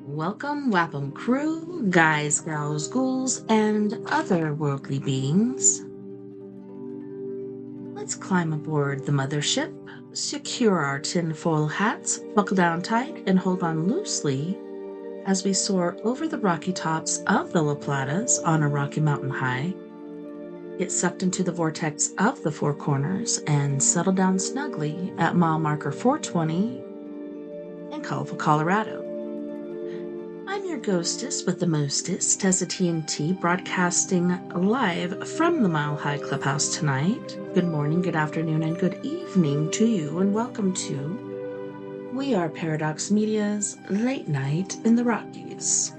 Welcome, Wapham crew, guys, gals, ghouls, and other worldly beings. Let's climb aboard the mothership, secure our tinfoil hats, buckle down tight, and hold on loosely as we soar over the rocky tops of the La Platas on a rocky mountain high, get sucked into the vortex of the Four Corners, and settle down snugly at mile marker 420 in colorful Colorado. I'm your ghostess with the mostest, TessaTNT, broadcasting live from the Mile High Clubhouse tonight. Good morning, good afternoon, and good evening to you, and welcome to We Are Paradox Media's Late Night in the Rockies.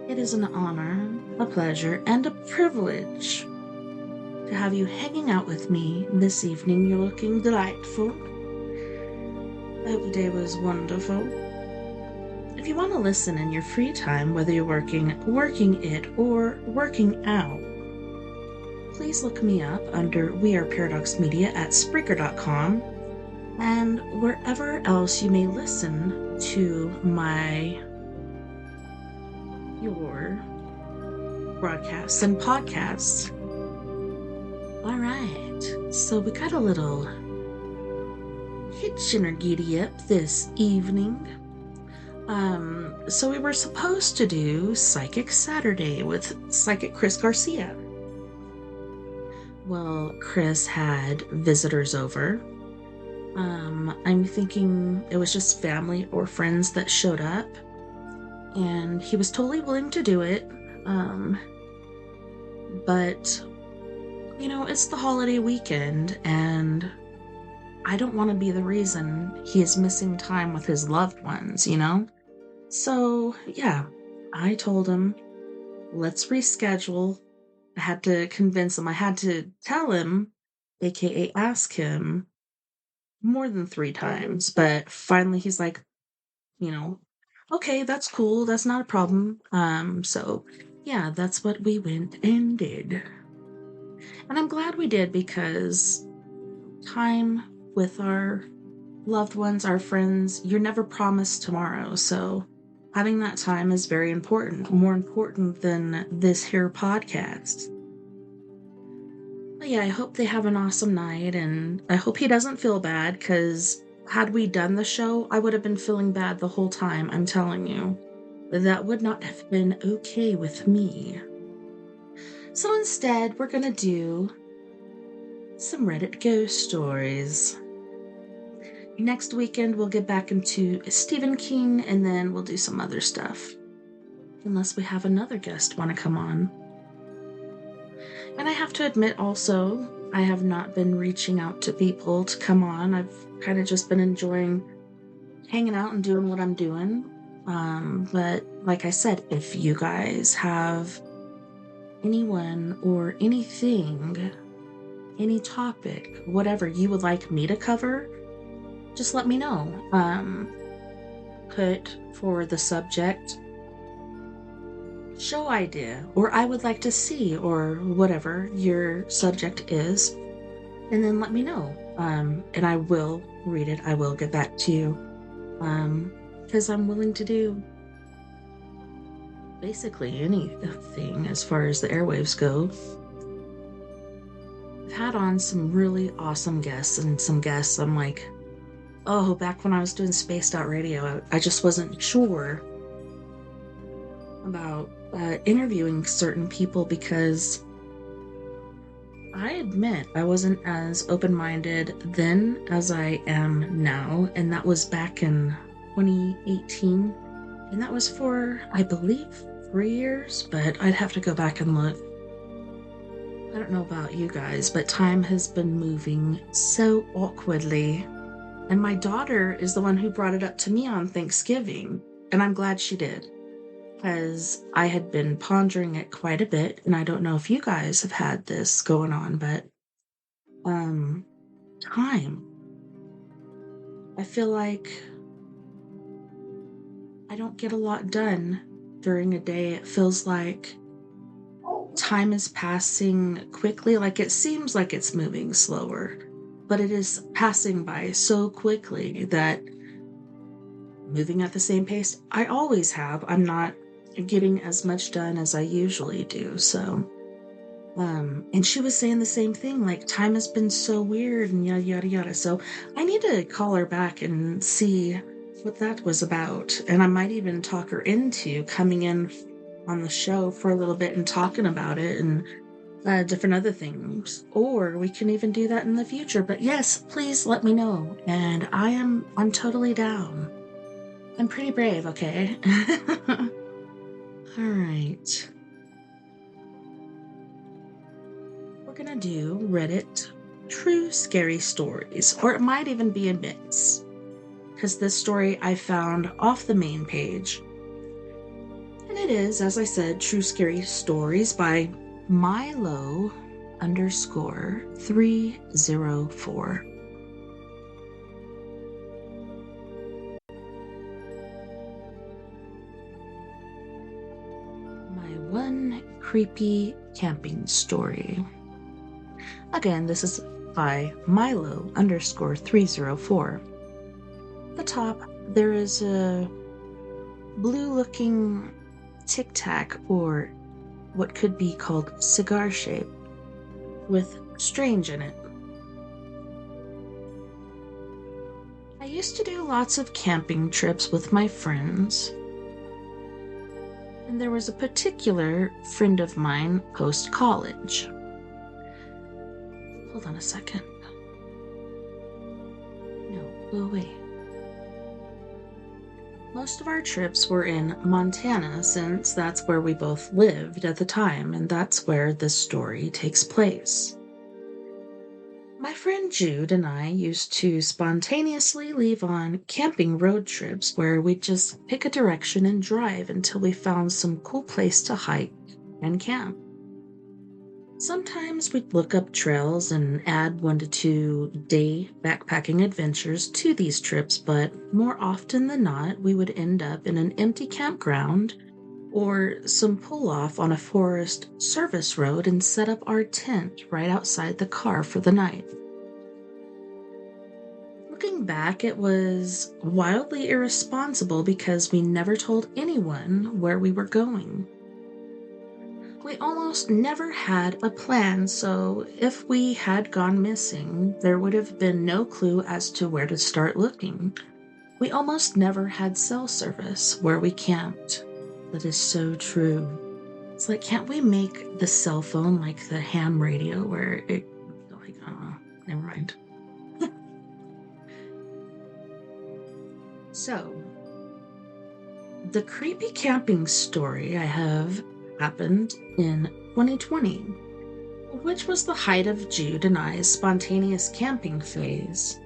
It is an honor, a pleasure, and a privilege to have you hanging out with me this evening. You're looking delightful. I hope the day was wonderful. If you want to listen in your free time, whether you're working it, or working out, please look me up under We Are Paradox Media at Spreaker.com and wherever else you may listen to your broadcasts and podcasts. All right, so we got a little hitchin' or giddy up this evening. So we were supposed to do Psychic Saturday with Psychic Chris Garcia. Well, Chris had visitors over. I'm thinking it was just family or friends that showed up, and he was totally willing to do it. But, it's the holiday weekend, and I don't want to be the reason he is missing time with his loved ones, So, yeah, I told him, let's reschedule. I had to convince him. I had to tell him, aka ask him, more than 3 times. But finally he's like, okay, that's cool. That's not a problem. So, yeah, that's what we went and did. And I'm glad we did because time with our loved ones, our friends, you're never promised tomorrow. So having that time is very important, more important than this here podcast. But yeah, I hope they have an awesome night, and I hope he doesn't feel bad, because had we done the show, I would have been feeling bad the whole time, I'm telling you. That would not have been okay with me. So instead, we're gonna do some Reddit ghost stories. Next weekend, we'll get back into Stephen King, and then we'll do some other stuff. Unless we have another guest want to come on. And I have to admit also, I have not been reaching out to people to come on. I've kind of just been enjoying hanging out and doing what I'm doing. But like I said, if you guys have anyone or anything, any topic, whatever you would like me to cover, just let me know. Put for the subject show idea, or I would like to see, or whatever your subject is, and then let me know. And I will read it. I will get back to you. Because I'm willing to do basically anything as far as the airwaves go. I've had on some really awesome guests, and some guests I'm like, oh, back when I was doing Spaced Out Radio, I just wasn't sure about interviewing certain people, because I admit I wasn't as open-minded then as I am now, and that was back in 2018, and that was for, I believe, 3 years, but I'd have to go back and look. I don't know about you guys, but time has been moving so awkwardly. And my daughter is the one who brought it up to me on Thanksgiving, and I'm glad she did, because I had been pondering it quite a bit, and I don't know if you guys have had this going on, but time. I feel like I don't get a lot done during a day. It feels like time is passing quickly, like it seems like it's moving slower, but it is passing by so quickly that moving at the same pace. I always have. I'm not getting as much done as I usually do. So, and she was saying the same thing, like time has been so weird and yada, yada, yada. So I need to call her back and see what that was about. And I might even talk her into coming in on the show for a little bit and talking about it and different other things. Or we can even do that in the future. But yes, please let me know. And I'm totally down. I'm pretty brave, okay? All right. We're gonna do Reddit True Scary Stories, or it might even be a mix, because this story I found off the main page. And it is, as I said, True Scary Stories by Milo underscore 304. My one creepy camping story. Again, this is by Milo underscore 304. At the top, there is a blue-looking Tic Tac, or what could be called cigar shape, with strange in it. I used to do lots of camping trips with my friends, and there was a particular friend of mine post-college. Hold on a second. No, go away. Most of our trips were in Montana, since that's where we both lived at the time, and that's where this story takes place. My friend Jude and I used to spontaneously leave on camping road trips where we'd just pick a direction and drive until we found some cool place to hike and camp. Sometimes we'd look up trails and add 1 to 2 day backpacking adventures to these trips, but more often than not, we would end up in an empty campground or some pull off on a forest service road and set up our tent right outside the car for the night. Looking back, it was wildly irresponsible because we never told anyone where we were going. We almost never had a plan, so if we had gone missing, there would have been no clue as to where to start looking. We almost never had cell service where we camped. That is so true. It's like, can't we make the cell phone like the ham radio where it, like, never mind. So, the creepy camping story I have happened in 2020, which was the height of Jude and I's spontaneous camping phase.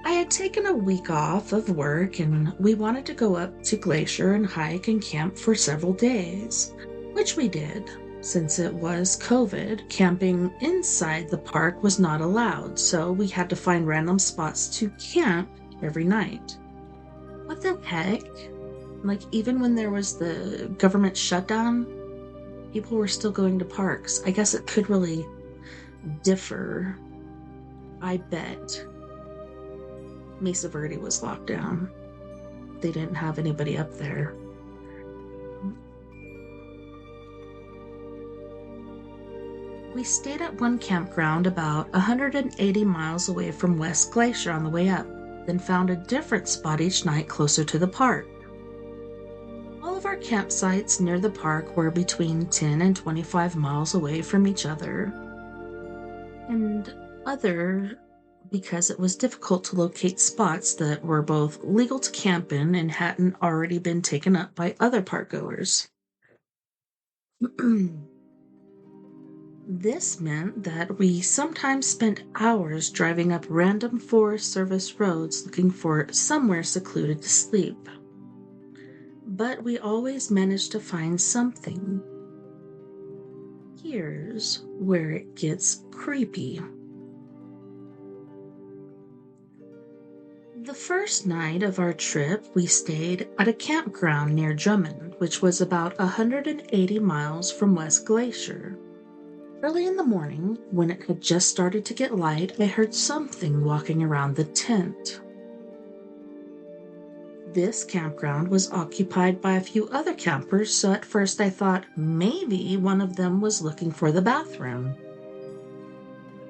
I had taken a week off of work and we wanted to go up to Glacier and hike and camp for several days, which we did. Since it was COVID, camping inside the park was not allowed, so we had to find random spots to camp every night. What the heck? Like, even when there was the government shutdown, people were still going to parks. I guess it could really differ. I bet Mesa Verde was locked down. They didn't have anybody up there. We stayed at one campground about 180 miles away from West Glacier on the way up, then found a different spot each night closer to the park. All of our campsites near the park were between 10 and 25 miles away from each other, and other because it was difficult to locate spots that were both legal to camp in and hadn't already been taken up by other parkgoers. This meant that we sometimes spent hours driving up random Forest Service roads looking for somewhere secluded to sleep. But we always managed to find something. Here's where it gets creepy. The first night of our trip, we stayed at a campground near Drummond, which was about 180 miles from West Glacier. Early in the morning, when it had just started to get light, I heard something walking around the tent. This campground was occupied by a few other campers, so at first I thought maybe one of them was looking for the bathroom.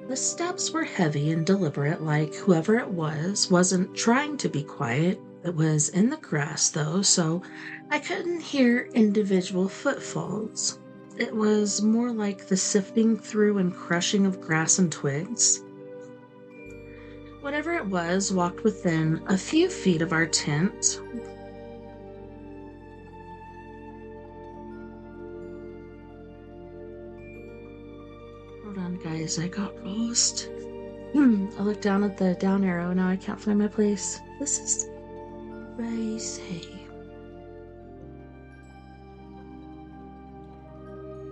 The steps were heavy and deliberate, like whoever it was wasn't trying to be quiet. It was in the grass, though, so I couldn't hear individual footfalls. It was more like the sifting through and crushing of grass and twigs. Whatever it was walked within a few feet of our tent. Hold on, guys, I got lost. I looked down at the down arrow, now I can't find my place. This is crazy.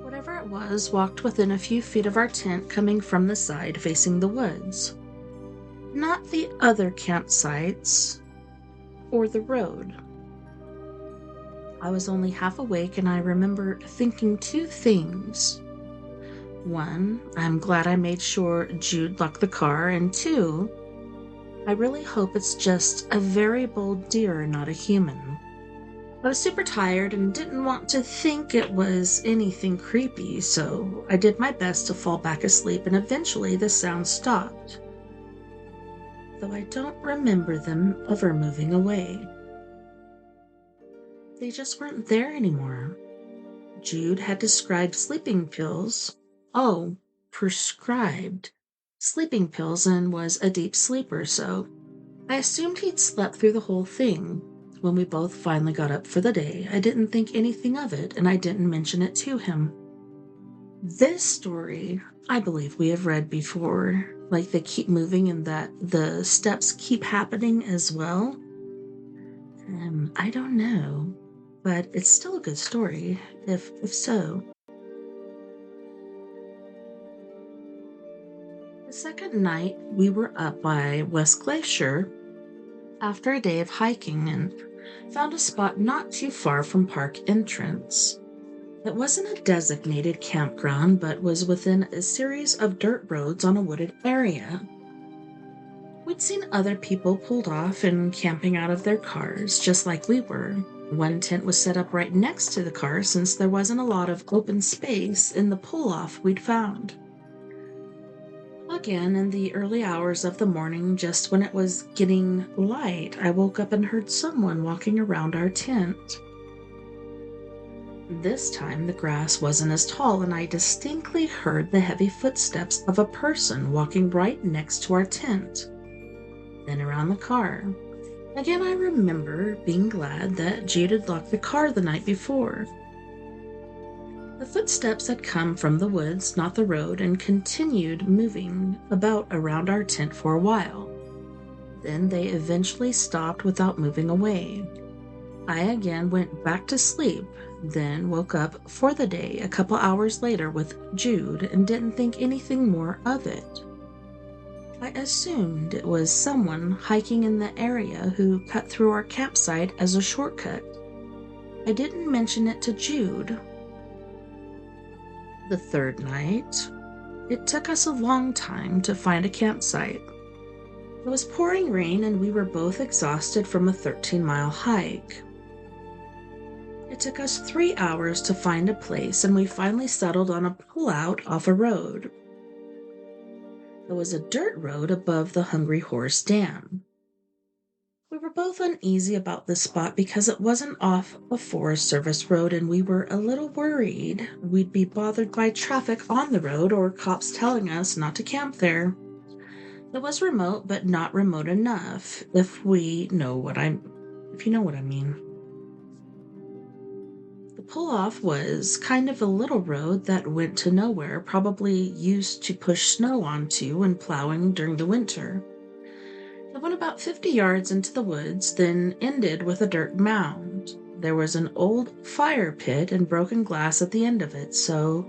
Whatever it was walked within a few feet of our tent, coming from the side facing the woods. Not the other campsites or the road. I was only half awake and I remember thinking two things. One, I'm glad I made sure Jude locked the car, and two, I really hope it's just a very bold deer, not a human. I was super tired and didn't want to think it was anything creepy, so I did my best to fall back asleep, and eventually the sound stopped. Though I don't remember them ever moving away. They just weren't there anymore. Jude had described sleeping pills. Oh, prescribed sleeping pills, and was a deep sleeper, so I assumed he'd slept through the whole thing. When we both finally got up for the day, I didn't think anything of it, and I didn't mention it to him. This story, I believe we have read before, like they keep moving and that the steps keep happening as well. I don't know, but it's still a good story, if so. The second night, we were up by West Glacier after a day of hiking and found a spot not too far from park entrance. It wasn't a designated campground, but was within a series of dirt roads on a wooded area. We'd seen other people pulled off and camping out of their cars, just like we were. One tent was set up right next to the car since there wasn't a lot of open space in the pull-off we'd found. Again, in the early hours of the morning, just when it was getting light, I woke up and heard someone walking around our tent. This time, the grass wasn't as tall, and I distinctly heard the heavy footsteps of a person walking right next to our tent, then around the car. Again, I remember being glad that Jude had locked the car the night before. The footsteps had come from the woods, not the road, and continued moving about around our tent for a while. Then they eventually stopped without moving away. I again went back to sleep, then woke up for the day a couple hours later with Jude and didn't think anything more of it. I assumed it was someone hiking in the area who cut through our campsite as a shortcut. I didn't mention it to Jude. The third night, it took us a long time to find a campsite. It was pouring rain and we were both exhausted from a 13-mile hike. It took us 3 hours to find a place, and we finally settled on a pullout off a road. There was a dirt road above the Hungry Horse Dam. We were both uneasy about this spot because it wasn't off a Forest Service road, and we were a little worried we'd be bothered by traffic on the road or cops telling us not to camp there. It was remote, but not remote enough, if you know what I mean. The pull-off was kind of a little road that went to nowhere, probably used to push snow onto when plowing during the winter. It went about 50 yards into the woods, then ended with a dirt mound. There was an old fire pit and broken glass at the end of it, so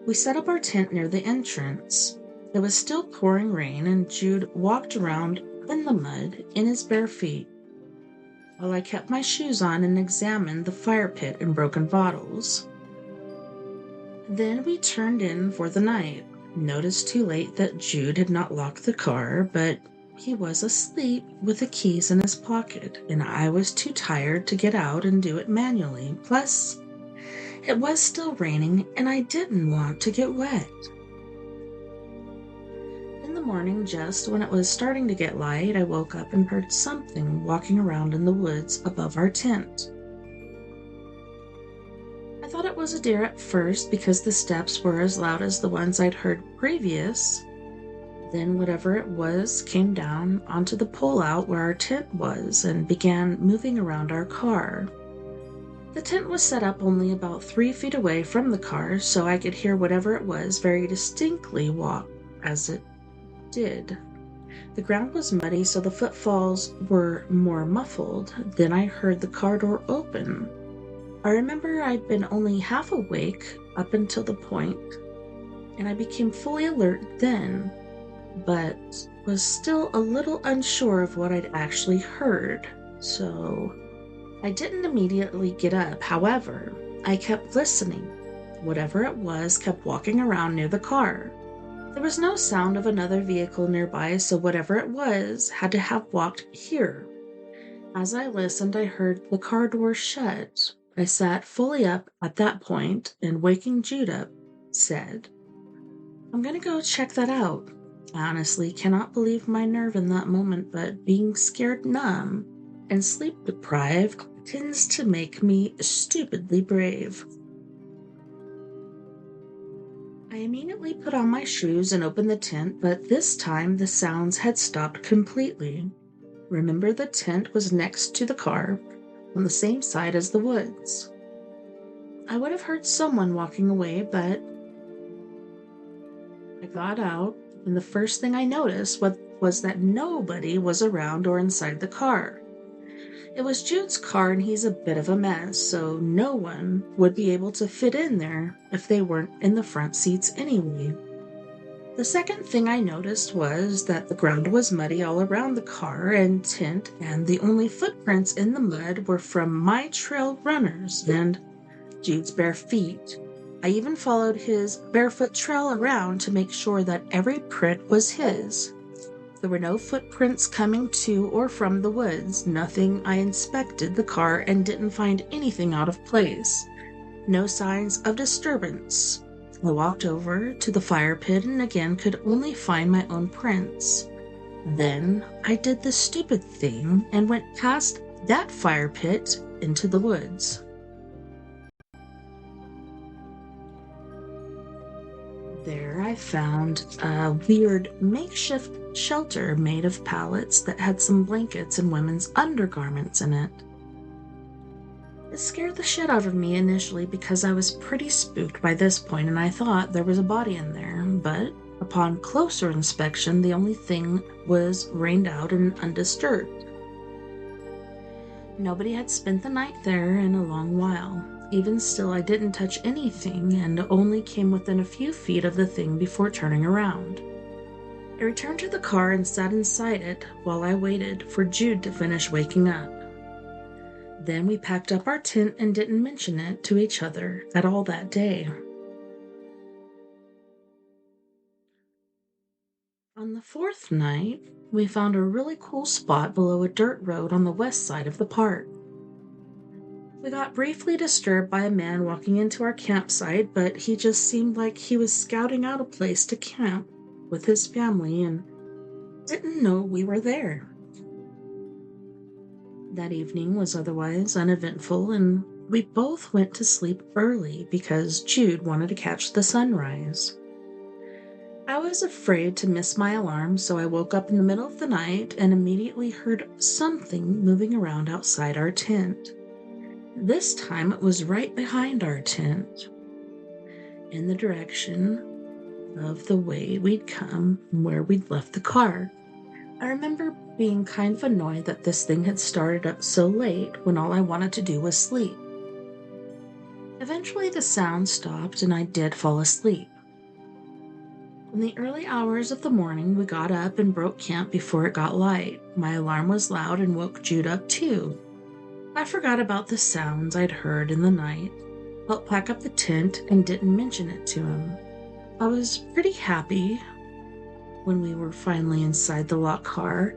we set up our tent near the entrance. It was still pouring rain, and Jude walked around in the mud in his bare feet, while I kept my shoes on and examined the fire pit and broken bottles. Then we turned in for the night. Noticed too late that Jude had not locked the car, but he was asleep with the keys in his pocket, and I was too tired to get out and do it manually. Plus, it was still raining, and I didn't want to get wet. In the morning, just when it was starting to get light, I woke up and heard something walking around in the woods above our tent. I thought it was a deer at first because the steps were as loud as the ones I'd heard previous. Then whatever it was came down onto the pullout where our tent was and began moving around our car. The tent was set up only about 3 feet away from the car, so I could hear whatever it was very distinctly walk as it did. The ground was muddy, so the footfalls were more muffled. Then I heard the car door open. I remember I'd been only half awake up until the point, and I became fully alert then, but was still a little unsure of what I'd actually heard, so I didn't immediately get up. However, I kept listening. Whatever it was kept walking around near the car. There was no sound of another vehicle nearby, so whatever it was had to have walked here. As I listened, I heard the car door shut. I sat fully up at that point and, waking Jude up, said, "I'm gonna go check that out." I honestly cannot believe my nerve in that moment, but being scared numb and sleep deprived tends to make me stupidly brave. I immediately put on my shoes and opened the tent, but this time the sounds had stopped completely. Remember, the tent was next to the car, on the same side as the woods. I would have heard someone walking away, but I got out, and the first thing I noticed was that nobody was around or inside the car. It was Jude's car, and he's a bit of a mess, so no one would be able to fit in there if they weren't in the front seats anyway. The second thing I noticed was that the ground was muddy all around the car and tent, and the only footprints in the mud were from my trail runners and Jude's bare feet. I even followed his barefoot trail around to make sure that every print was his. There were no footprints coming to or from the woods. Nothing. I inspected the car and didn't find anything out of place. No signs of disturbance. I walked over to the fire pit and again could only find my own prints. Then I did the stupid thing and went past that fire pit into the woods. There I found a weird makeshift shelter made of pallets that had some blankets and women's undergarments in it. It scared the shit out of me initially because I was pretty spooked by this point and I thought there was a body in there, but upon closer inspection, the only thing was rained out and undisturbed. Nobody had spent the night there in a long while. Even still, I didn't touch anything and only came within a few feet of the thing before turning around. I returned to the car and sat inside it while I waited for Jude to finish waking up. Then we packed up our tent and didn't mention it to each other at all that day. On the fourth night, we found a really cool spot below a dirt road on the west side of the park. We got briefly disturbed by a man walking into our campsite, but he just seemed like he was scouting out a place to camp with his family and didn't know we were there. That evening was otherwise uneventful, and we both went to sleep early because Jude wanted to catch the sunrise. I was afraid to miss my alarm, so I woke up in the middle of the night and immediately heard something moving around outside our tent. This time it was right behind our tent, in the direction of the way we'd come and where we'd left the car. I remember being kind of annoyed that this thing had started up so late when all I wanted to do was sleep. Eventually the sound stopped and I did fall asleep. In the early hours of the morning, we got up and broke camp before it got light. My alarm was loud and woke Jude up too. I forgot about the sounds I'd heard in the night, helped pack up the tent, and didn't mention it to him. I was pretty happy when we were finally inside the locked car,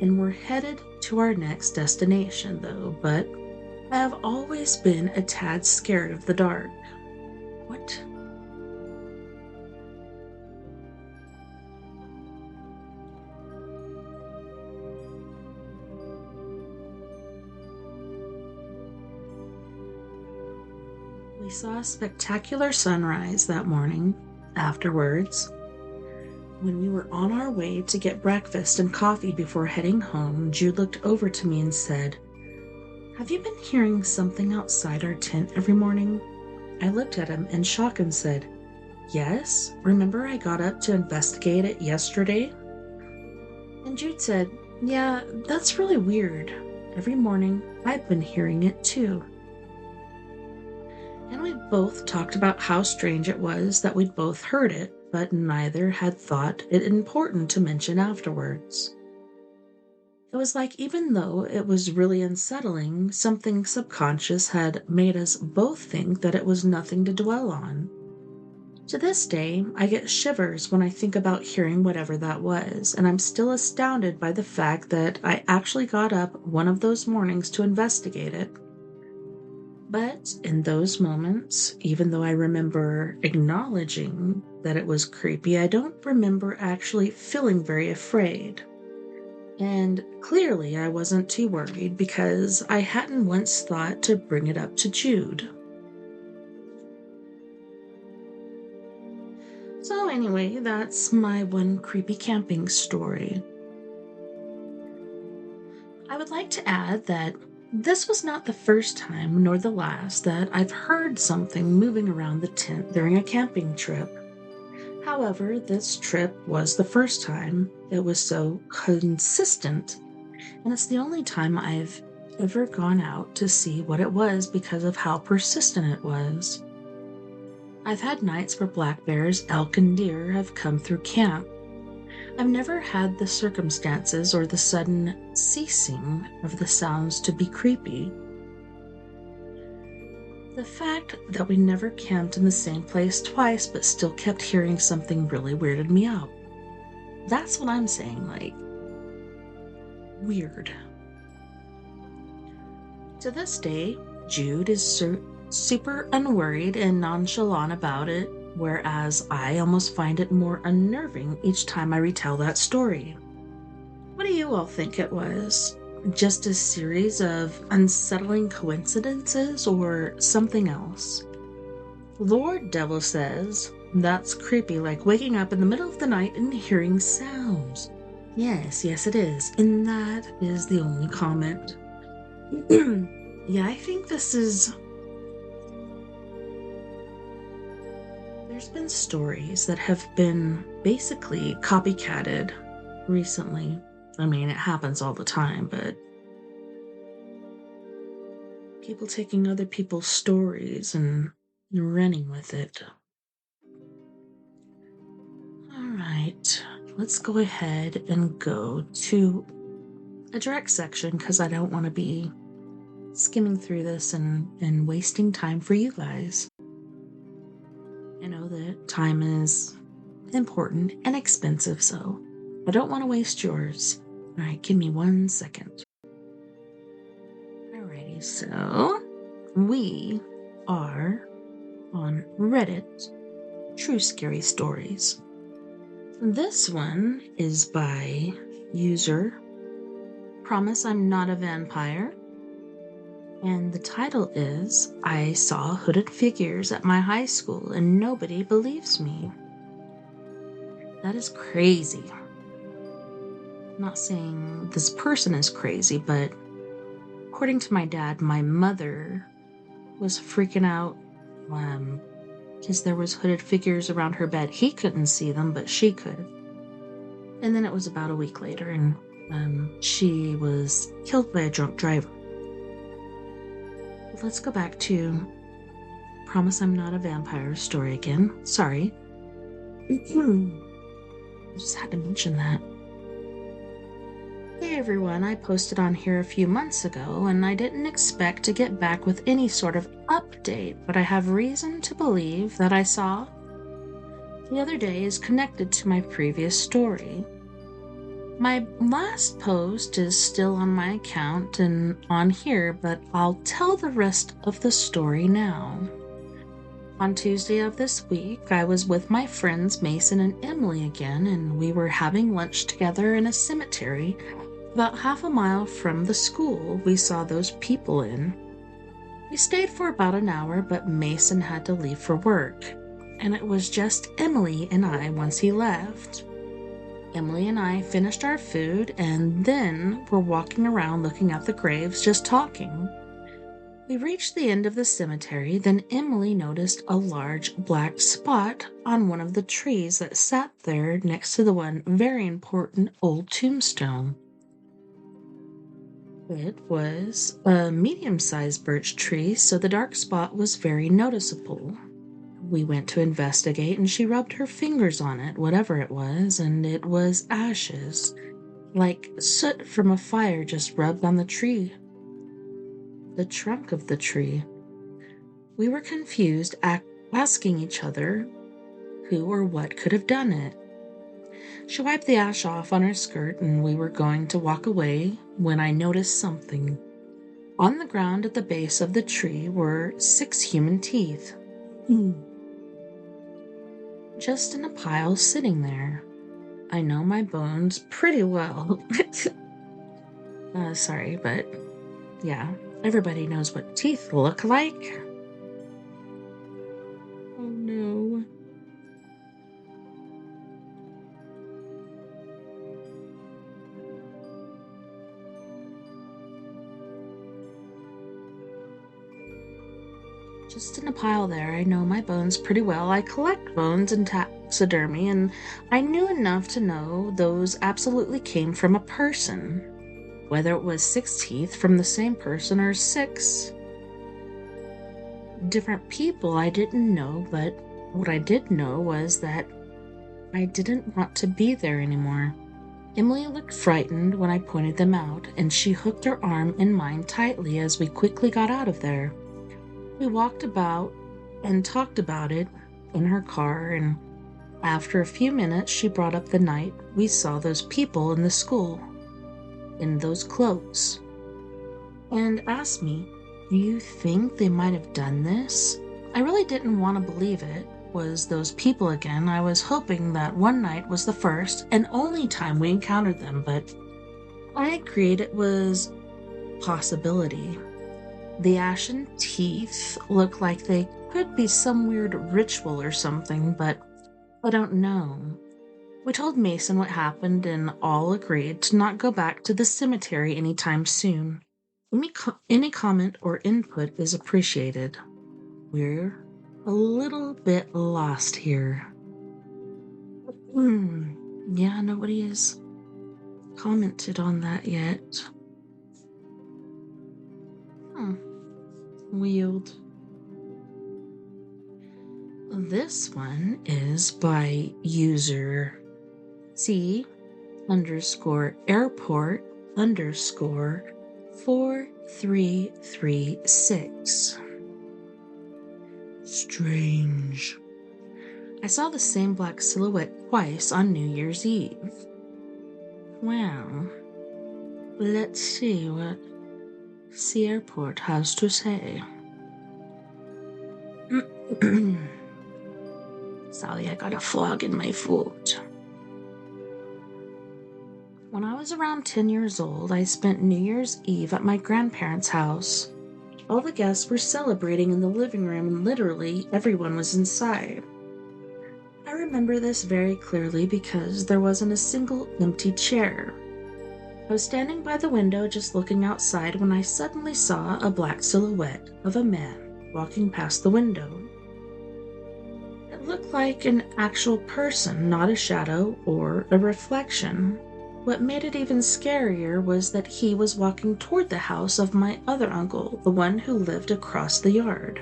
and we're headed to our next destination, though, but I have always been a tad scared of the dark. What? We saw a spectacular sunrise that morning. Afterwards, when we were on our way to get breakfast and coffee before heading home, Jude looked over to me and said, "Have you been hearing something outside our tent every morning?" I looked at him in shock and said, "Yes, remember I got up to investigate it yesterday?" And Jude said, "Yeah, that's really weird. Every morning I've been hearing it too." And we both talked about how strange it was that we'd both heard it, but neither had thought it important to mention afterwards. It was like even though it was really unsettling, something subconscious had made us both think that it was nothing to dwell on. To this day, I get shivers when I think about hearing whatever that was, and I'm still astounded by the fact that I actually got up one of those mornings to investigate it. But in those moments, even though I remember acknowledging that it was creepy, I don't remember actually feeling very afraid. And clearly I wasn't too worried because I hadn't once thought to bring it up to Jude. So anyway, that's my one creepy camping story. I would like to add that this was not the first time nor the last that I've heard something moving around the tent during a camping trip. However, this trip was the first time it was so consistent, and it's the only time I've ever gone out to see what it was because of how persistent it was. I've had nights where black bears, elk, and deer have come through camp. I've never had the circumstances or the sudden ceasing of the sounds to be creepy. The fact that we never camped in the same place twice but still kept hearing something really weirded me out. That's what I'm saying, like, weird. To this day, Jude is super unworried and nonchalant about it, whereas I almost find it more unnerving each time I retell that story. What do you all think it was? Just a series of unsettling coincidences or something else? Lord Devil says, "That's creepy, like waking up in the middle of the night and hearing sounds." Yes, it is. And that is the only comment. Yeah, I think this is... There's been stories that have been basically copycatted recently. I mean, it happens all the time, but people taking other people's stories and running with it. All right, let's go ahead and go to a direct section because I don't want to be skimming through this and wasting time for you guys. I know that time is important and expensive, so I don't want to waste yours. All right, give me 1 second. Alrighty, so we are on Reddit, True Scary Stories. This one is by user Promise I'm Not a Vampire. And the title is, "I saw hooded figures at my high school and nobody believes me." That is crazy. I'm not saying this person is crazy, but according to my dad, my mother was freaking out because there was hooded figures around her bed. He couldn't see them, but she could. And then it was about a week later, and she was killed by a drunk driver. Let's go back to Promise I'm Not a Vampire story again. Sorry. I just had to mention that. Hey everyone, I posted on here a few months ago, and I didn't expect to get back with any sort of update, but I have reason to believe that I saw the other day is connected to my previous story. My last post is still on my account and on here, but I'll tell the rest of the story now. On Tuesday of this week, I was with my friends Mason and Emily again, and we were having lunch together in a cemetery about half a mile from the school we saw those people in. We stayed for about an hour, but Mason had to leave for work, and it was just Emily and I once he left. Emily and I finished our food, and then were walking around looking at the graves, just talking. We reached the end of the cemetery, then Emily noticed a large black spot on one of the trees that sat there next to the one very important old tombstone. It was a medium-sized birch tree, so the dark spot was very noticeable. We went to investigate, and she rubbed her fingers on it, whatever it was, and it was ashes, like soot from a fire just rubbed on the tree. The trunk of the tree. We were confused, asking each other who or what could have done it. She wiped the ash off on her skirt, and we were going to walk away when I noticed something. On the ground at the base of the tree were 6 human teeth. Just in a pile sitting there. I know my bones pretty well. Sorry, but yeah. Everybody knows what teeth look like. Oh no. Just in a pile there, I know my bones pretty well. I collect bones in taxidermy, and I knew enough to know those absolutely came from a person. Whether it was 6 teeth from the same person or 6 different people, I didn't know, but what I did know was that I didn't want to be there anymore. Emily looked frightened when I pointed them out, and she hooked her arm in mine tightly as we quickly got out of there. We walked about and talked about it in her car, and after a few minutes, she brought up the night we saw those people in the school, in those clothes, and asked me, "Do you think they might have done this?" I really didn't want to believe it was those people again. I was hoping that one night was the first and only time we encountered them, but I agreed it was a possibility. The ashen teeth look like they could be some weird ritual or something, but I don't know. We told Mason what happened and all agreed to not go back to the cemetery anytime soon. Any comment or input is appreciated. We're a little bit lost here. Yeah, nobody has commented on that yet. Weird. This one is by user C_airport_4336. Strange. I saw the same black silhouette twice on New Year's Eve. Well, let's see what C Airport has to say. Sorry, I got a frog in my foot. When I was around 10 years old, I spent New Year's Eve at my grandparents' house. All the guests were celebrating in the living room, and literally everyone was inside. I remember this very clearly because there wasn't a single empty chair. I was standing by the window just looking outside when I suddenly saw a black silhouette of a man walking past the window. It looked like an actual person, not a shadow or a reflection. What made it even scarier was that he was walking toward the house of my other uncle, the one who lived across the yard.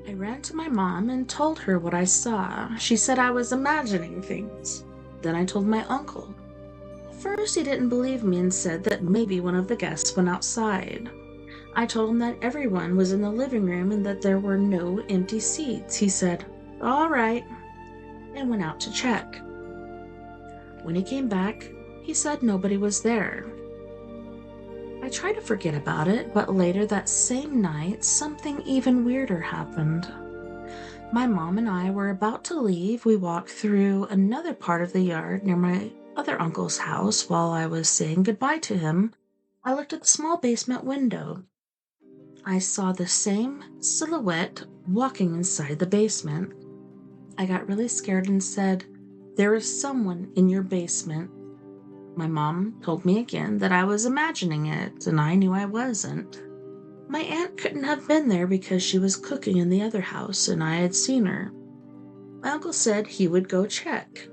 I ran to my mom and told her what I saw. She said I was imagining things. Then I told my uncle. At first he didn't believe me and said that maybe one of the guests went outside. I told him that everyone was in the living room and that there were no empty seats. He said, "All right," and went out to check. When he came back, he said nobody was there. I tried to forget about it, but later that same night, something even weirder happened. My mom and I were about to leave. We walked through another part of the yard near my other uncle's house. While I was saying goodbye to him, I looked at the small basement window. I saw the same silhouette walking inside the basement. I got really scared and said, "There is someone in your basement." My mom told me again that I was imagining it, and I knew I wasn't. My aunt couldn't have been there because she was cooking in the other house and I had seen her. My uncle said he would go check.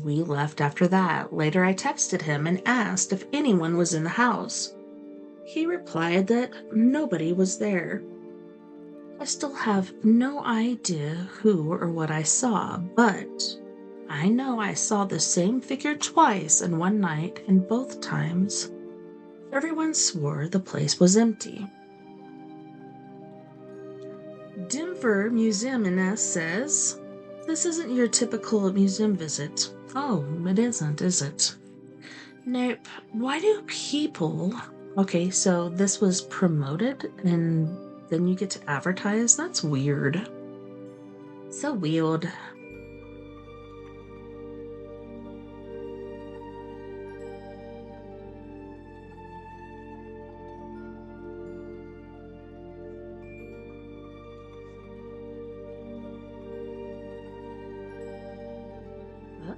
We left after that. Later, I texted him and asked if anyone was in the house. He replied that nobody was there. I still have no idea who or what I saw, but I know I saw the same figure twice in one night, and both times, everyone swore the place was empty. Denver Museum in says, "This isn't your typical museum visit." Oh, it isn't, is it? Nope. Why do people... Okay, so this was promoted and then you get to advertise? That's weird. So weird.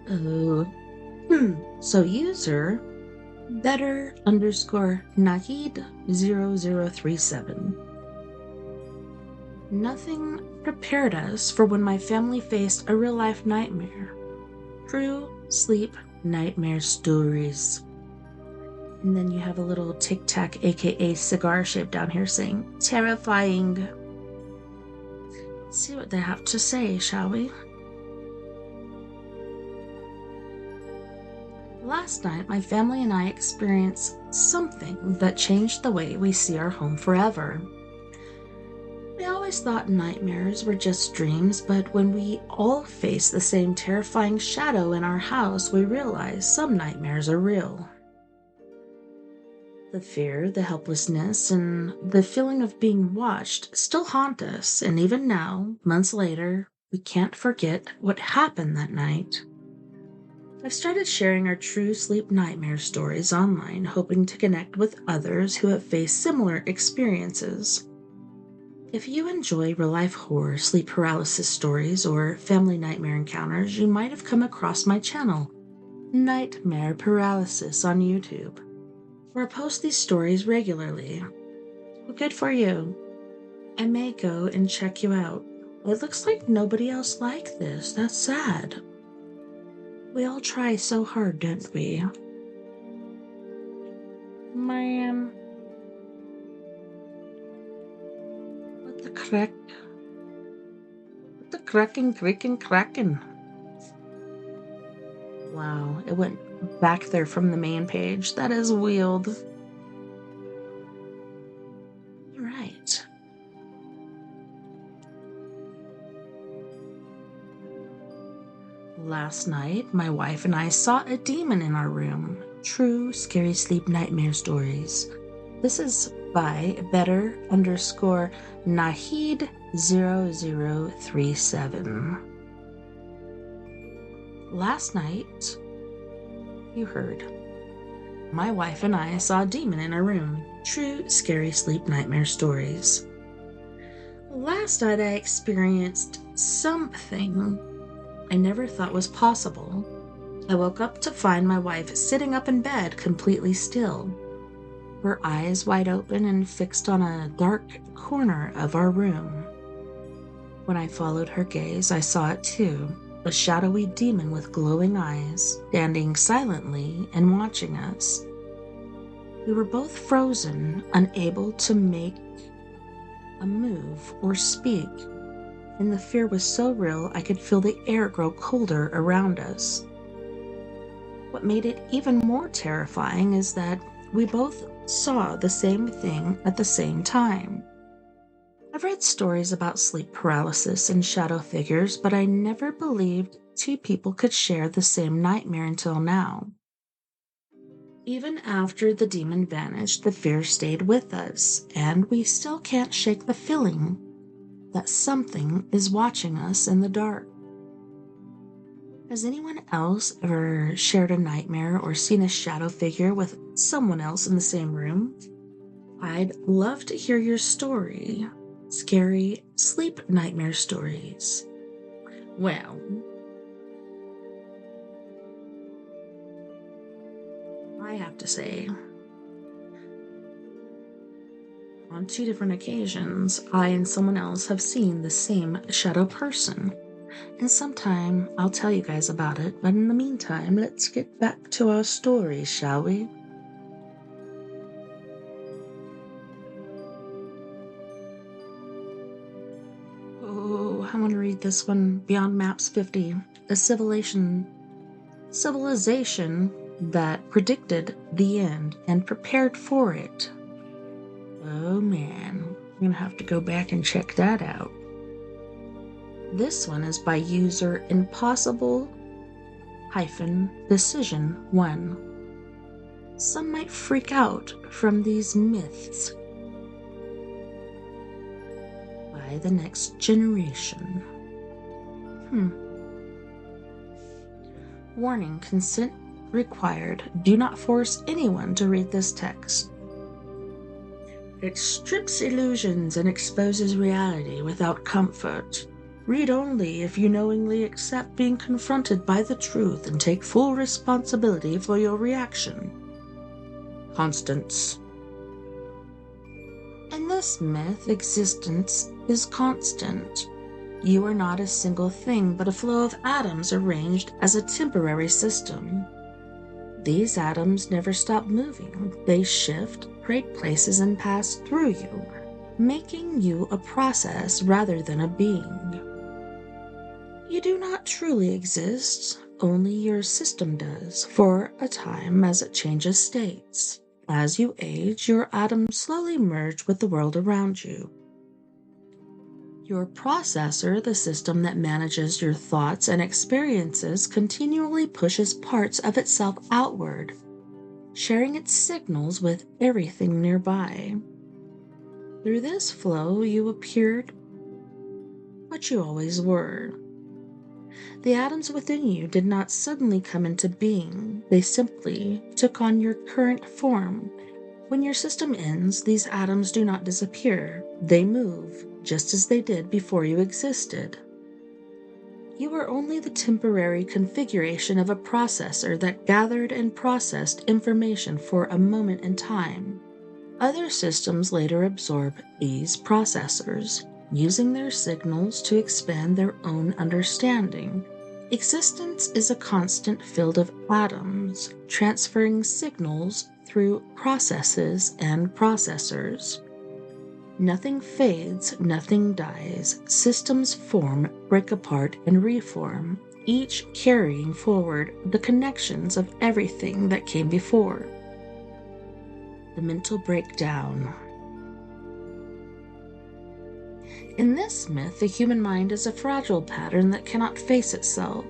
Uh-oh. So user better underscore Nahid 0037. Nothing prepared us for when my family faced a real-life nightmare. True sleep nightmare stories. And then you have a little tic-tac, aka cigar shape down here saying, "Terrifying." Let's see what they have to say, shall we? Last night, my family and I experienced something that changed the way we see our home forever. We always thought nightmares were just dreams, but when we all face the same terrifying shadow in our house, we realize some nightmares are real. The fear, the helplessness, and the feeling of being watched still haunt us, and even now, months later, we can't forget what happened that night. I've started sharing our true sleep nightmare stories online, hoping to connect with others who have faced similar experiences. If you enjoy real-life horror, sleep paralysis stories, or family nightmare encounters, you might have come across my channel, Nightmare Paralysis, on YouTube, where I post these stories regularly. Well, good for you. I may go and check you out. It looks like nobody else liked this. That's sad. We all try so hard, don't we? Man. What the crack? What the cracking, creaking, cracking? Wow, it went back there from the main page. That is weird. Right. Last night, my wife and I saw a demon in our room. True scary sleep nightmare stories. This is by better underscore Nahid 0037. Last night, you heard, my wife and I saw a demon in our room. True scary sleep nightmare stories. Last night I experienced something I never thought was possible. I woke up to find my wife sitting up in bed completely still, her eyes wide open and fixed on a dark corner of our room. When I followed her gaze, I saw it too, a shadowy demon with glowing eyes, standing silently and watching us. We were both frozen, unable to make a move or speak, and the fear was so real I could feel the air grow colder around us. What made it even more terrifying is that we both saw the same thing at the same time. I've read stories about sleep paralysis and shadow figures, but I never believed two people could share the same nightmare until now. Even after the demon vanished, the fear stayed with us, and we still can't shake the feeling that something is watching us in the dark. Has anyone else ever shared a nightmare or seen a shadow figure with someone else in the same room? I'd love to hear your story. Scary sleep nightmare stories. Well, I have to say, on 2 different occasions, I and someone else have seen the same shadow person. And sometime I'll tell you guys about it, but in the meantime, let's get back to our story, shall we? Oh, I want to read this one. Beyond Maps 50. A civilization that predicted the end and prepared for it. Oh man, I'm gonna have to go back and check that out. This one is by user impossible-decision1. Some might freak out from these myths by the next generation. Warning, consent required. Do not force anyone to read this text. It strips illusions and exposes reality without comfort. Read only if you knowingly accept being confronted by the truth and take full responsibility for your reaction. Constance. In this myth, existence is constant. You are not a single thing, but a flow of atoms arranged as a temporary system. These atoms never stop moving. They shift, trade places, and pass through you, making you a process rather than a being. You do not truly exist, only your system does, for a time as it changes states. As you age, your atoms slowly merge with the world around you. Your processor, the system that manages your thoughts and experiences, continually pushes parts of itself outward, sharing its signals with everything nearby. Through this flow, you appeared what you always were. The atoms within you did not suddenly come into being, they simply took on your current form. When your system ends, these atoms do not disappear. They move, just as they did before you existed. You are only the temporary configuration of a processor that gathered and processed information for a moment in time. Other systems later absorb these processors, using their signals to expand their own understanding. Existence is a constant field of atoms, transferring signals through processes and processors. Nothing fades, nothing dies. Systems form, break apart, and reform, each carrying forward the connections of everything that came before. The mental breakdown. In this myth, the human mind is a fragile pattern that cannot face itself.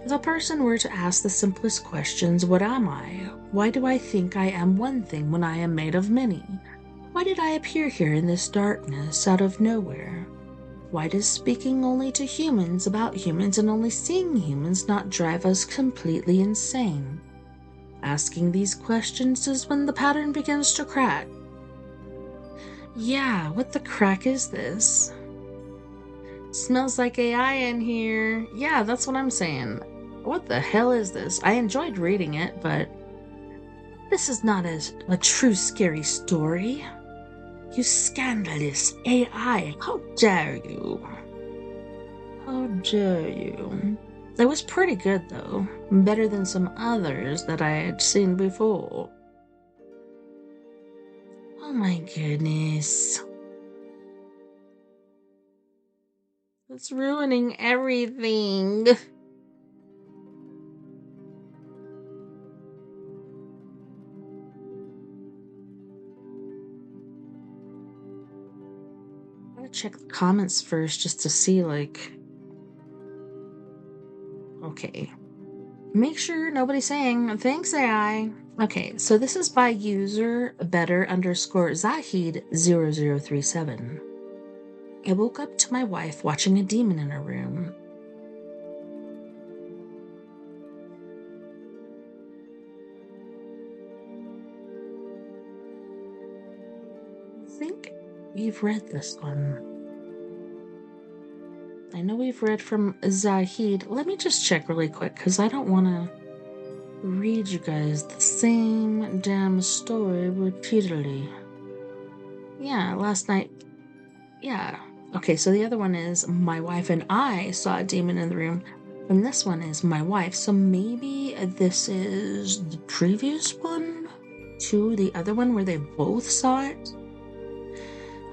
If a person were to ask the simplest questions, what am I? Why do I think I am one thing when I am made of many? Why did I appear here in this darkness out of nowhere? Why does speaking only to humans about humans and only seeing humans not drive us completely insane? Asking these questions is when the pattern begins to crack. Yeah, what the crack is this? Smells like AI in here. Yeah, that's what I'm saying. What the hell is this? I enjoyed reading it, but this is not a true scary story. You scandalous AI, how dare you? How dare you? It was pretty good, though. Better than some others that I had seen before. Oh my goodness. It's ruining everything. check the comments first just to see, okay. Make sure nobody's saying, thanks, AI. Okay, so this is by user better_Zahid0037. I woke up to my wife watching a demon in her room. I think we've read this one. I know we've read from Zahid. Let me just check really quick, because I don't want to read you guys the same damn story repeatedly. Yeah, last night. Yeah. Okay, so the other one is my wife and I saw a demon in the room. And this one is my wife. So maybe this is the previous one to the other one where they both saw it.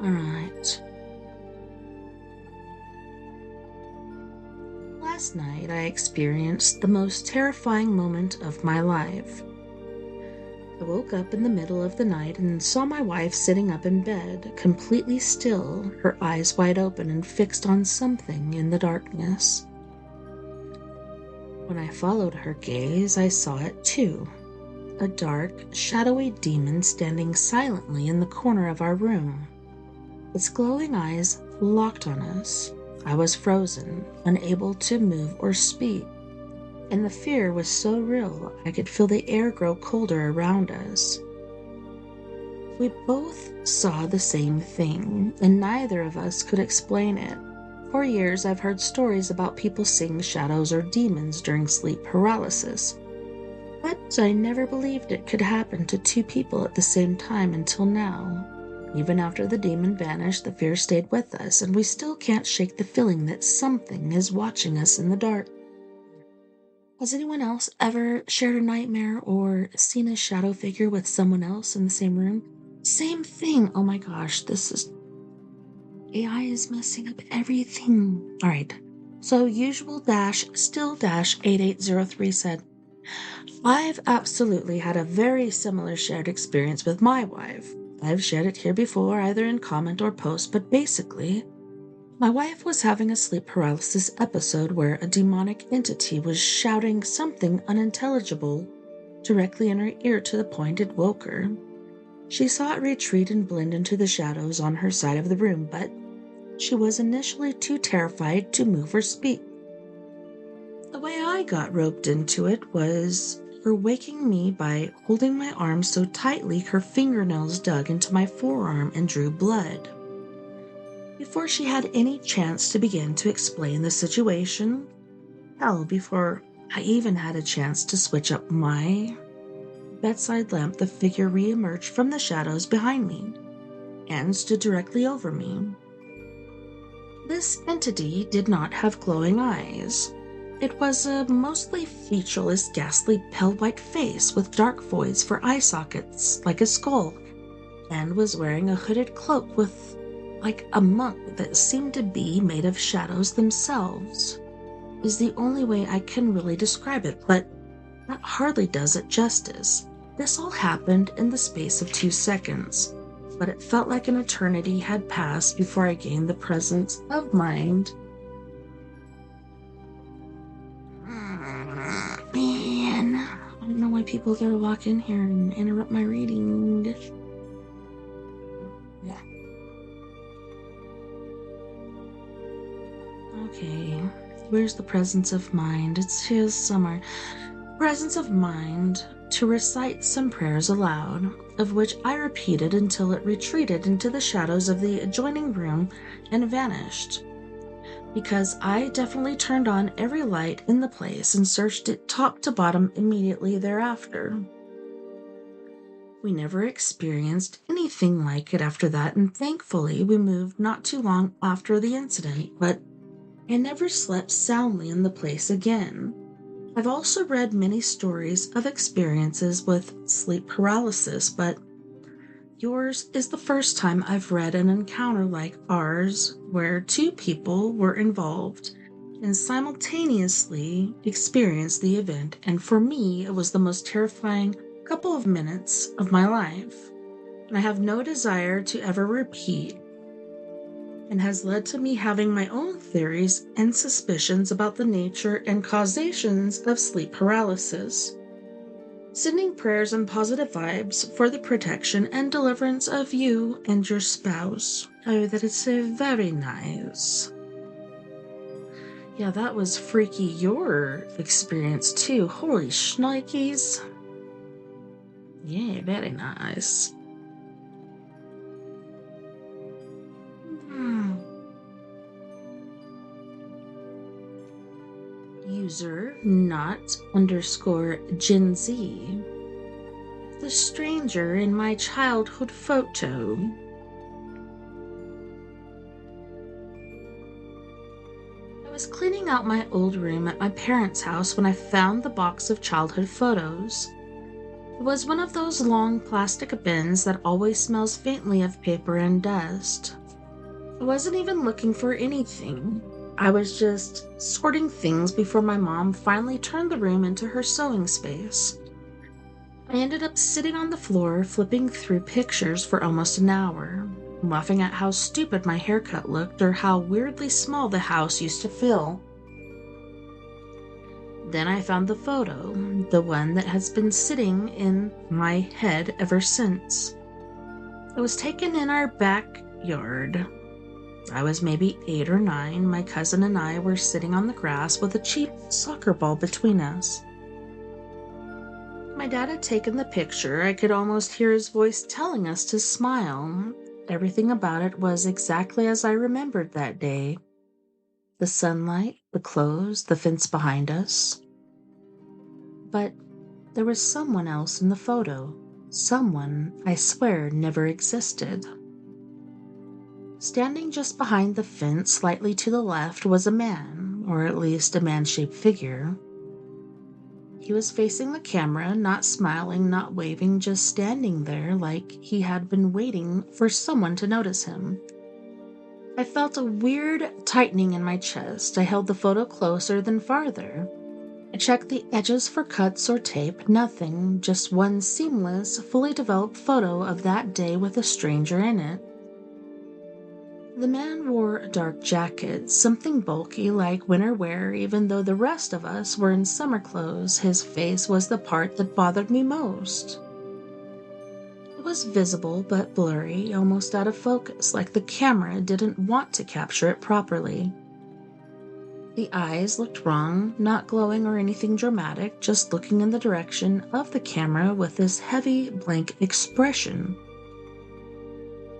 All right. Last night, I experienced the most terrifying moment of my life. I woke up in the middle of the night and saw my wife sitting up in bed, completely still, her eyes wide open and fixed on something in the darkness. When I followed her gaze, I saw it too. A dark, shadowy demon standing silently in the corner of our room. Its glowing eyes locked on us. I was frozen, unable to move or speak, and the fear was so real I could feel the air grow colder around us. We both saw the same thing, and neither of us could explain it. For years I've heard stories about people seeing shadows or demons during sleep paralysis, but I never believed it could happen to two people at the same time until now. Even after the demon vanished, the fear stayed with us, and we still can't shake the feeling that something is watching us in the dark. Has anyone else ever shared a nightmare or seen a shadow figure with someone else in the same room? Same thing. Oh my gosh, AI is messing up everything. All right. So usual-still-8803 said, I've absolutely had a very similar shared experience with my wife. I've shared it here before, either in comment or post, but basically, my wife was having a sleep paralysis episode where a demonic entity was shouting something unintelligible directly in her ear to the point it woke her. She saw it retreat and blend into the shadows on her side of the room, but she was initially too terrified to move or speak. The way I got roped into it was her waking me by holding my arm so tightly her fingernails dug into my forearm and drew blood. Before she had any chance to begin to explain the situation, hell, before I even had a chance to switch up my bedside lamp, the figure re-emerged from the shadows behind me and stood directly over me. This entity did not have glowing eyes. It was a mostly featureless, ghastly, pale-white face with dark voids for eye sockets, like a skull, and was wearing a hooded cloak with, like a monk that seemed to be made of shadows themselves. Is the only way I can really describe it, but that hardly does it justice. This all happened in the space of 2 seconds, but it felt like an eternity had passed before I gained the presence of mind. Man, I don't know why people gotta walk in here and interrupt my reading. Yeah. Okay, where's the presence of mind? It's here somewhere. Presence of mind to recite some prayers aloud, of which I repeated until it retreated into the shadows of the adjoining room and vanished. Because I definitely turned on every light in the place and searched it top to bottom immediately thereafter. We never experienced anything like it after that, and thankfully we moved not too long after the incident, but I never slept soundly in the place again. I've also read many stories of experiences with sleep paralysis, but yours is the first time I've read an encounter like ours where 2 people were involved and simultaneously experienced the event, and for me, it was the most terrifying couple of minutes of my life, and I have no desire to ever repeat and has led to me having my own theories and suspicions about the nature and causations of sleep paralysis. Sending prayers and positive vibes for the protection and deliverance of you and your spouse. Oh, that is so very nice. Yeah, that was freaky your experience too. Holy shnikes. Yeah, very nice. User not underscore Gen Z. The stranger in my childhood photo. I was cleaning out my old room at my parents' house when I found the box of childhood photos. It was one of those long plastic bins that always smells faintly of paper and dust. I wasn't even looking for anything. I was just sorting things before my mom finally turned the room into her sewing space. I ended up sitting on the floor flipping through pictures for almost an hour, laughing at how stupid my haircut looked or how weirdly small the house used to feel. Then I found the photo, the one that has been sitting in my head ever since. It was taken in our backyard. I was maybe 8 or 9. My cousin and I were sitting on the grass with a cheap soccer ball between us. My dad had taken the picture. I could almost hear his voice telling us to smile. Everything about it was exactly as I remembered that day. The sunlight, the clothes, the fence behind us. But there was someone else in the photo. Someone I swear never existed. Standing just behind the fence, slightly to the left, was a man, or at least a man-shaped figure. He was facing the camera, not smiling, not waving, just standing there like he had been waiting for someone to notice him. I felt a weird tightening in my chest. I held the photo closer then farther. I checked the edges for cuts or tape, nothing, just one seamless, fully developed photo of that day with a stranger in it. The man wore a dark jacket, something bulky like winter wear, even though the rest of us were in summer clothes. His face was the part that bothered me most. It was visible but blurry, almost out of focus, like the camera didn't want to capture it properly. The eyes looked wrong, not glowing or anything dramatic, just looking in the direction of the camera with this heavy, blank expression.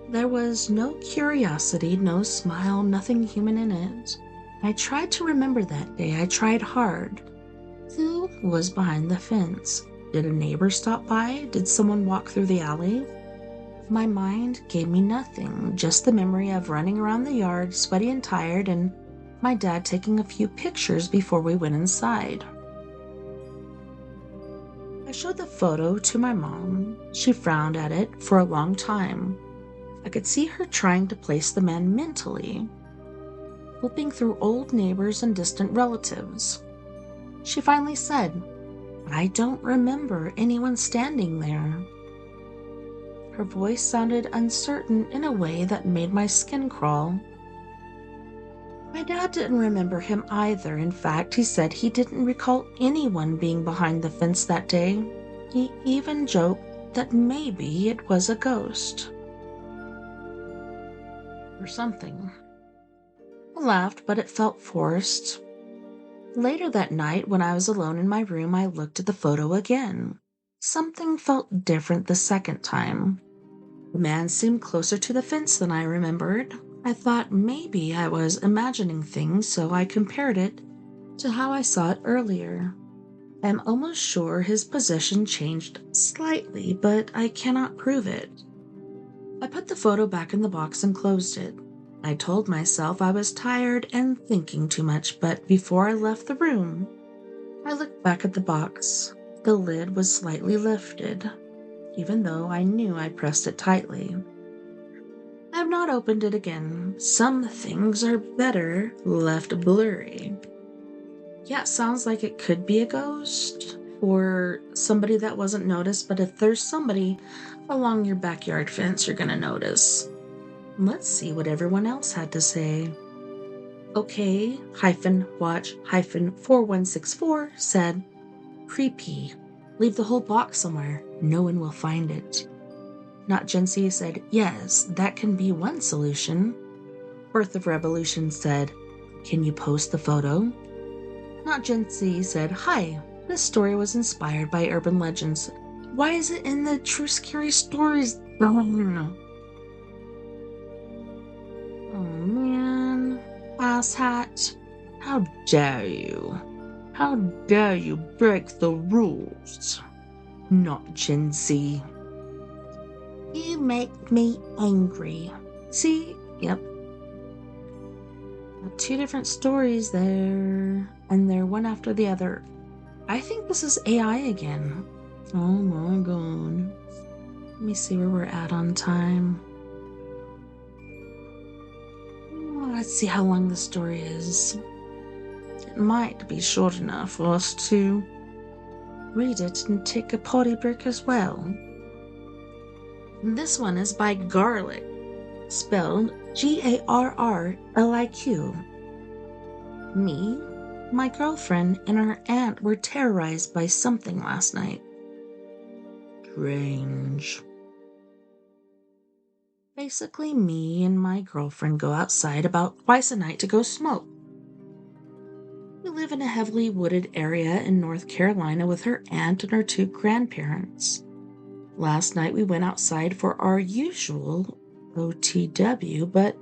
There was no curiosity, no smile, nothing human in it. I tried to remember that day. I tried hard. Who was behind the fence? Did a neighbor stop by? Did someone walk through the alley? My mind gave me nothing, just the memory of running around the yard, sweaty and tired, and my dad taking a few pictures before we went inside. I showed the photo to my mom. She frowned at it for a long time. I could see her trying to place the man mentally, flipping through old neighbors and distant relatives. She finally said, "I don't remember anyone standing there." Her voice sounded uncertain in a way that made my skin crawl. My dad didn't remember him either. In fact, he said he didn't recall anyone being behind the fence that day. He even joked that maybe it was a ghost. Or something. I laughed, but it felt forced. Later that night, when I was alone in my room, I looked at the photo again. Something felt different the second time. The man seemed closer to the fence than I remembered. I thought maybe I was imagining things, so I compared it to how I saw it earlier. I'm almost sure his position changed slightly, but I cannot prove it. I put the photo back in the box and closed it. I told myself I was tired and thinking too much, but before I left the room, I looked back at the box. The lid was slightly lifted, even though I knew I pressed it tightly. I have not opened it again. Some things are better left blurry. Yeah, it sounds like it could be a ghost or somebody that wasn't noticed, but if there's somebody along your backyard fence, you're gonna notice. Let's see what everyone else had to say. Okay, watch 4164 said, creepy. Leave the whole box somewhere. No one will find it. Not Gen Z said, yes, that can be one solution. Birth of Revolution said, can you post the photo? Not Gen Z said, hi, this story was inspired by urban legends. Why is it in the True Scary Stories? Oh man, asshat. How dare you? How dare you break the rules? Not Gen Z. You make me angry. See? Yep. Two different stories there, and they're one after the other. I think this is AI again. Oh my god. Let me see where we're at on time. Let's see how long the story is. It might be short enough for us to read it and take a potty break as well. This one is by Garlic, spelled Garrliq. Me, my girlfriend, and our aunt were terrorized by something last night. Strange. Basically, me and my girlfriend go outside about twice a night to go smoke. We live in a heavily wooded area in North Carolina with her aunt and her two grandparents. Last night we went outside for our usual OTW, but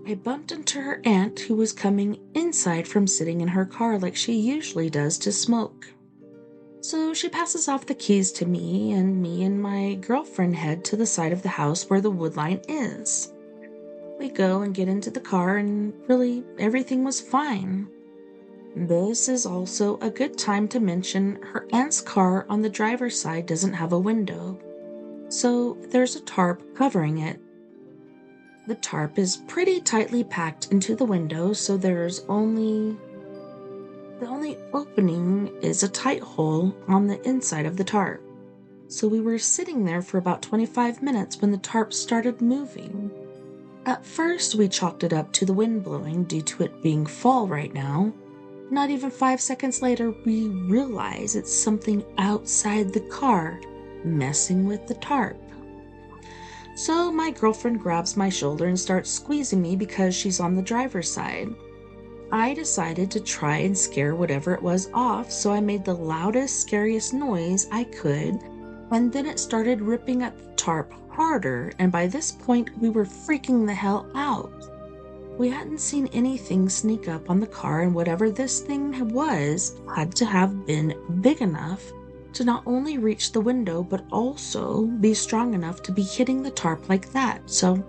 I bumped into her aunt who was coming inside from sitting in her car like she usually does to smoke. So she passes off the keys to me and my girlfriend head to the side of the house where the wood line is. We go and get into the car and really everything was fine. This is also a good time to mention her aunt's car on the driver's side doesn't have a window, so there's a tarp covering it. The tarp is pretty tightly packed into the window, so the only opening is a tight hole on the inside of the tarp. So we were sitting there for about 25 minutes when the tarp started moving. At first, we chalked it up to the wind blowing due to it being fall right now. Not even 5 seconds later, we realize it's something outside the car messing with the tarp. So my girlfriend grabs my shoulder and starts squeezing me because she's on the driver's side. I decided to try and scare whatever it was off, so I made the loudest, scariest noise I could, and then it started ripping at the tarp harder, and by this point we were freaking the hell out. We hadn't seen anything sneak up on the car, and whatever this thing was had to have been big enough to not only reach the window but also be strong enough to be hitting the tarp like that. So,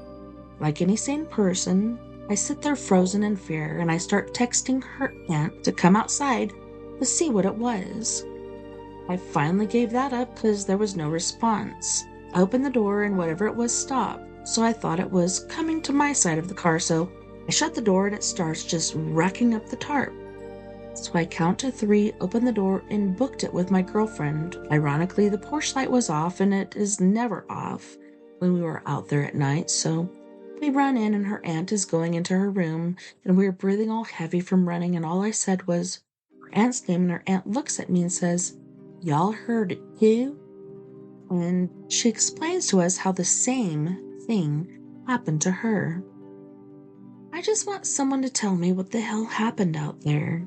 like any sane person, I sit there frozen in fear and I start texting her aunt to come outside to see what it was. I finally gave that up because there was no response. I opened the door and whatever it was stopped, so I thought it was coming to my side of the car, so I shut the door and it starts just racking up the tarp. So I count to 3, open the door, and booked it with my girlfriend. Ironically, the porch light was off and it is never off when we were out there at night, so we run in and her aunt is going into her room and we were breathing all heavy from running, and all I said was her aunt's name, and her aunt looks at me and says, "Y'all heard it too?" And she explains to us how the same thing happened to her. I just want someone to tell me what the hell happened out there.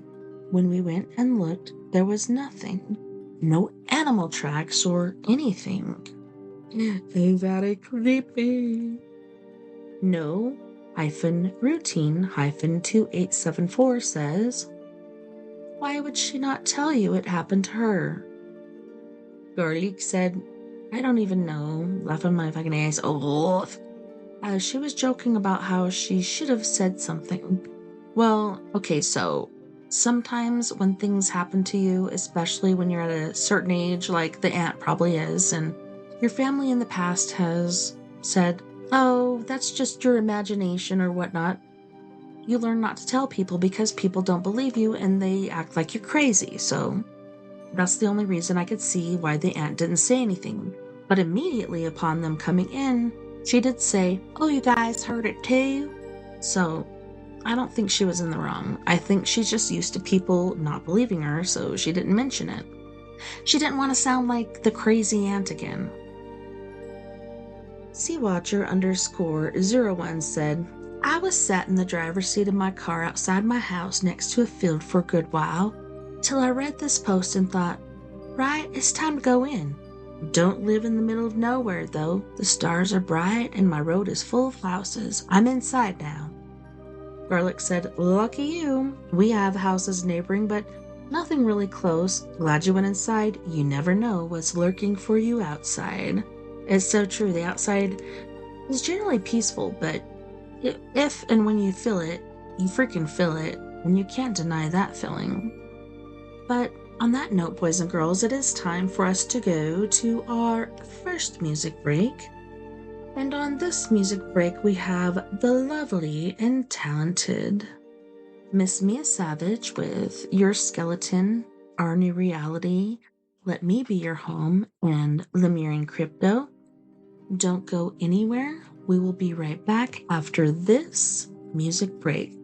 When we went and looked, there was nothing. No animal tracks or anything. Very creepy. No routine 2874 says, why would she not tell you it happened to her? Garlic said, I don't even know, laughing my fucking ass off. She was joking about how she should have said something. Well, okay, so sometimes when things happen to you, especially when you're at a certain age, like the aunt probably is, and your family in the past has said, oh, that's just your imagination or whatnot, you learn not to tell people because people don't believe you and they act like you're crazy. So that's the only reason I could see why the aunt didn't say anything. But immediately upon them coming in, She did say, "Oh, you guys heard it too?" So I don't think she was in the wrong. I think she's just used to people not believing her, so she didn't mention it. She didn't want to sound like the crazy aunt again. Seawatcher_01 said, "I was sat in the driver's seat of my car outside my house next to a field for a good while, till I read this post and thought, right, it's time to go in. Don't live in the middle of nowhere, though. The stars are bright and my road is full of houses. I'm inside now." Garlic said, "Lucky you. We have houses neighboring, but nothing really close. Glad you went inside. You never know what's lurking for you outside." It's so true. The outside is generally peaceful, but if and when you feel it, you freaking feel it, and you can't deny that feeling. But on that note, boys and girls, it is time for us to go to our first music break. And on this music break, we have the lovely and talented Miss Mia Savage with Your Skeleton, Our New Reality, Let Me Be Your Home, and Lemurian Crypto. Don't go anywhere. We will be right back after this music break.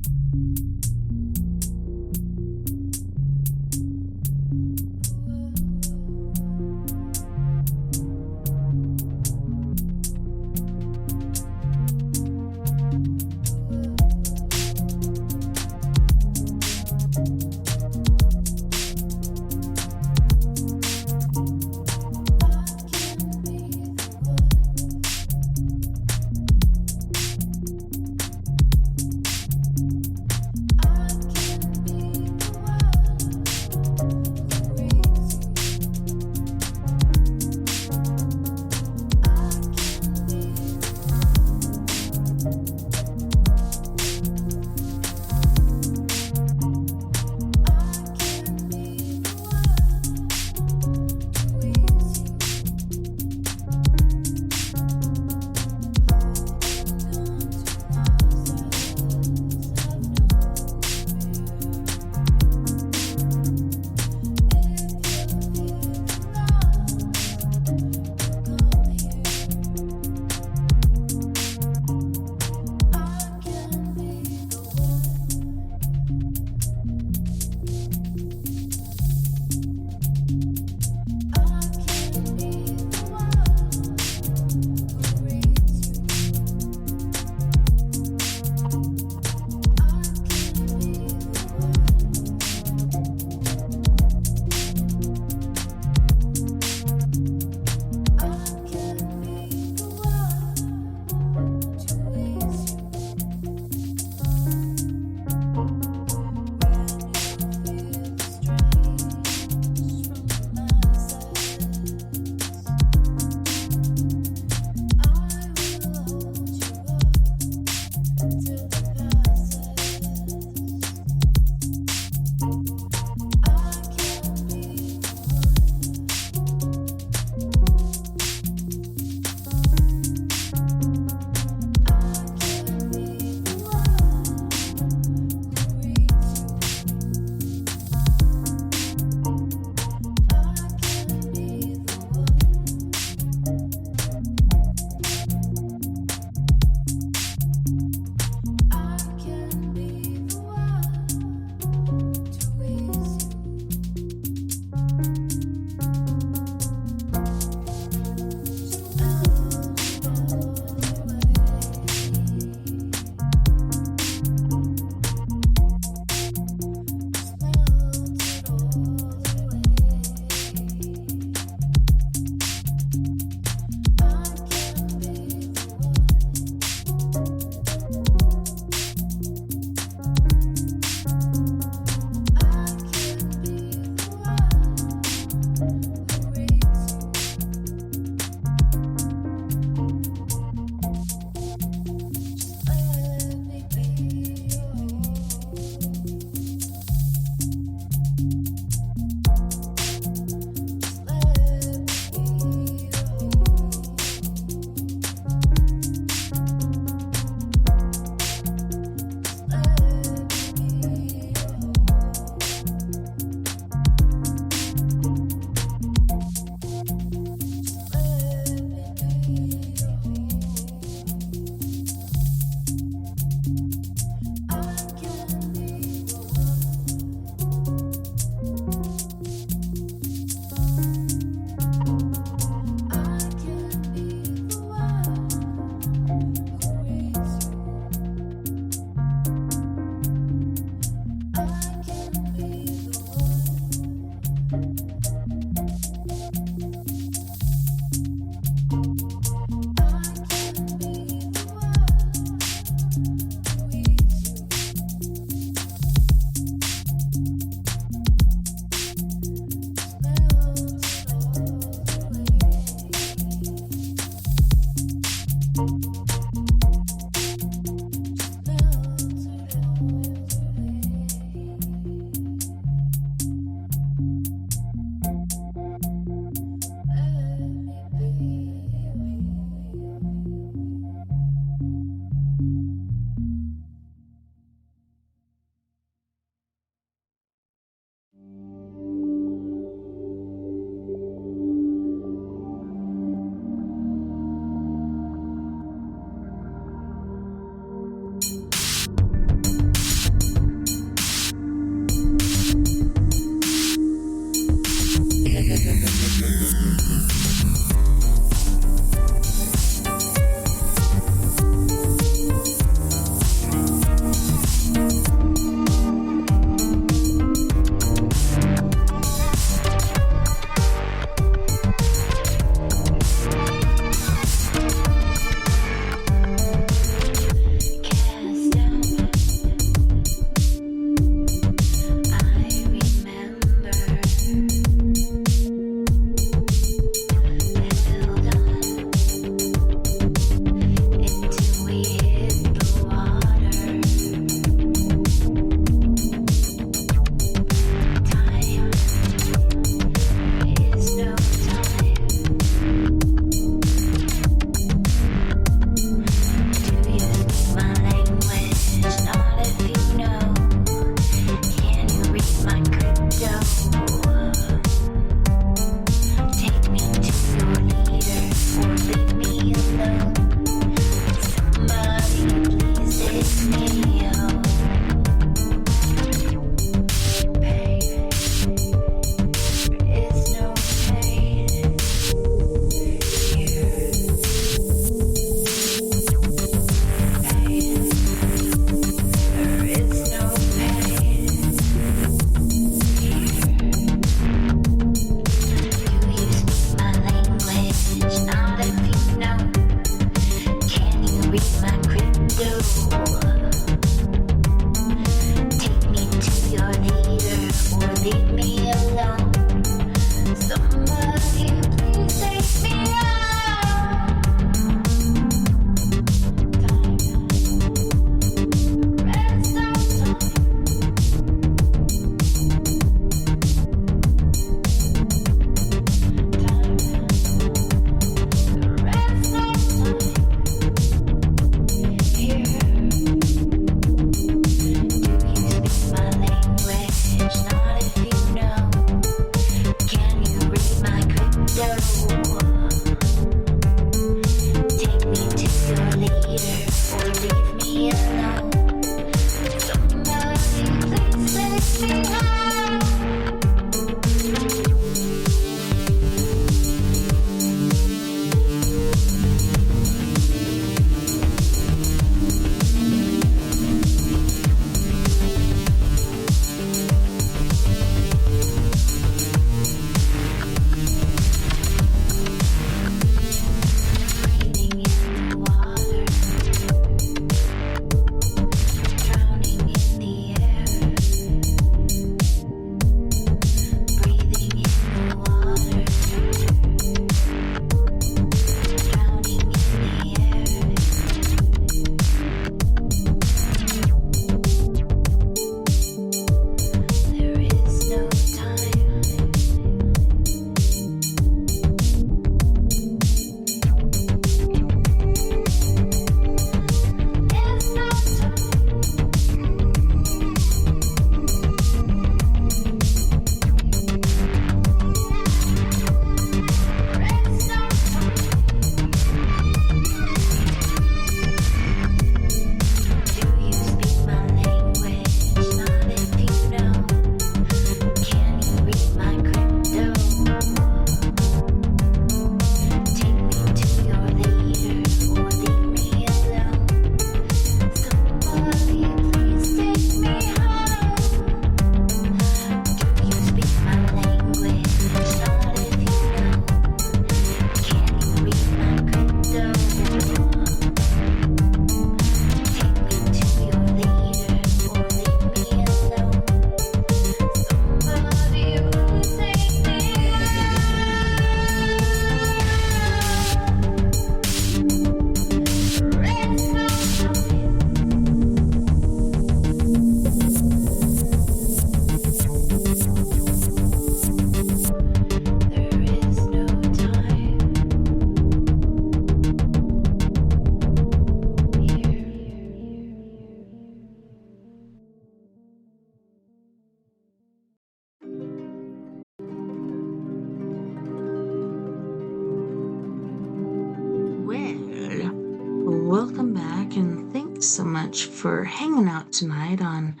Thanks so much for hanging out tonight on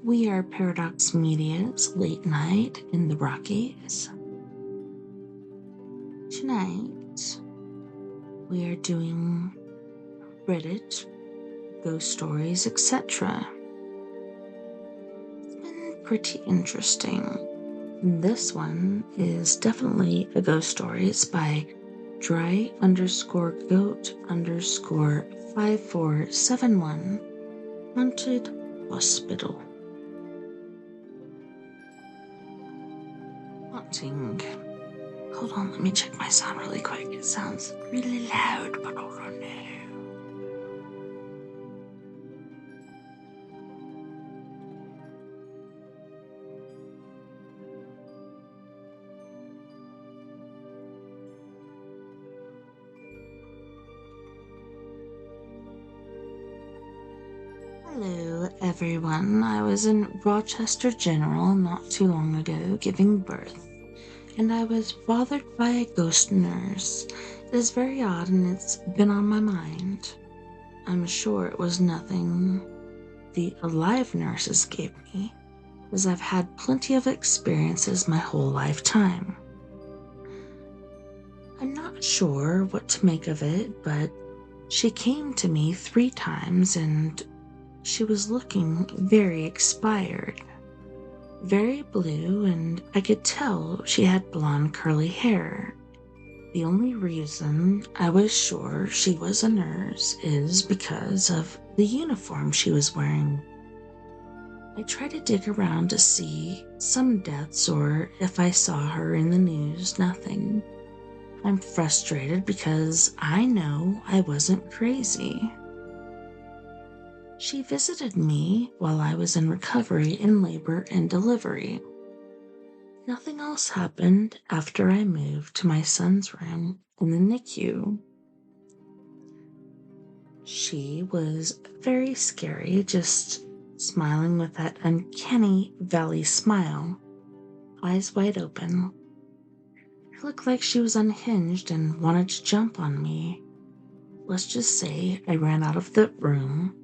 We Are Paradox Media's Late Night in the Rockies. Tonight, we are doing Reddit, ghost stories, etc. It's been pretty interesting. This one is definitely a ghost stories by dry_goat_5471 Haunted Hospital. Haunting. Hold on, let me check my sound really quick. It sounds really loud, but I don't know. Hello, everyone. I was in Rochester General not too long ago giving birth, and I was bothered by a ghost nurse. It is very odd, and it's been on my mind. I'm sure it was nothing the alive nurses gave me, as I've had plenty of experiences my whole lifetime. I'm not sure what to make of it, but she came to me 3 times and she was looking very expired. Very blue, and I could tell she had blonde curly hair. The only reason I was sure she was a nurse is because of the uniform she was wearing. I tried to dig around to see some deaths or if I saw her in the news, nothing. I'm frustrated because I know I wasn't crazy. She visited me while I was in recovery in labor and delivery. Nothing else happened after I moved to my son's room in the NICU. She was very scary, just smiling with that uncanny valley smile, eyes wide open. It looked like she was unhinged and wanted to jump on me. Let's just say I ran out of the room.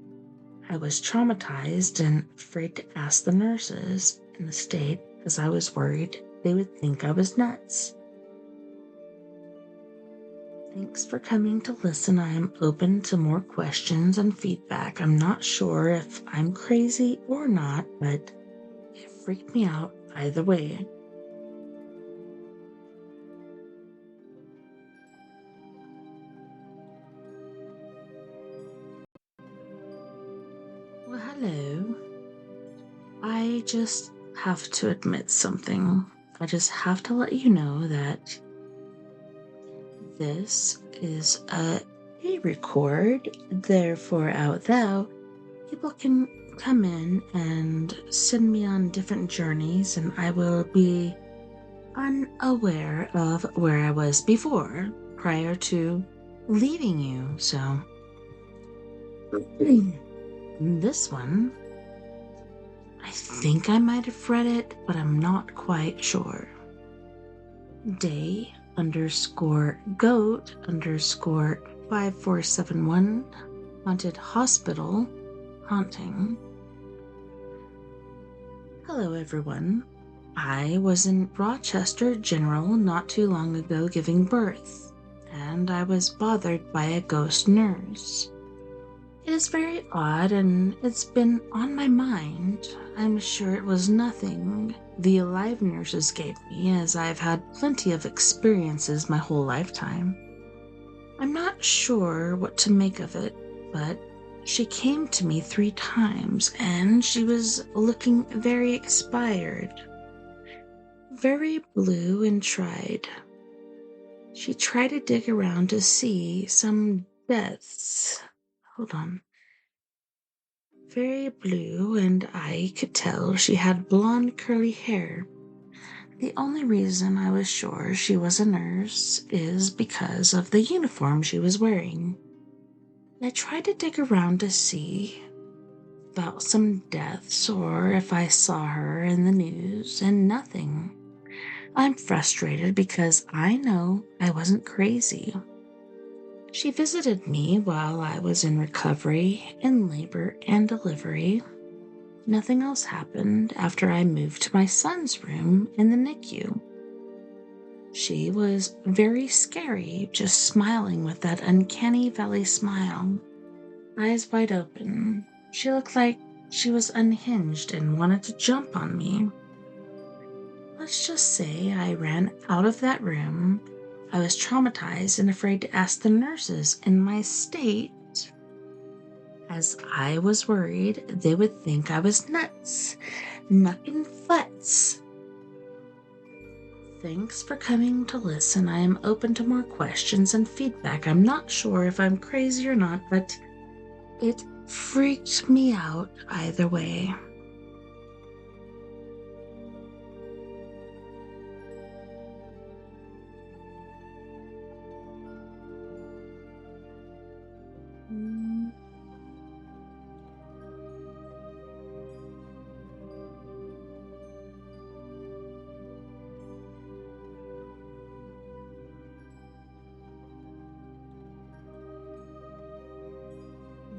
I was traumatized and afraid to ask the nurses in the state as I was worried they would think I was nuts. Thanks for coming to listen. I am open to more questions and feedback. I'm not sure if I'm crazy or not, but it freaked me out either way. Well, hello. I just have to admit something. I just have to let you know that this is a record, therefore out thou, people can come in and send me on different journeys, and I will be unaware of where I was before, prior to leaving you, so this one, I think I might have read it, but I'm not quite sure. Day_goat_5471 Haunted Hospital Haunting. Hello, everyone. I was in Rochester General not too long ago giving birth, and I was bothered by a ghost nurse. It is very odd, and it's been on my mind. I'm sure it was nothing the alive nurses gave me, as I've had plenty of experiences my whole lifetime. I'm not sure what to make of it, but she came to me 3 times, and she was looking very expired. Very blue and tried. She tried to dig around to see some deaths. Hold on. Very blue, and I could tell she had blonde curly hair. The only reason I was sure she was a nurse is because of the uniform she was wearing. I tried to dig around to see about some deaths or if I saw her in the news, and nothing. I'm frustrated because I know I wasn't crazy. She visited me while I was in recovery, in labor and delivery. Nothing else happened after I moved to my son's room in the NICU. She was very scary, just smiling with that uncanny valley smile, eyes wide open. She looked like she was unhinged and wanted to jump on me. Let's just say I ran out of that room. I was traumatized and afraid to ask the nurses in my state, as I was worried they would think I was nuts, knuckin' futz. Thanks for coming to listen. I am open to more questions and feedback. I'm not sure if I'm crazy or not, but it freaked me out either way. Mm.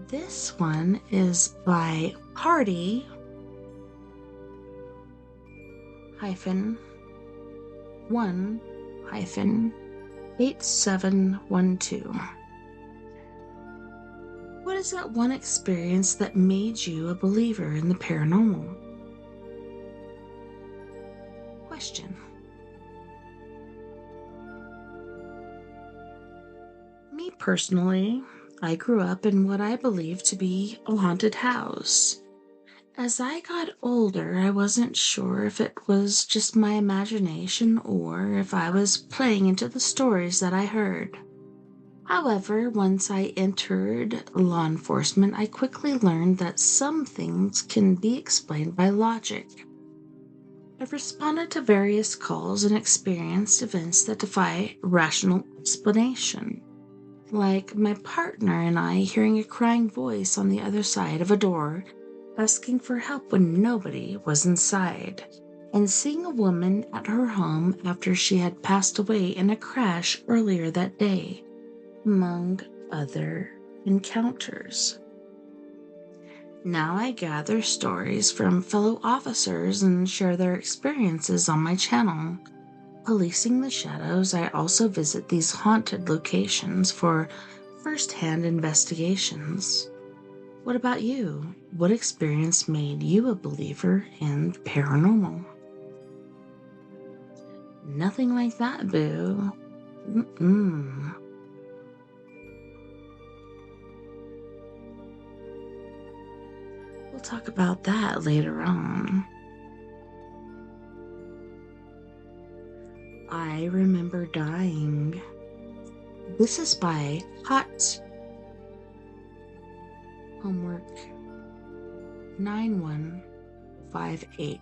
This one is by Party hyphen 1 hyphen 8712. What is that one experience that made you a believer in the paranormal? Question. Me personally, I grew up in what I believe to be a haunted house. As I got older, I wasn't sure if it was just my imagination or if I was playing into the stories that I heard. However, once I entered law enforcement, I quickly learned that some things can be explained by logic. I've responded to various calls and experienced events that defy rational explanation, like my partner and I hearing a crying voice on the other side of a door asking for help when nobody was inside, and seeing a woman at her home after she had passed away in a crash earlier that day, among other encounters. Now I gather stories from fellow officers and share their experiences on my channel. Policing the Shadows, I also visit these haunted locations for first-hand investigations. What about you? What experience made you a believer in the paranormal? Nothing like that, boo. Mm-mm. We'll talk about that later on. I remember dying. This is by Hot Homework 9158.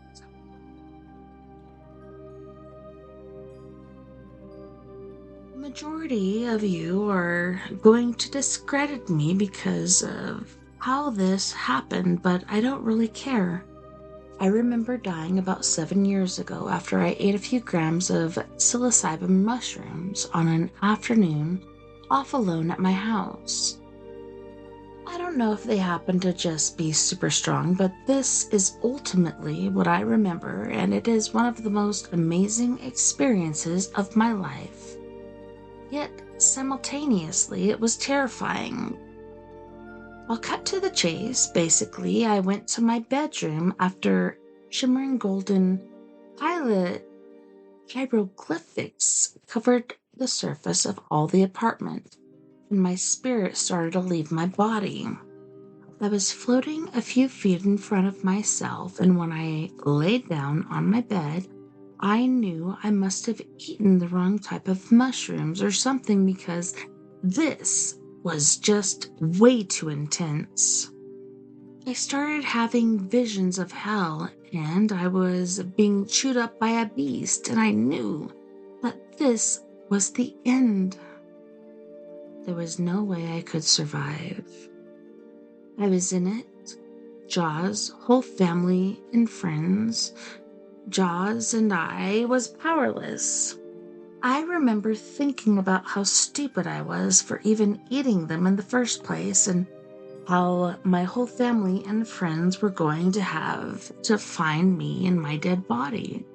Majority of you are going to discredit me because of how this happened, but I don't really care. I remember dying about 7 years ago after I ate a few grams of psilocybin mushrooms on an afternoon off alone at my house. I don't know if they happen to just be super strong, but this is ultimately what I remember, and it is one of the most amazing experiences of my life. Yet, simultaneously, it was terrifying. I'll cut to the chase. Basically, I went to my bedroom after shimmering golden pilot hieroglyphics covered the surface of all the apartment, and my spirit started to leave my body. I was floating a few feet in front of myself, and when I laid down on my bed, I knew I must have eaten the wrong type of mushrooms or something because this was just way too intense. I started having visions of hell, and I was being chewed up by a beast, and I knew that this was the end. There was no way I could survive. I was in it. Jaws, whole family and friends. Jaws and I was powerless. I remember thinking about how stupid I was for even eating them in the first place and how my whole family and friends were going to have to find me and my dead body.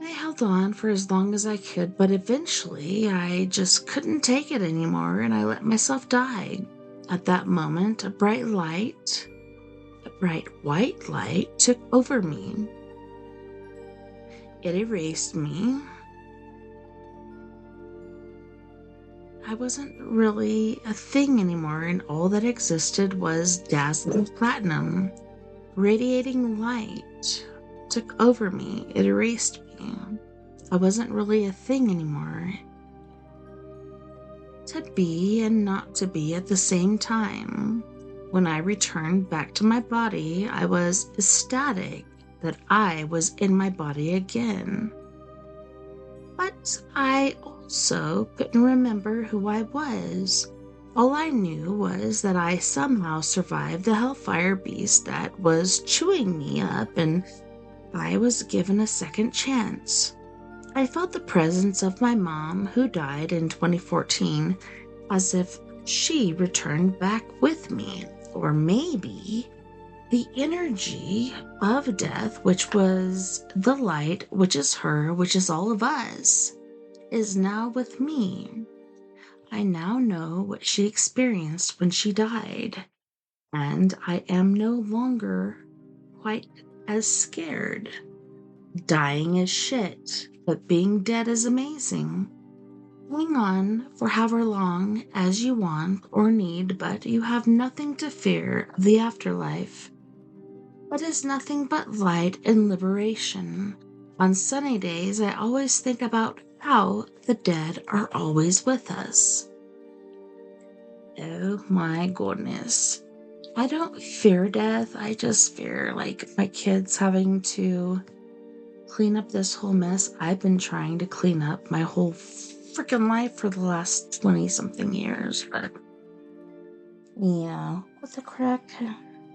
I held on for as long as I could, but eventually I just couldn't take it anymore and I let myself die. At that moment, a bright white light took over me. It erased me. I wasn't really a thing anymore, and all that existed was dazzling platinum. Radiating light took over me. It erased me. I wasn't really a thing anymore. To be and not to be at the same time. When I returned back to my body, I was ecstatic that I was in my body again. But I also couldn't remember who I was. All I knew was that I somehow survived the hellfire beast that was chewing me up, and I was given a second chance. I felt the presence of my mom, who died in 2014, as if she returned back with me. Or maybe the energy of death, which was the light, which is her, which is all of us, is now with me. I now know what she experienced when she died, and I am no longer quite as scared. Dying is shit, but being dead is amazing. Hang on for however long as you want or need, but you have nothing to fear of the afterlife. It is nothing but light and liberation. On sunny days, I always think about how the dead are always with us. Oh my goodness. I don't fear death. I just fear, like, my kids having to clean up this whole mess I've been trying to clean up my whole freaking life for the last 20 something years. But yeah, what the crap?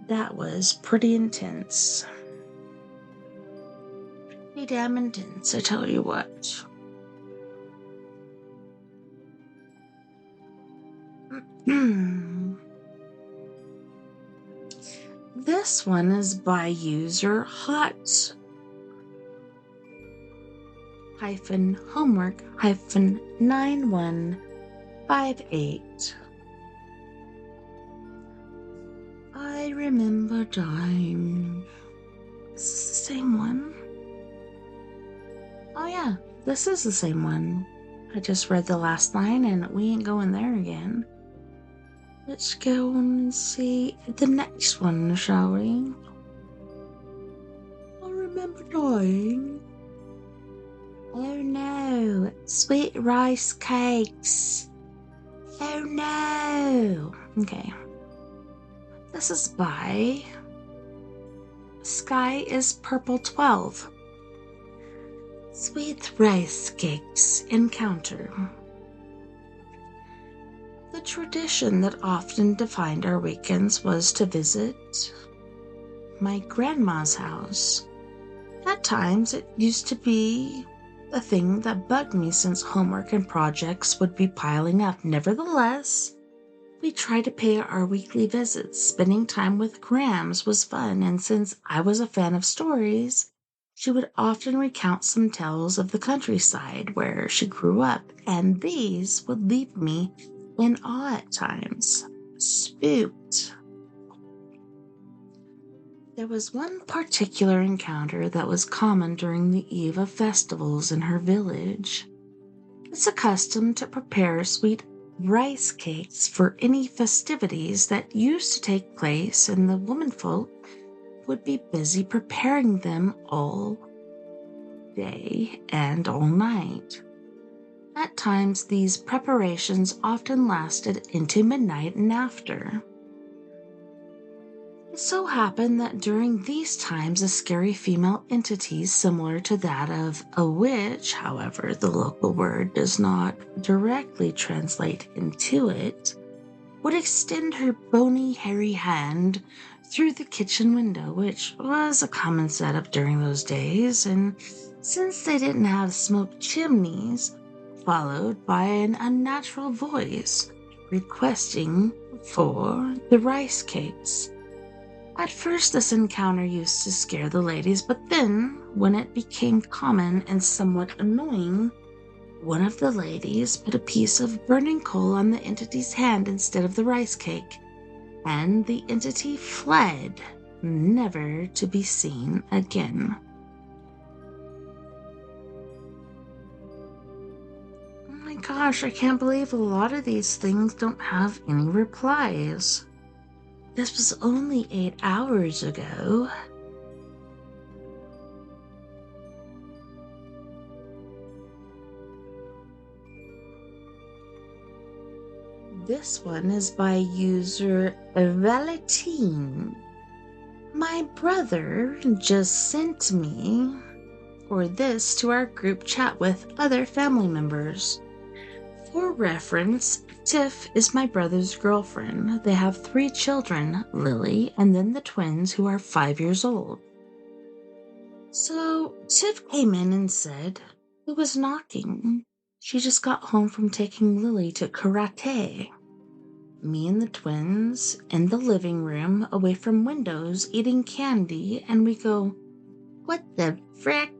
That was pretty intense. Pretty damn intense, I tell you what. This one is by user hot homework 9158. I remember dying. Is this the same one? Oh yeah, this is the same one. I just read the last line and we ain't going there again. Let's go and see the next one, shall we? I remember dying. Oh no, sweet rice cakes. Oh no. Okay. This is by Sky is Purple 12. Sweet rice cakes encounter. The tradition that often defined our weekends was to visit my grandma's house. At times, it used to be a thing that bugged me since homework and projects would be piling up. Nevertheless, we tried to pay our weekly visits. Spending time with Grams was fun, and since I was a fan of stories, she would often recount some tales of the countryside where she grew up, and these would leave me in awe at times, spooked. There was one particular encounter that was common during the eve of festivals in her village. It's a custom to prepare sweet rice cakes for any festivities that used to take place, and the womenfolk would be busy preparing them all day and all night. At times, these preparations often lasted into midnight and after. It so happened that during these times, a scary female entity similar to that of a witch, however, the local word does not directly translate into it, would extend her bony, hairy hand through the kitchen window, which was a common setup during those days, and since they didn't have smoke chimneys, followed by an unnatural voice requesting for the rice cakes. At first, this encounter used to scare the ladies, but then, when it became common and somewhat annoying, one of the ladies put a piece of burning coal on the entity's hand instead of the rice cake, and the entity fled, never to be seen again. Oh my gosh, I can't believe a lot of these things don't have any replies. This was only 8 hours ago. This one is by user Valentine. My brother just sent me for this to our group chat with other family members. For reference, Tiff is my brother's girlfriend. They have 3 children, Lily, and then the twins who are 5 years old. So Tiff came in and said, "Who was knocking?" She just got home from taking Lily to karate. Me and the twins in the living room away from windows eating candy, and we go, "What the frick?"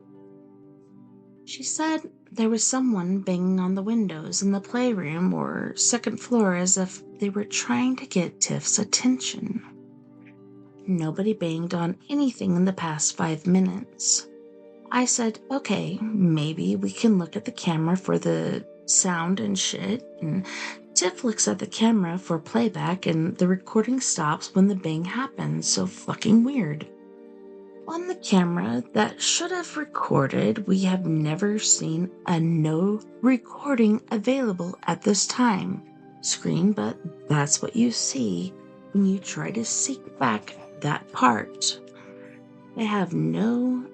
She said there was someone banging on the windows in the playroom or second floor as if they were trying to get Tiff's attention. Nobody banged on anything in the past 5 minutes. I said, okay, maybe we can look at the camera for the sound and shit. And Tiff looks at the camera for playback and the recording stops when the bang happens. So fucking weird. On the camera that should have recorded, we have never seen a no recording available at this time screen, but that's what you see when you try to seek back that part. I have no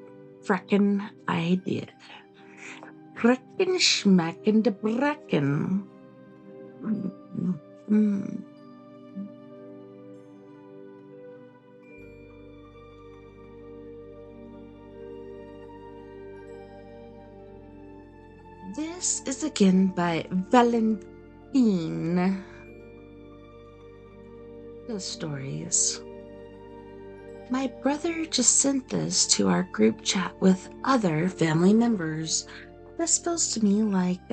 frickin' idea. Frickin' schmackin' de breckin'. This is again by Valentine. The stories. My brother just sent this to our group chat with other family members. This feels to me like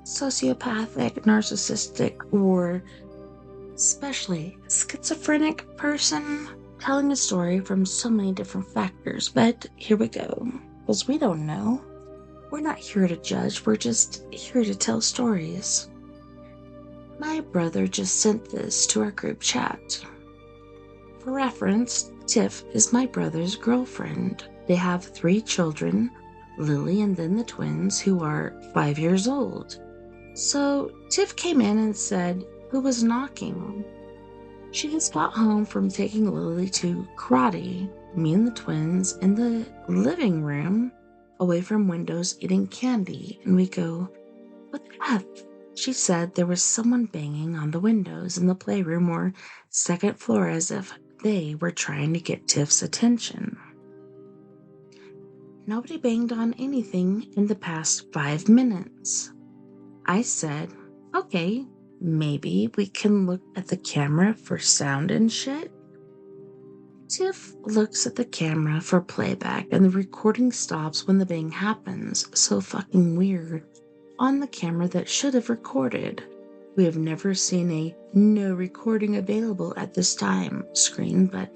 sociopathic, narcissistic, or especially schizophrenic person telling a story from so many different factors. But here we go, because we don't know. We're not here to judge, we're just here to tell stories. My brother just sent this to our group chat. For reference, Tiff is my brother's girlfriend. They have 3 children, Lily and then the twins who are 5 years old. So Tiff came in and said, "Who was knocking?" She just got home from taking Lily to karate, me and the twins in the living room away from windows eating candy, and we go, "What the F?" She said there was someone banging on the windows in the playroom or second floor as if they were trying to get Tiff's attention. Nobody banged on anything in the past 5 minutes. I said, okay, maybe we can look at the camera for sound and shit. Tiff looks at the camera for playback and the recording stops when the bang happens. So fucking weird. On the camera that should have recorded. We have never seen a no recording available at this time screen, but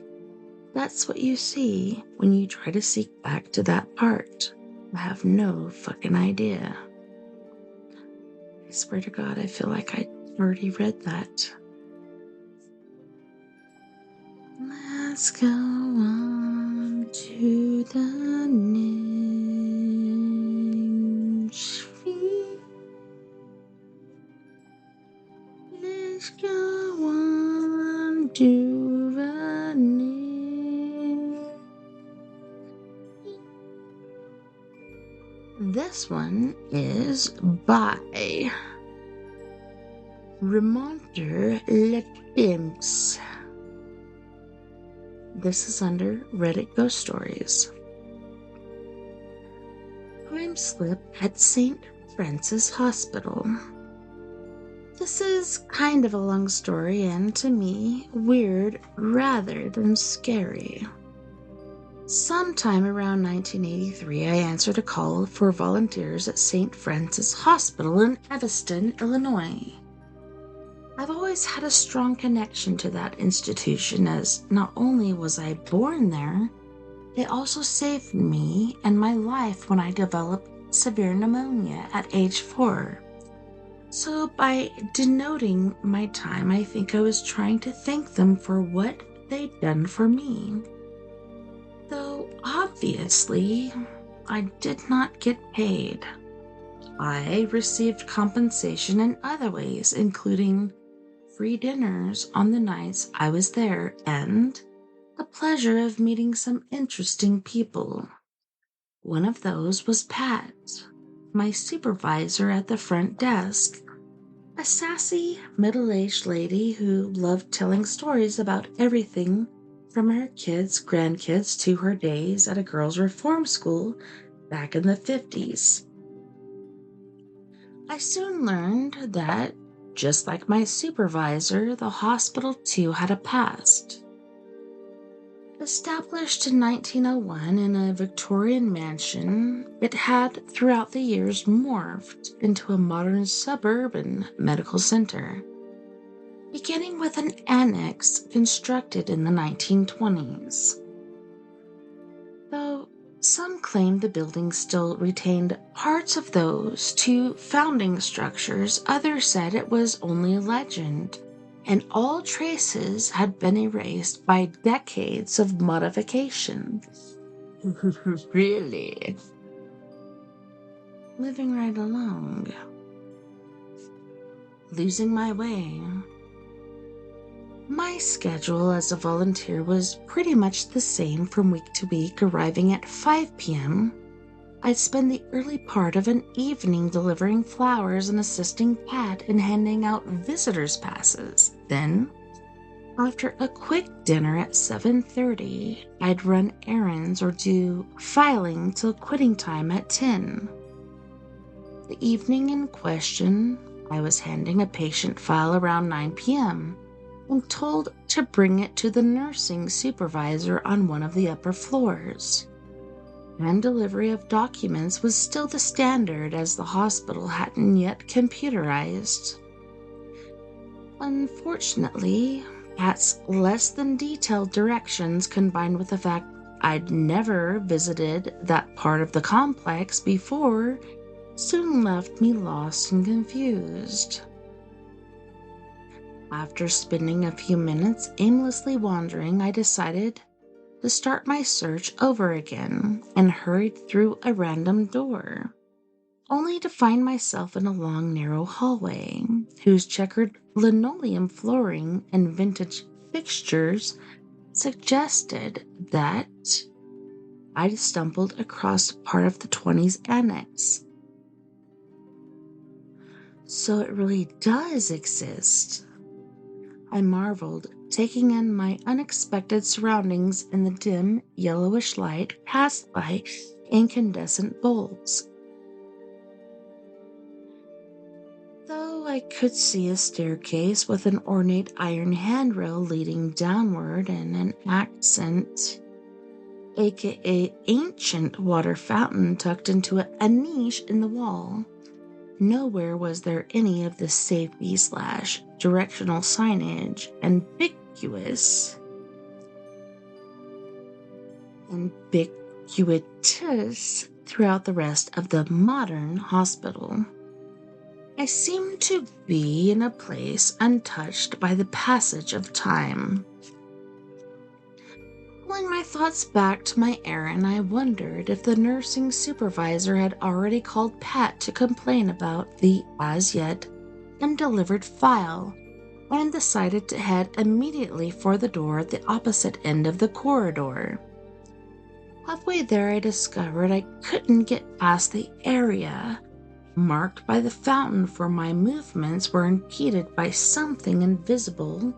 that's what you see when you try to seek back to that part. I have no fucking idea. I swear to God, I feel like I already read that. Let's go on to the next feed. Let's go on to the next. This one is by Remonter Letimps. This is under Reddit Ghost Stories. Time slip at St. Francis Hospital. This is kind of a long story and, to me, weird rather than scary. Sometime around 1983, I answered a call for volunteers at St. Francis Hospital in Evanston, Illinois. I've always had a strong connection to that institution, as not only was I born there, it also saved me and my life when I developed severe pneumonia at age 4. So by denoting my time, I think I was trying to thank them for what they'd done for me. Though obviously, I did not get paid. I received compensation in other ways, including free dinners on the nights I was there and the pleasure of meeting some interesting people. One of those was Pat, my supervisor at the front desk, a sassy, middle-aged lady who loved telling stories about everything from her kids, grandkids, to her days at a girls' reform school back in the 50s. I soon learned that, just like my supervisor, the hospital too had a past. Established in 1901 in a Victorian mansion, it had throughout the years morphed into a modern suburb and medical center, beginning with an annex constructed in the 1920s. Though some claim the building still retained parts of those two founding structures, others said it was only a legend, and all traces had been erased by decades of modification. Really? Living right along. Losing my way. My schedule as a volunteer was pretty much the same from week to week, arriving at 5 p.m. I'd spend the early part of an evening delivering flowers and assisting Pat in handing out visitors' passes. Then, after a quick dinner at 7:30, I'd run errands or do filing till quitting time at 10. The evening in question, I was handing a patient file around 9 p.m. and told to bring it to the nursing supervisor on one of the upper floors. Hand delivery of documents was still the standard, as the hospital hadn't yet computerized. Unfortunately, Pat's less than detailed directions, combined with the fact I'd never visited that part of the complex before, soon left me lost and confused. After spending a few minutes aimlessly wandering, I decided to start my search over again and hurried through a random door, only to find myself in a long, narrow hallway whose checkered linoleum flooring and vintage fixtures suggested that I'd stumbled across part of the 20s annex. So it really does exist. I marveled, taking in my unexpected surroundings in the dim, yellowish light cast by incandescent bulbs. Though I could see a staircase with an ornate iron handrail leading downward and an accent, aka ancient water fountain tucked into a niche in the wall, nowhere was there any of the safety/directional signage ambiguous throughout the rest of the modern hospital. I seemed to be in a place untouched by the passage of time. Pulling my thoughts back to my errand, I wondered if the nursing supervisor had already called Pat to complain about the as-yet undelivered file, and decided to head immediately for the door at the opposite end of the corridor. Halfway there, I discovered I couldn't get past the area marked by the fountain, for my movements were impeded by something invisible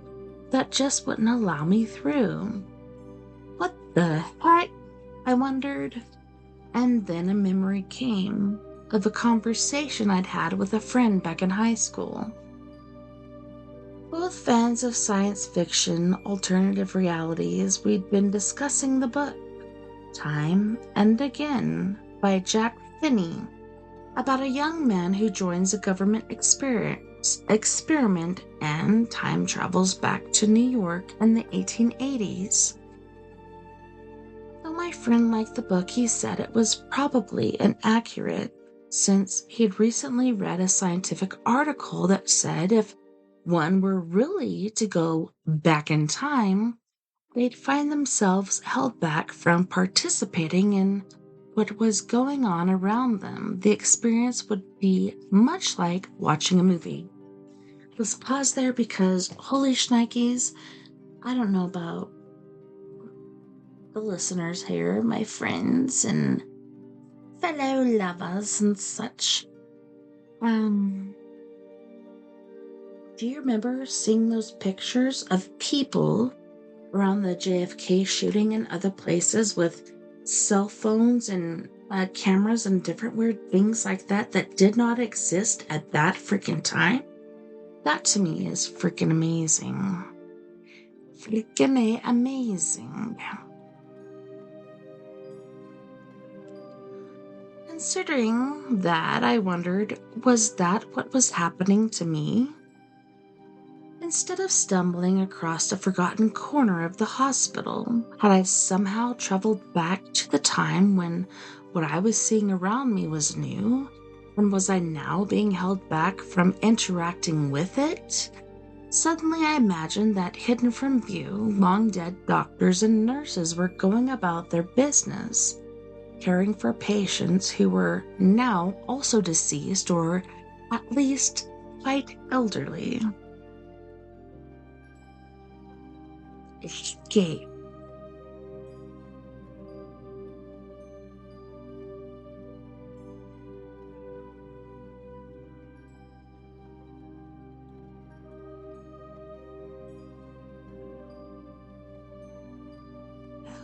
that just wouldn't allow me through. the heck? I wondered. And then a memory came of a conversation I'd had with a friend back in high school. Both fans of science fiction, alternative realities, we'd been discussing the book, Time and Again, by Jack Finney, about a young man who joins a government experiment and time travels back to New York in the 1880s. Though my friend liked the book, he said it was probably inaccurate since he'd recently read a scientific article that said if one were really to go back in time, they'd find themselves held back from participating in what was going on around them. The experience would be much like watching a movie. Let's pause there because, holy shnikes, I don't know about the listeners here, my friends and fellow lovers and such. Do you remember seeing those pictures of people around the JFK shooting and other places with cell phones and cameras and different weird things like that that did not exist at that freaking time? That to me is freaking amazing. Freaking amazing. Considering that, I wondered, was that what was happening to me? Instead of stumbling across a forgotten corner of the hospital, had I somehow traveled back to the time when what I was seeing around me was new? And was I now being held back from interacting with it? Suddenly I imagined that hidden from view, long-dead doctors and nurses were going about their business, caring for patients who were now also deceased or at least quite elderly. Escape.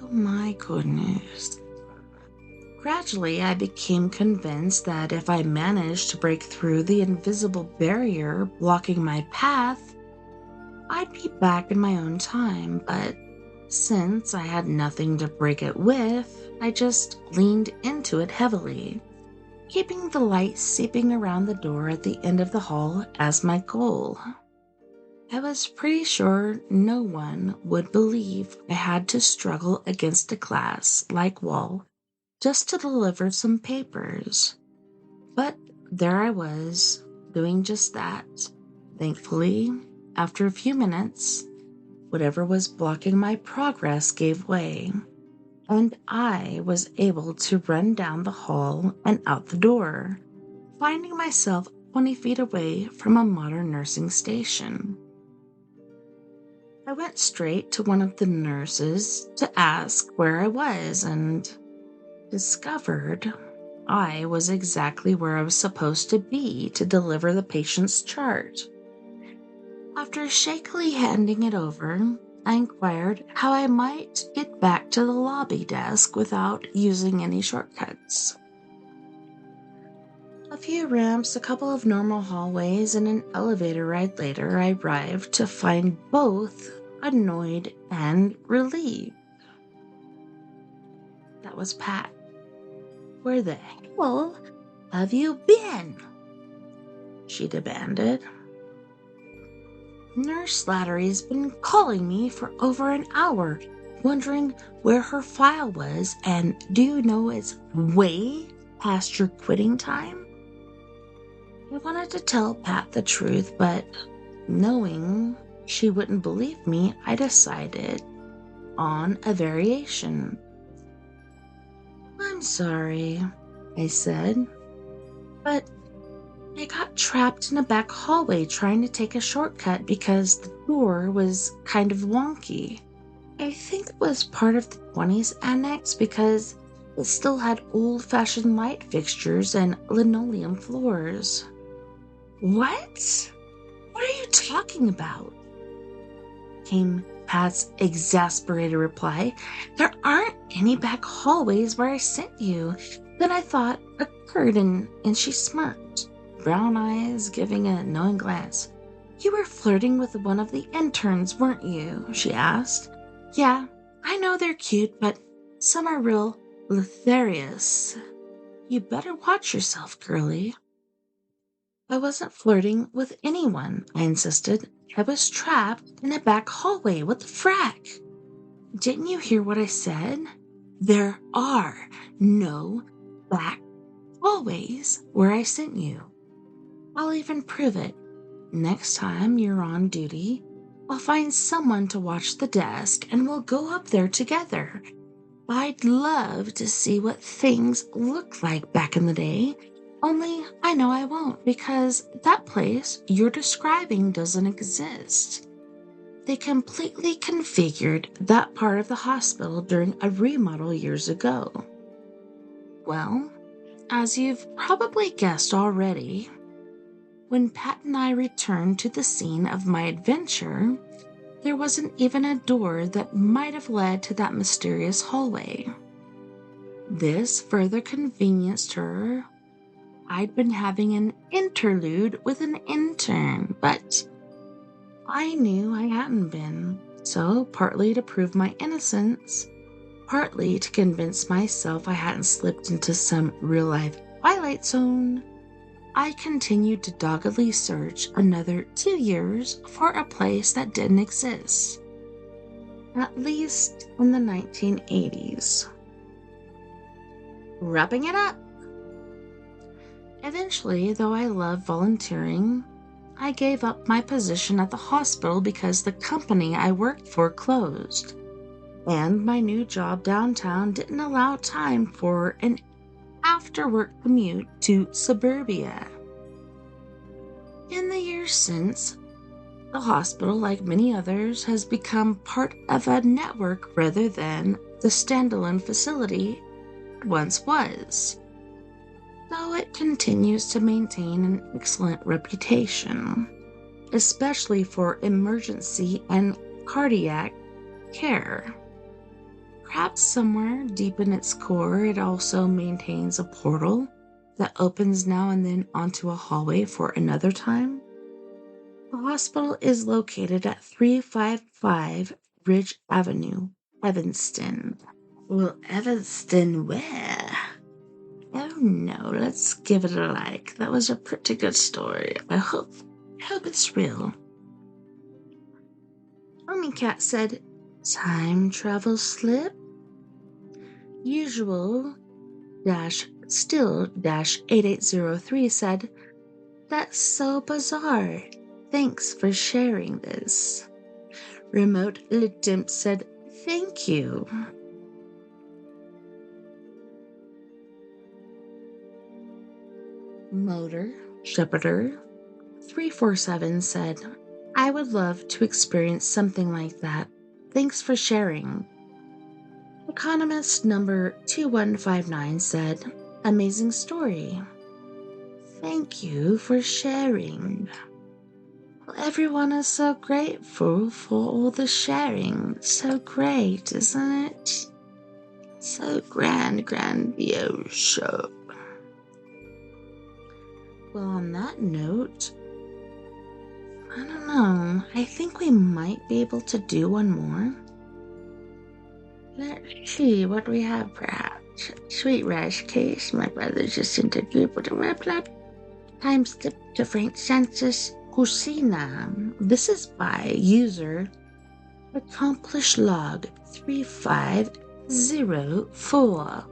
Oh my goodness. Gradually, I became convinced that if I managed to break through the invisible barrier blocking my path, I'd be back in my own time, but since I had nothing to break it with, I just leaned into it heavily, keeping the light seeping around the door at the end of the hall as my goal. I was pretty sure no one would believe I had to struggle against a glass-like wall just to deliver some papers. But there I was, doing just that. Thankfully, after a few minutes, whatever was blocking my progress gave way, and I was able to run down the hall and out the door, finding myself 20 feet away from a modern nursing station. I went straight to one of the nurses to ask where I was and discovered I was exactly where I was supposed to be to deliver the patient's chart. After shakily handing it over, I inquired how I might get back to the lobby desk without using any shortcuts. A few ramps, a couple of normal hallways, and an elevator ride later, I arrived to find both annoyed and relieved. That was Pat. Where the hell have you been? She demanded. Nurse Slattery's been calling me for over an hour, wondering where her file was, and do you know it's way past your quitting time? I wanted to tell Pat the truth, but knowing she wouldn't believe me, I decided on a variation. I'm sorry, I said, but I got trapped in a back hallway trying to take a shortcut because the door was kind of wonky. I think it was part of the 20s annex because it still had old-fashioned light fixtures and linoleum floors. What? What are you talking about? Came Pat's exasperated reply. There aren't any back hallways where I sent you. Then I thought occurred and she smirked, brown eyes giving a knowing glance. You were flirting with one of the interns, weren't you? She asked. Yeah, I know they're cute, but some are real Letharius. You better watch yourself, girlie. I wasn't flirting with anyone, I insisted. I was trapped in a back hallway. What the frack? Didn't you hear what I said? There are no back hallways where I sent you. I'll even prove it. Next time you're on duty, I'll find someone to watch the desk and we'll go up there together. I'd love to see what things looked like back in the day, only I know I won't because that place you're describing doesn't exist. They completely configured that part of the hospital during a remodel years ago. Well, as you've probably guessed already, when Pat and I returned to the scene of my adventure, there wasn't even a door that might have led to that mysterious hallway. This further convenienced her. I'd been having an interlude with an intern, but I knew I hadn't been, so partly to prove my innocence, partly to convince myself I hadn't slipped into some real-life Twilight Zone, I continued to doggedly search another 2 years for a place that didn't exist, at least in the 1980s. Wrapping it up. Eventually, though I loved volunteering, I gave up my position at the hospital because the company I worked for closed, and my new job downtown didn't allow time for an after-work commute to suburbia. In the years since, the hospital, like many others, has become part of a network rather than the standalone facility it once was, though it continues to maintain an excellent reputation, especially for emergency and cardiac care. Perhaps somewhere deep in its core, it also maintains a portal that opens now and then onto a hallway for another time. The hospital is located at 355 Ridge Avenue, Evanston. Well, Evanston where? Oh no, let's give it a like. That was a pretty good story. I hope it's real. Tommy Cat said, time travel slip? Usual still 8803 said, that's so bizarre. Thanks for sharing this. Remote Litimp said, thank you. Motor Shepherder 347 said, I would love to experience something like that. Thanks for sharing. Economist number 2159 said, amazing story. Thank you for sharing. Well, everyone is so grateful for all the sharing. So great, isn't it? So grandiose. Well, on that note, I don't know. I think we might be able to do one more. Let's see what we have, perhaps. Sweet Rice Case, my brother just interviewed with a website. Time skip to Frank Census Cucina. This is by user Accomplished Log 3504.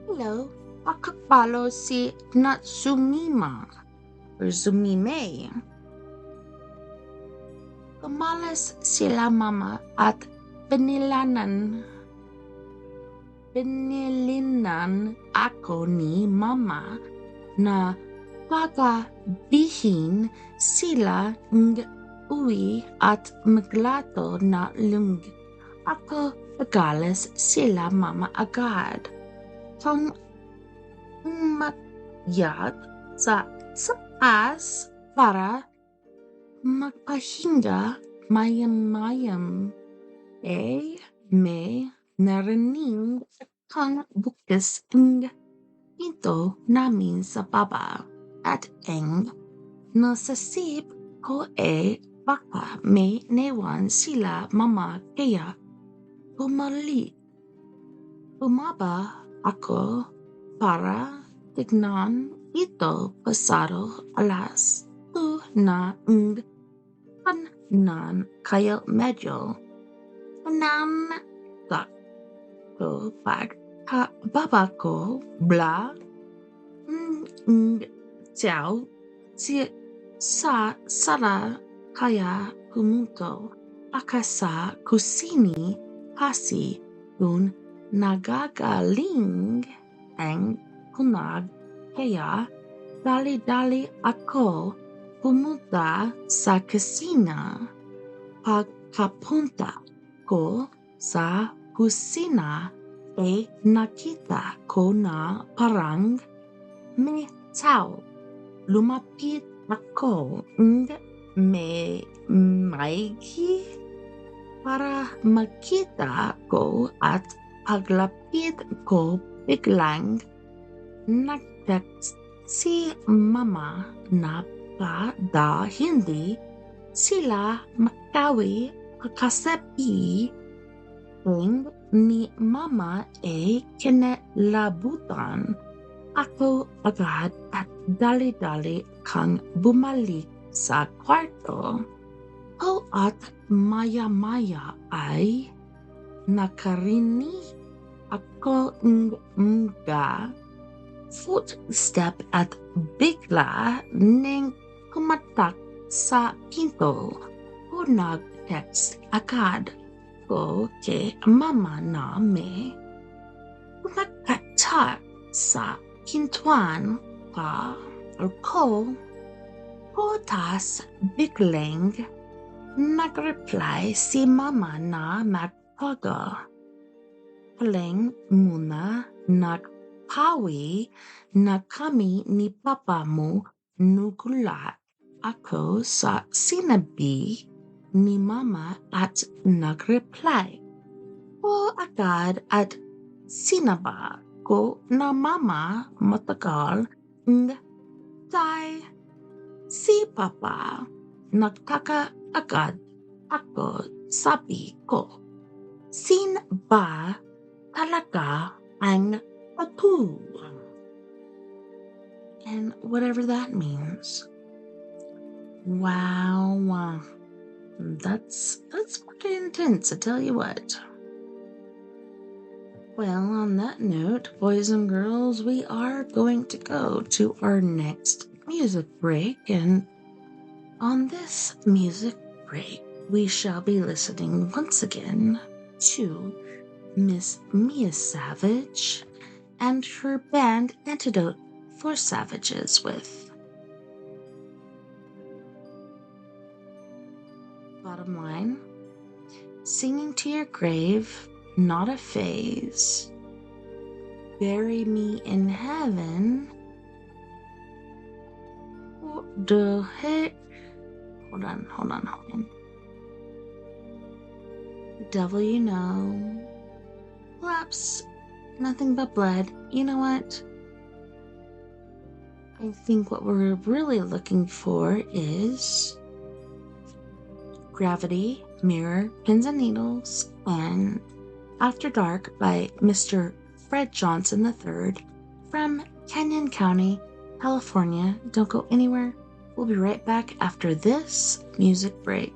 Hello, akakalo si Natsumima or Zumime. Kumalas sila mama at Benilinan ako ni mama na pagabihin sila ng uwi at maglato na lung. Ako agalas sila mama agad. Tong umakyat sa taas para magpahinga mayam me narinig kang bukis ng pinto namin sa baba at ang nasasip ko baka may newan sila mama kaya bumaba ako para tignan ito pasado alas 2 na ng kanan kaya medyo nanakak ko baba ko bla Xiao sa sala kaya pumunto akasa kusini kasi kung nagagaling ang kunag kaya dali-dali ako pumunta sa kusina pagkapunta ko sa kusina nakita ko na parang may tao lumapit ako ng maigi para makita ko at paglapit ko biglang nag-text si mama na hindi sila makawi kasabi ni mama kinalabutan ako agad at dali-dali kang bumalik sa kwarto at maya-maya ay nakarinig ako ng mga footstep at bigla ning kumatak sa pinto ko nag-text agad ko kay mama na may kumakatak sa pintuan ko tas biglang nag-reply si mama na magpaga. Paling muna nagpawi na kami ni papa mo nugulat ako sa sinabi ni mama at nag-reply ko agad at sinaba ko na mama matagal tay si papa nagtaka agad ako sabi ko sin ba talaga ang patu and whatever that means. Wow, that's pretty intense, I tell you what. Well, on that note, boys and girls, we are going to go to our next music break, and on this music break, we shall be listening once again to Miss Mia Savage and her band Antidote for Savages with Bottom Line, Singing to Your Grave, Not a Phase, Bury Me in Heaven, what the heck? Hold on. The Devil You Know, Collapse, Nothing But Blood. You know what? I think what we're really looking for is Gravity, Mirror, Pins and Needles, and After Dark by Mr. Fred Johnson III from Canyon County, California. Don't go anywhere. We'll be right back after this music break.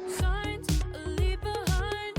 Signs leave behind.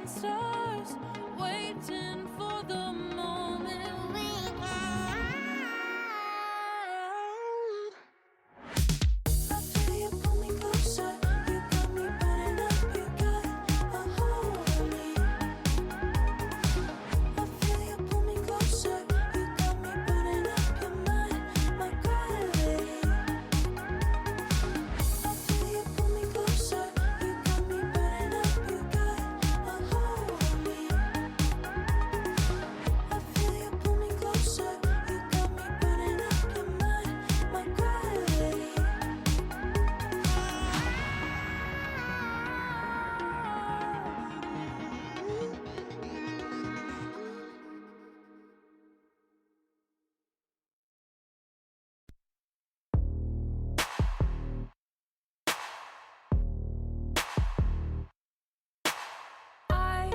stars, waiting for the moment we I feel you pull me closer. You got me burning up. You got a hold on me. I feel you pull me closer. You got me burning up. Your mind, my gravity. I feel you pull me closer. You got me burning up. You got a hold on me. I feel you pull me closer. You got me burning up. Your mind, my gravity. I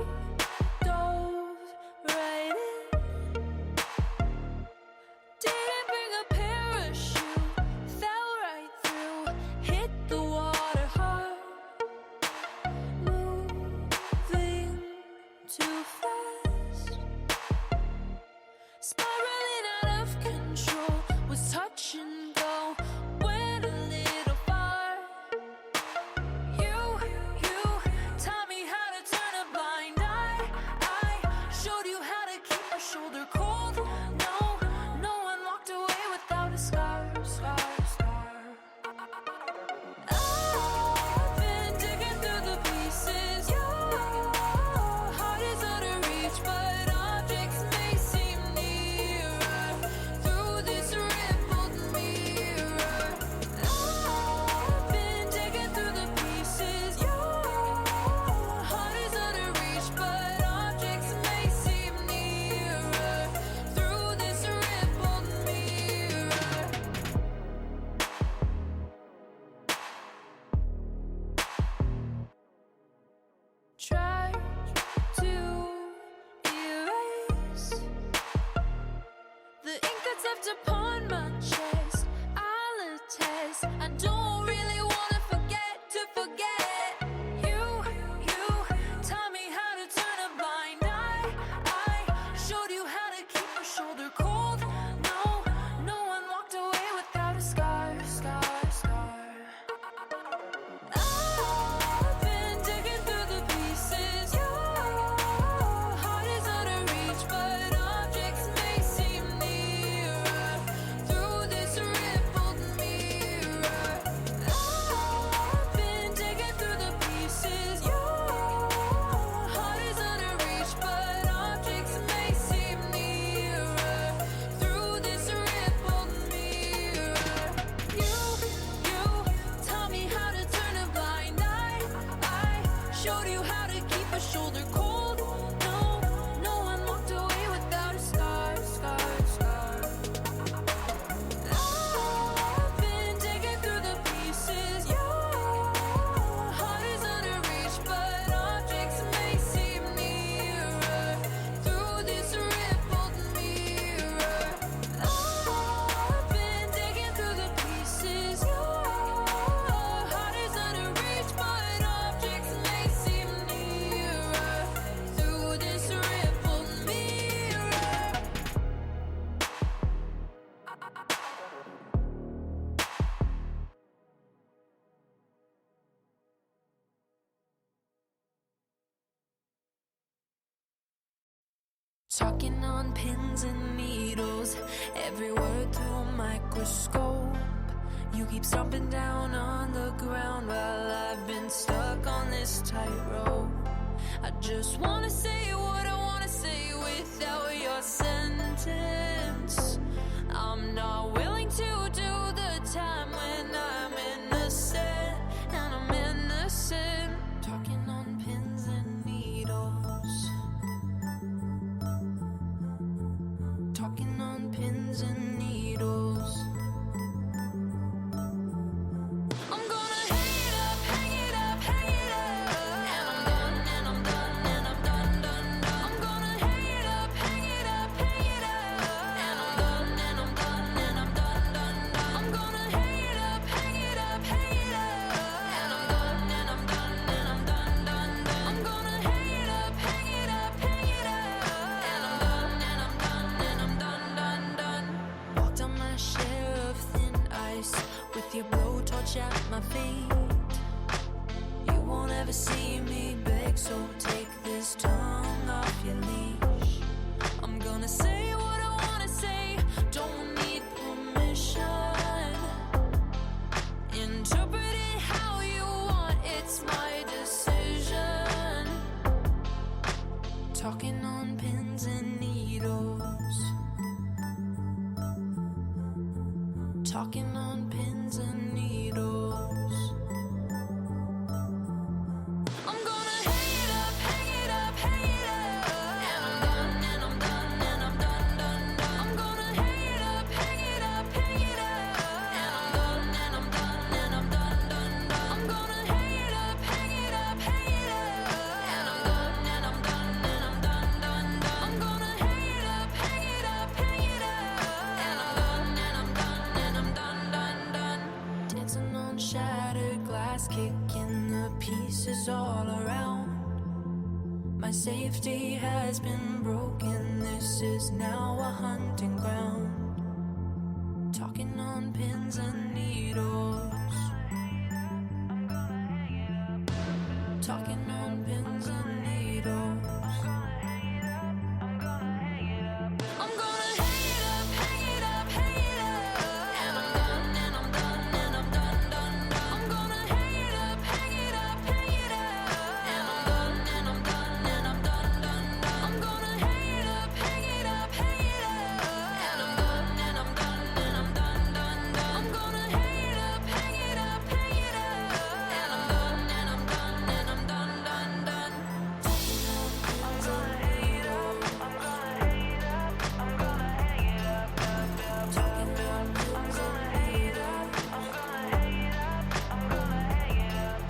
dove right in. Didn't bring a parachute. Fell right through. Hit the water hard. Moving too fast. Spiraling out of control. Was touch and go. Went a little far. You taught me how to turn a blind eye. I showed you how to keep a shoulder cold. No one walked away without a scar. I've been digging through the pieces. Your heart is out of reach, but objects may seem nearer through this rippled mirror. I've been digging through the pieces. Your heart is out of reach, but objects may seem nearer through this rippled mirror. Try to erase the ink that's left upon my chest. I'll attest, I don't really wanna forget to forget. You taught me how to turn a blind eye. I showed you how to keep a shoulder cold. No one walked away without a scar. I've been digging through the pieces. Your heart is out of reach, but objects may seem nearer through this rippled mirror. I've been digging through the pieces. Your heart is out of reach, but objects may seem nearer through this rippled mirror. You taught me how to turn a blind eye. I showed you how to keep a shoulder cold. No one walked away without a scar. I've been digging through the pieces. Your heart is out of reach, but objects may seem nearer through this rippled mirror. I've been digging through the pieces. Your heart is out of reach, but objects may seem nearer through this rippled mirror. Talking on pins and needles, every word through a microscope. You keep stomping down on the ground while I've been stuck on this tightrope. I just wanna say what I wanna say without your sentence. I'm not willing to do the time when I'm innocent, and I'm innocent. Talking on pins and needles. Talking on pins and needles. I'm gonna hang it up, hang it up, hang it up. And I'm done, and I'm done, and I'm done, done, done. I'm gonna hang it up, hang it up, hang it up. And I'm done, and I'm done, and I'm done. Talking on pins and needles. Talking on pins and needles. I'm gonna hang it up, hang it up, hang it up. And I'm done, and I'm done, and I'm done, done, done. I'm gonna hang it up, hang it up, hang it up. And I'm done, and I'm done, and I'm done, done, done. I'm gonna hang it up, hang it up, hang it up. And I'm done, and I'm done, and I'm done, done, done. I'm gonna hang it up, hang it up, hang it up. And I'm done, and I'm done, and I'm done, done, done. Dancing on shattered glass, kicking the pieces all around. My safety has been broken. This is now a hunting ground. Talking on pins and needles. Talking on pins and needles. I'm gonna hang it up, hang it up, hang it up. And I'm done, and I'm done, and I'm done, done, done. I'm gonna hang it up, hang it up, hang it up. And I'm done, and I'm done, and I'm done, done, done. I'm gonna hang it up, hang it up, hang it up. And I'm done, and I'm done, and I'm done, done, done. I'm gonna hang it up, hang it up, hang it up. And I'm done, and I'm done, and I'm done, done, done. I'm gonna hang it up, I'm gonna hang it up, I'm gonna hang it up, talking about, I'm gonna hang it up, I'm gonna hang it up, I'm gonna hang it up,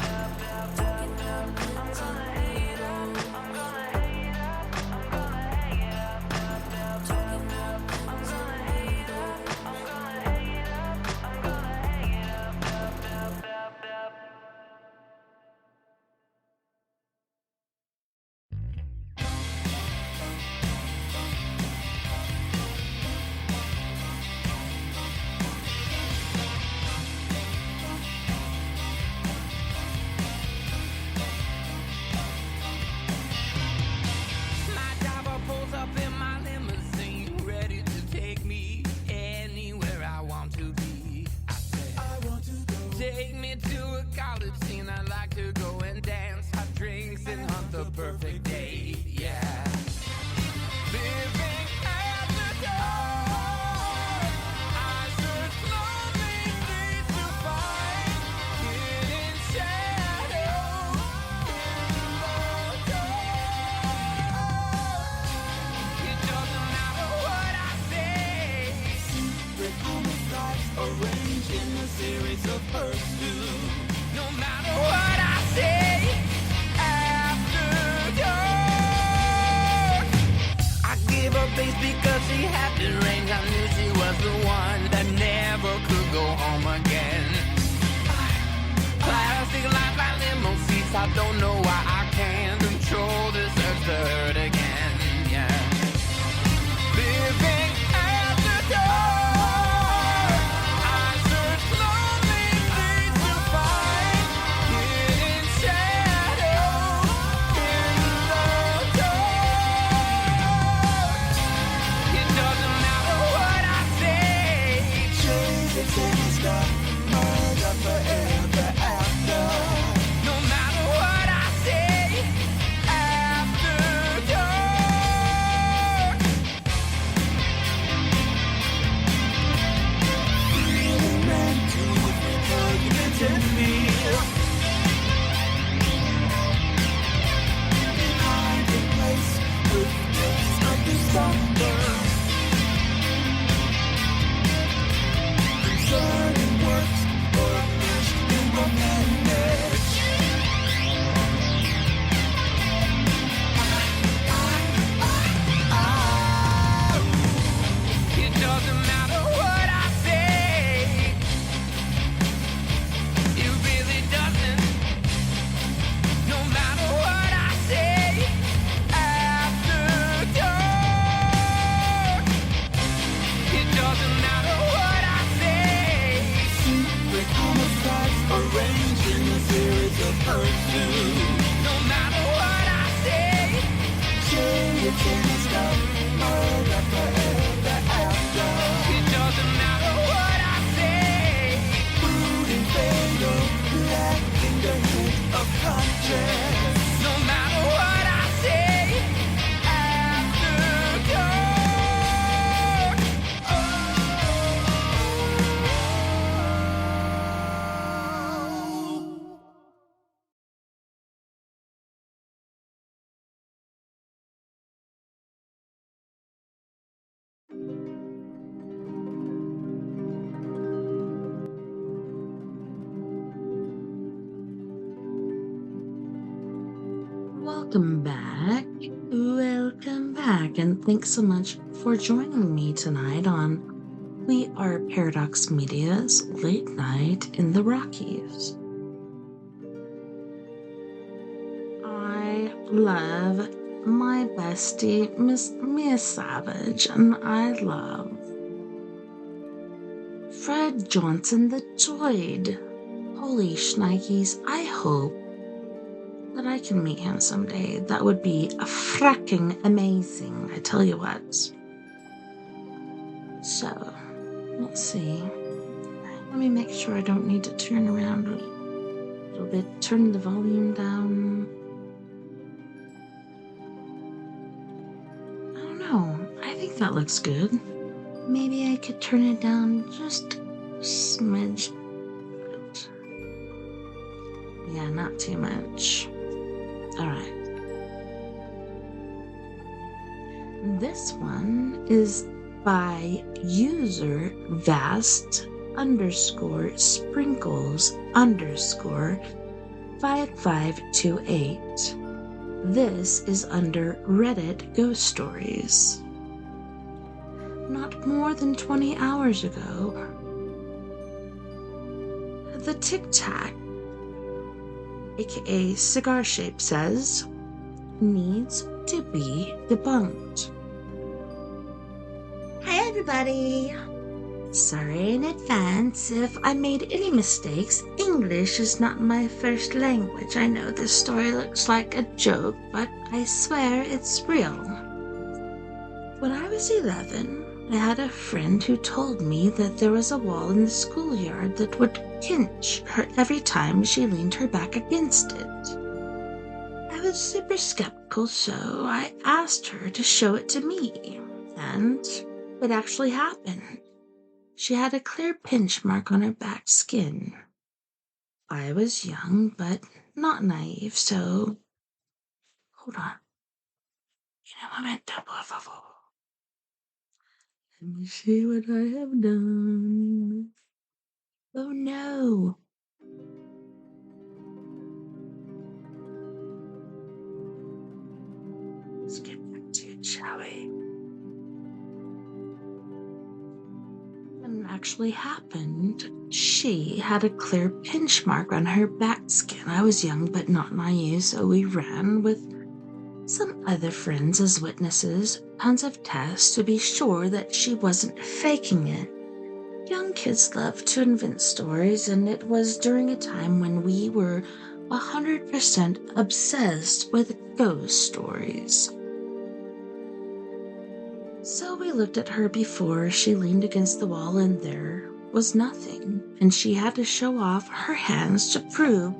talking about, I'm gonna hang it up, I'm gonna hang it up, I'm gonna hang it up, talking about, I'm gonna hang it up, I'm gonna hang it up, I'm gonna hang it up. My driver pulls up in my limousine, ready to take me anywhere I want to be. I say, I want to go. Take me to a college scene. I'd like to go and dance, have drinks, and hunt the perfect date. Yeah. Living at the door, I search lonely streets to find hidden shadows in the dark. It doesn't matter what I say. Secret homicides arranged in a series of pursuits. No matter what I say, after dark. I gave her base because she had the range. I knew she was the one that never could go home again. Plastic lights by limo seats. I don't know why I can't control this urge to hurt again. Yeah. Living at the door, I search lonely streets to find hidden shadows in the dark. It doesn't matter what I say. Chasing city stuff, murder forever after. No matter what I Welcome back. Welcome back. And thanks so much for joining me tonight on We Are Paradox Media's Late Night in the Rockies. I love my bestie, Miss Mia Savage, and I love Fred Johnson the Droid. Holy shnikes, I hope that I can meet him someday. That would be a fracking amazing, I tell you what. So, let's see. Let me make sure I don't need to turn around a little bit. Turn the volume down. I don't know. I think that looks good. Maybe I could turn it down just a smidge. Yeah, not too much. Alright. This one is by user vast underscore sprinkles underscore 5528. This is under Reddit Ghost Stories. Not more than 20 hours ago, the Tic Tac, aka Cigar Shape, says, needs to be debunked. Hi everybody! Sorry in advance if I made any mistakes. English is not my first language. I know this story looks like a joke, but I swear it's real. When I was 11, I had a friend who told me that there was a wall in the schoolyard that would pinch her every time she leaned her back against it. I was super skeptical, so I asked her to show it to me, and it actually happened. She had a clear pinch mark on her back skin. I was young, but not naive, so... Hold on. Momento, por favor. Let me see what I have done. Oh no! Let's get back to it, shall we? When it actually happened, she had a clear pinch mark on her back skin. I was young but not naive, so we ran with some other friends as witnesses, tons of tests to be sure that she wasn't faking it. Young kids love to invent stories, and it was during a time when we were 100% obsessed with ghost stories. So we looked at her before she leaned against the wall, and there was nothing, and she had to show off her hands to prove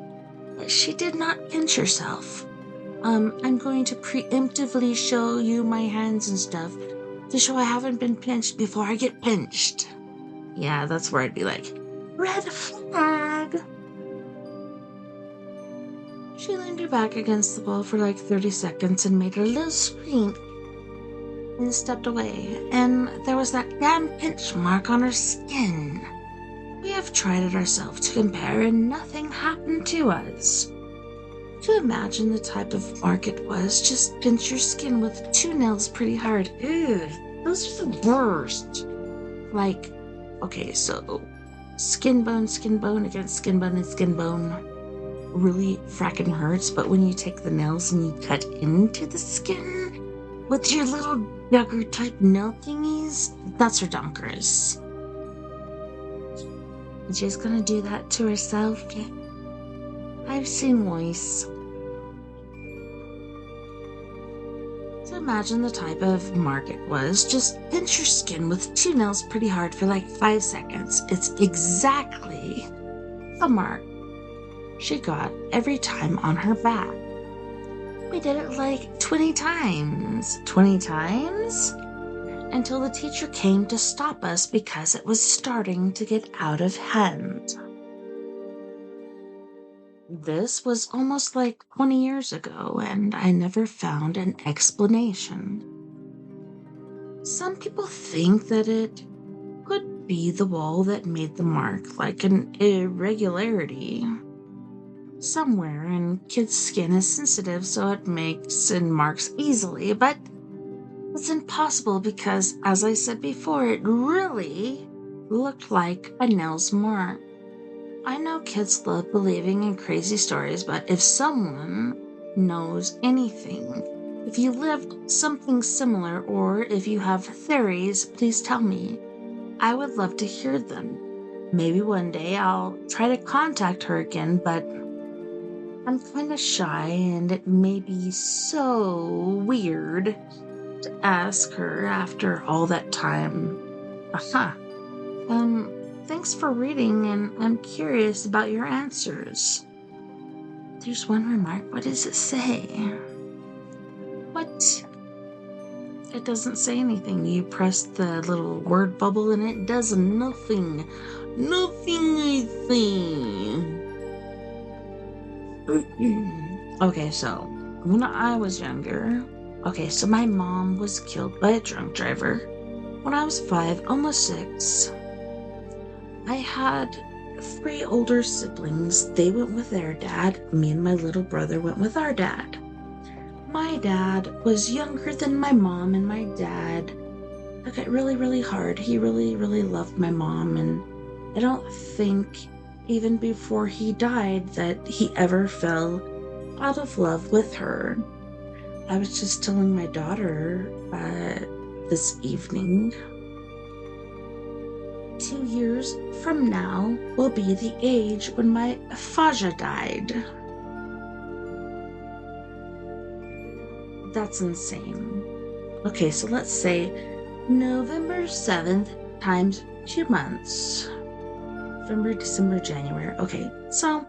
that she did not pinch herself. I'm going to preemptively show you my hands and stuff to show I haven't been pinched before I get pinched. Yeah, that's where I'd be like, red flag! She leaned her back against the wall for like 30 seconds and made a little scream and stepped away, and there was that damn pinch mark on her skin. We have tried it ourselves to compare, and nothing happened to us. To imagine the type of mark it was, just pinch your skin with 2 nails pretty hard. Ew, those are the worst. Like, okay, so skin bone against skin bone and skin bone really frackin' hurts, but when you take the nails and you cut into the skin with your little dagger type nail thingies, that's redonkulous. She's gonna do that to herself. I've seen worse. So imagine the type of mark it was. Just pinch your skin with 2 nails pretty hard for like 5 seconds. It's exactly the mark she got every time on her back. We did it like 20 times. 20 times? Until the teacher came to stop us because it was starting to get out of hand. This was almost like 20 years ago, and I never found an explanation. Some people think that it could be the wall that made the mark, like an irregularity. somewhere, and kids' skin is sensitive, so it makes and marks easily, but it's impossible because, as I said before, it really looked like a nail's mark. I know kids love believing in crazy stories, but if someone knows anything, if you lived something similar, or if you have theories, please tell me. I would love to hear them. Maybe one day I'll try to contact her again, but I'm kind of shy and it may be so weird to ask her after all that time. Aha. Thanks for reading, and I'm curious about your answers. There's one remark. What does it say? What? It doesn't say anything. You press the little word bubble and it does nothing. Nothing, I think. Okay, so when I was younger, so my mom was killed by a drunk driver when I was 5, almost 6. I had 3 older siblings. They went with their dad. Me and my little brother went with our dad. My dad was younger than my mom, and my dad took it really, really hard. He really, really loved my mom, and I don't think even before he died that he ever fell out of love with her. I was just telling my daughter this evening, 2 years from now will be the age when my Faja died. That's insane. Okay, so let's say November 7th times 2 months. November, December, January. Okay, so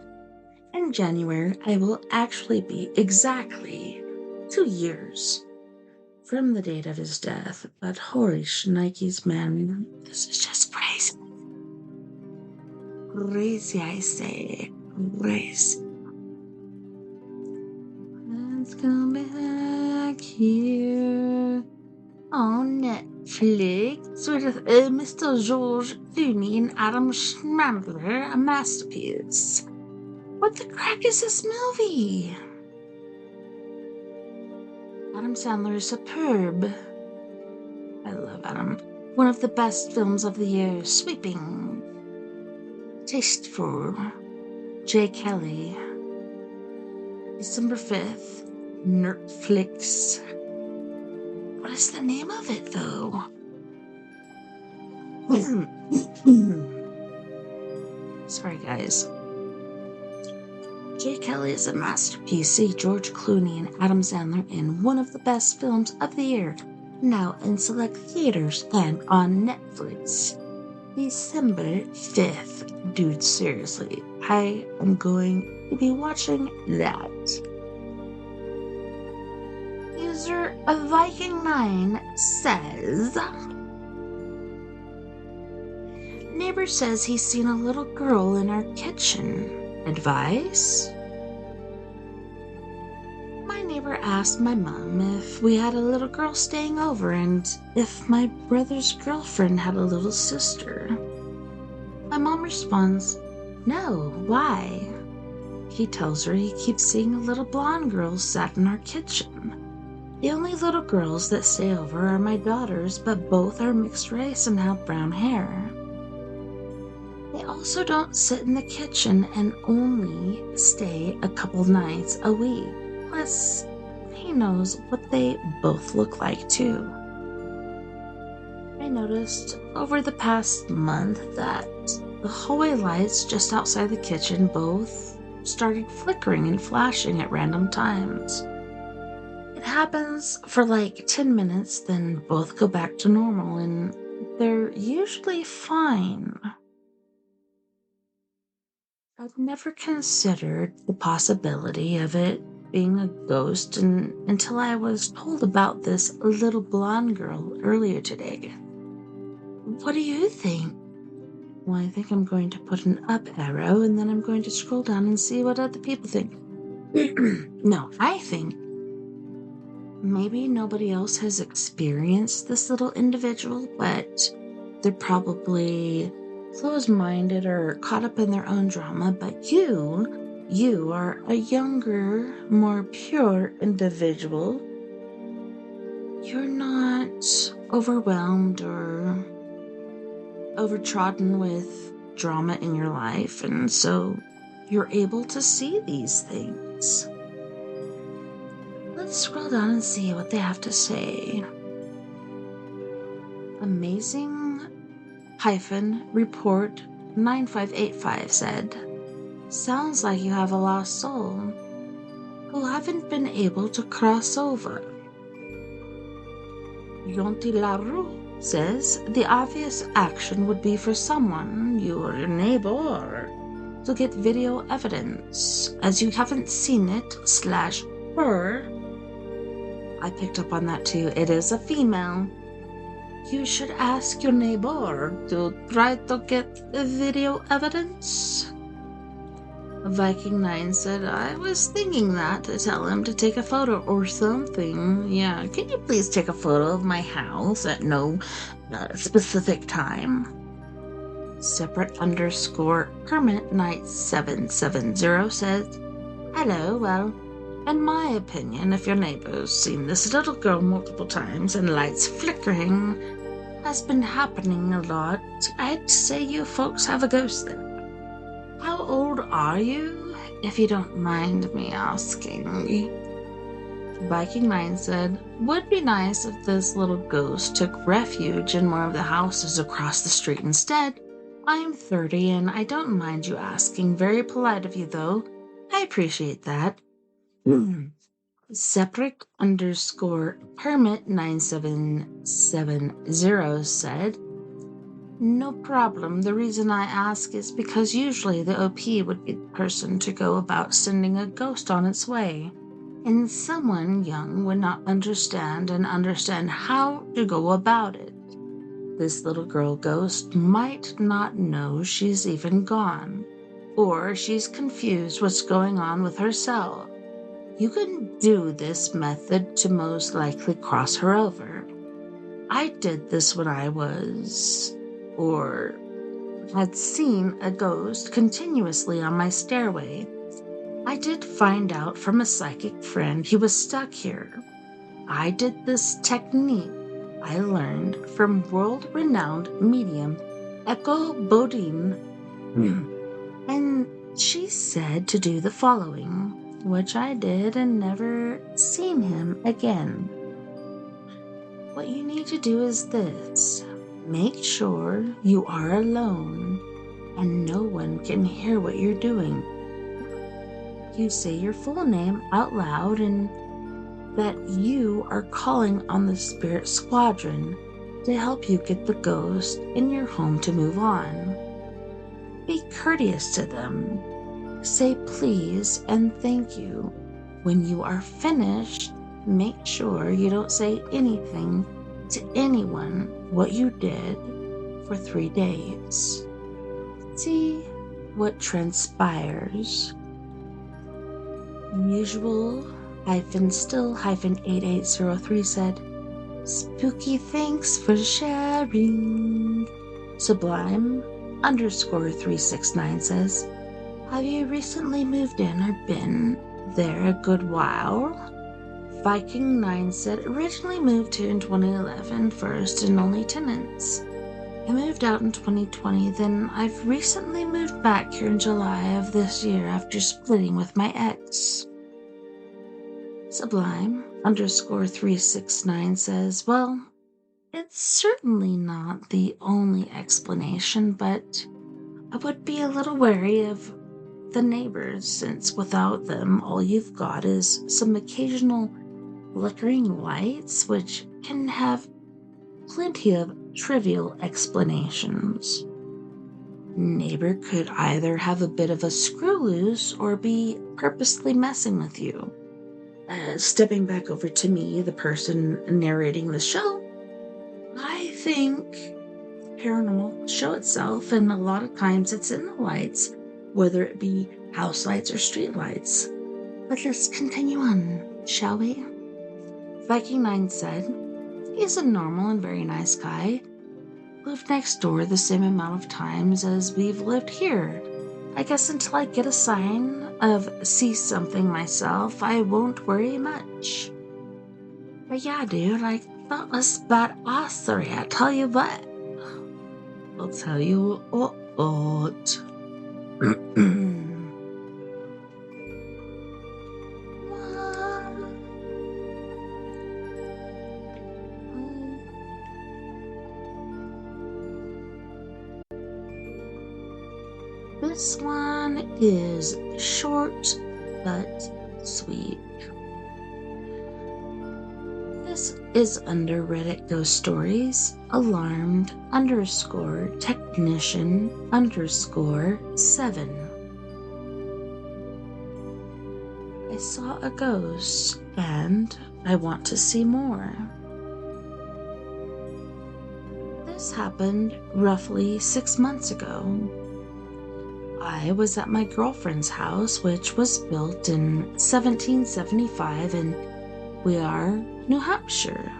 in January, I will actually be exactly 2 years from the date of his death. But holy shnikes, man, this is just crazy. Crazy, I say. Crazy. Let's go back here on Netflix with Mr. George Clooney and Adam Schnandler, a masterpiece. What the crack is this movie? Adam Sandler is superb. I love Adam. One of the best films of the year. Sweeping. Tasteful. J. Kelly. December 5th. Netflix. What is the name of it, though? Sorry, guys. J. Kelly is a masterpiece. See George Clooney and Adam Sandler in one of the best films of the year. Now in select theaters and on Netflix. December 5th. Dude, seriously. I am going to be watching that. User Viking9 says, neighbor says he's seen a little girl in our kitchen. Advice? My neighbor asked my mom if we had a little girl staying over and if my brother's girlfriend had a little sister. My mom responds, no, why? He tells her he keeps seeing a little blonde girl sat in our kitchen. The only little girls that stay over are my daughters, but both are mixed race and have brown hair. They also don't sit in the kitchen and only stay a couple nights a week. Plus, he knows what they both look like too. I noticed over the past month that the hallway lights just outside the kitchen both started flickering and flashing at random times. It happens for like 10 minutes, then both go back to normal, and they're usually fine. I'd never considered the possibility of it being a ghost until I was told about this little blonde girl earlier today. What do you think? Well, I think I'm going to put an up arrow and then I'm going to scroll down and see what other people think. No, I think maybe nobody else has experienced this little individual, but they're probably closed-minded or caught up in their own drama, but you you are a younger, more pure individual. You're not overwhelmed or overtrodden with drama in your life, and so you're able to see these things. Let's scroll down and see what they have to say. Amazing-report 9585 said, sounds like you have a lost soul who haven't been able to cross over. Yonti Laru says the obvious action would be for someone, your neighbor, to get video evidence, as you haven't seen it / her. I picked up on that too. It is a female. You should ask your neighbor to try to get video evidence. Viking9 said, I was thinking that, to tell him to take a photo or something. Yeah, can you please take a photo of my house at no specific time? Separate_Hermit Knight 770 says, hello, well, in my opinion, if your neighbor's seen this little girl multiple times and lights flickering has been happening a lot, I'd say you folks have a ghost there. How old are you, if you don't mind me asking? Viking9 said, would be nice if this little ghost took refuge in one of the houses across the street instead. I'm 30 and I don't mind you asking. Very polite of you, though. I appreciate that. Separate_Hermit 9770 said, no problem. The reason I ask is because usually the OP would be the person to go about sending a ghost on its way, and someone young would not understand how to go about it. This little girl ghost might not know she's even gone, or she's confused what's going on with herself. You can do this method to most likely cross her over. I did this when I was, or had seen a ghost continuously on my stairway. I did find out from a psychic friend he was stuck here. I did this technique I learned from world-renowned medium Echo Bodine, and she said to do the following, which I did and never seen him again. What you need to do is this. Make sure you are alone and no one can hear what you're doing. You say your full name out loud and that you are calling on the spirit squadron to help you get the ghost in your home to move on. Be courteous to them. Say please and thank you. When you are finished, make sure you don't say anything to anyone what you did for 3 days. See what transpires. Usual-still-8803 said, spooky thanks for sharing. Sublime_369 says, have you recently moved in or been there a good while? Viking9 said, originally moved here in 2011, first and only tenants. I moved out in 2020, then I've recently moved back here in July of this year after splitting with my ex. Sublime_369 says, well, it's certainly not the only explanation, but I would be a little wary of the neighbors, since without them, all you've got is some occasional flickering lights, which can have plenty of trivial explanations. Neighbor could either have a bit of a screw loose or be purposely messing with you. Stepping back over to me, the person narrating the show, I think paranormal show itself, and a lot of times it's in the lights, whether it be house lights or street lights. But let's continue on, shall we? Viking9 said, he's a normal and very nice guy. Lived next door the same amount of times as we've lived here. I guess until I get a sign of see something myself, I won't worry much. But yeah, dude, I thought was badass three. I tell you what. I'll tell you what. This one is short but sweet. This is under Reddit Ghost Stories, alarmed underscore technician underscore 7. I saw a ghost and I want to see more. This happened roughly 6 months ago. I was at my girlfriend's house, which was built in 1775 in New Hampshire.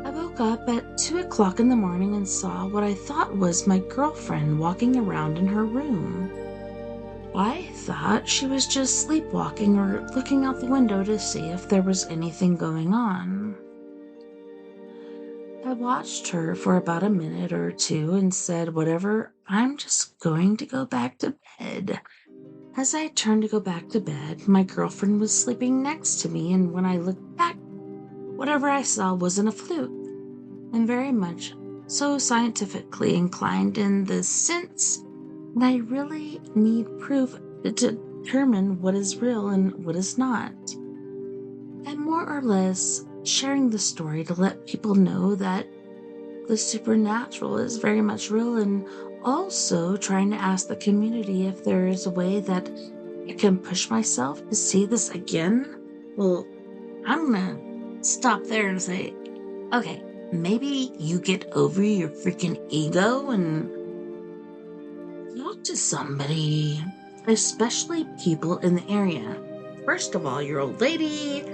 I woke up at 2 o'clock in the morning and saw what I thought was my girlfriend walking around in her room. I thought she was just sleepwalking or looking out the window to see if there was anything going on. I watched her for about a minute or two and said, whatever, I'm just going to go back to bed. As I turned to go back to bed, my girlfriend was sleeping next to me, and when I looked back, whatever I saw wasn't a fluke. I'm very much so scientifically inclined in this sense, and I really need proof to determine what is real and what is not. I'm more or less sharing the story to let people know that the supernatural is very much real, and also trying to ask the community if there is a way that I can push myself to see this again. Well, I'm gonna stop there and say, okay, maybe you get over your freaking ego and talk to somebody, especially people in the area. First of all, your old lady,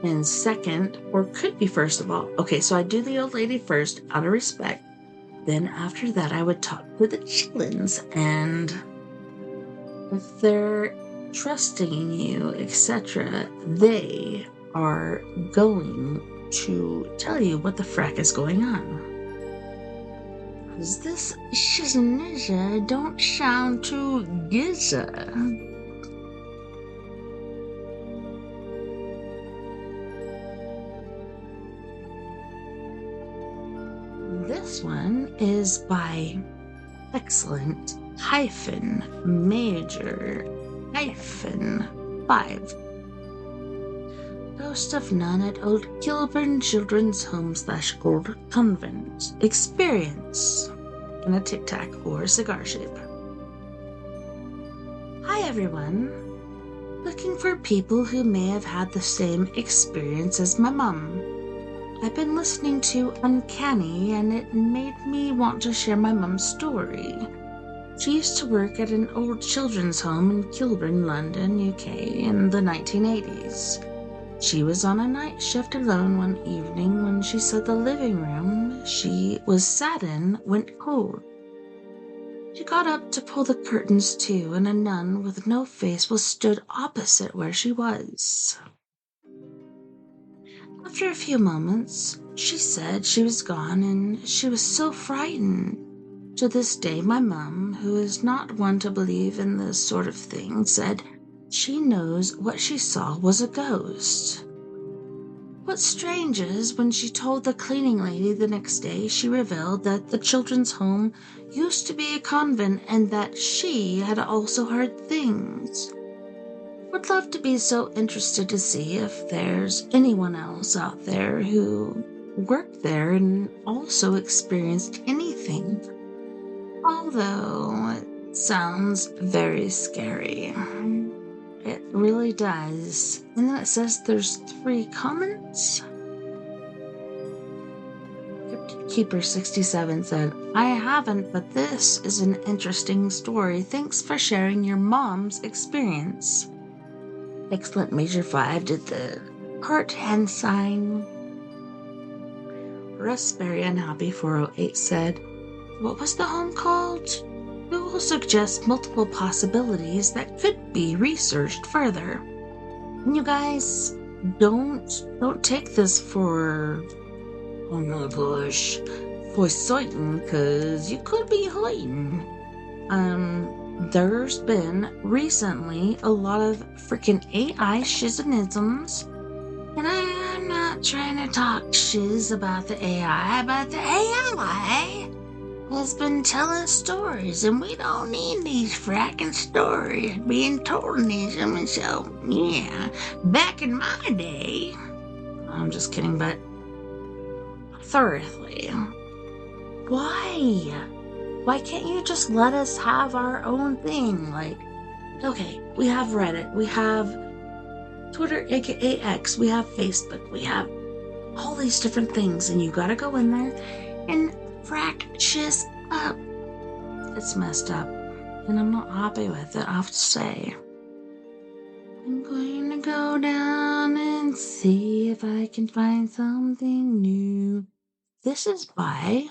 and second, or could be first of all. Okay, so I do the old lady first, out of respect. Then after that, I would talk to the chillins, and if they're trusting in you, etc., they are going to tell you what the frack is going on. Because this shiznizza don't sound too gizza. This one is by excellent major 5. Ghost of Nun at Old Kilburn Children's Home / Old Convent. Experience in a Tic Tac or cigar shape. Hi everyone. Looking for people who may have had the same experience as my mom. I've been listening to Uncanny, and it made me want to share my mom's story. She used to work at an old children's home in Kilburn, London, UK in the 1980s. She was on a night shift alone one evening when she said the living room she was sat in went cold. She got up to pull the curtains to, and a nun with no face was stood opposite where she was. After a few moments, she said she was gone, and she was so frightened. To this day, my mum, who is not one to believe in this sort of thing, said she knows what she saw was a ghost. What's strange is, when she told the cleaning lady the next day, she revealed that the children's home used to be a convent and that she had also heard things. Would love to be so interested to see if there's anyone else out there who worked there and also experienced anything. Although it sounds very scary. It really does. And then it says there's 3 comments. Cryptid Keeper 67 said, I haven't, but this is an interesting story. Thanks for sharing your mom's experience. Excellent Major 5 did the heart hand sign. Raspberry Unhappy 408 said, what was the home called? Google suggests multiple possibilities that could be researched further. And you guys, don't take this for, oh my gosh, for certain, because you could be hiding. There's been recently a lot of freaking AI shizanisms, and I'm not trying to talk shiz about the AI, but the AI has been telling stories, and we don't need these fracking stories being told in these. So, yeah, back in my day, I'm just kidding, but thoroughly, why? Why can't you just let us have our own thing? Like, okay, we have Reddit, we have Twitter, aka X, we have Facebook, we have all these different things, and you gotta go in there and frack shiz up. It's messed up, and I'm not happy with it, I have to say. I'm going to go down and see if I can find something new. This is by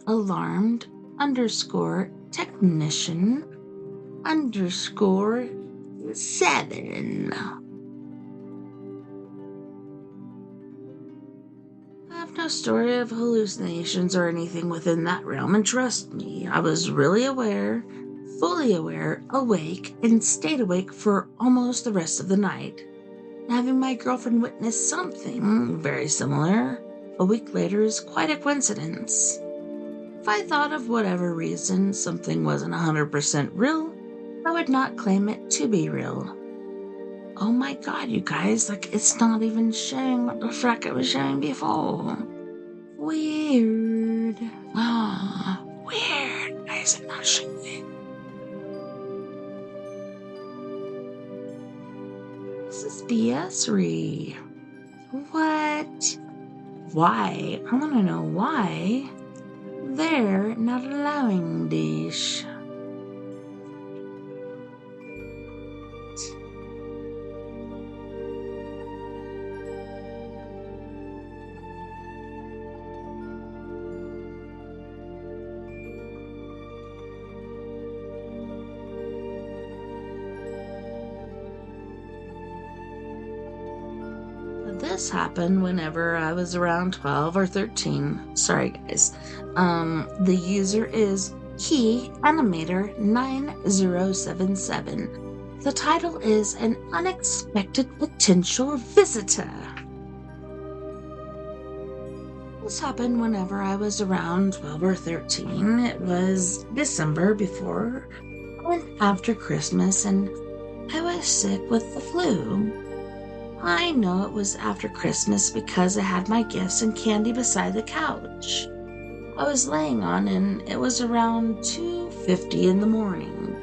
alarmed _ technician _7. I have no story of hallucinations or anything within that realm, and trust me, I was really aware, fully aware, awake, and stayed awake for almost the rest of the night. Having my girlfriend witness something very similar a week later is quite a coincidence. If I thought of whatever reason something wasn't 100% real, I would not claim it to be real. Oh my god, you guys, like, it's not even showing what the frack it was showing before. Weird. Weird. Why is it not showing? This is BS-ry. What? Why? I want to know why they're not allowing this. This happened whenever I was around 12 or 13. Sorry, guys. The user is KeyAnimator9077. The title is An Unexpected Potential Visitor. This happened whenever I was around 12 or 13. It was December before and after Christmas, and I was sick with the flu. I know it was after Christmas because I had my gifts and candy beside the couch I was laying on, and it was around 2:50 in the morning,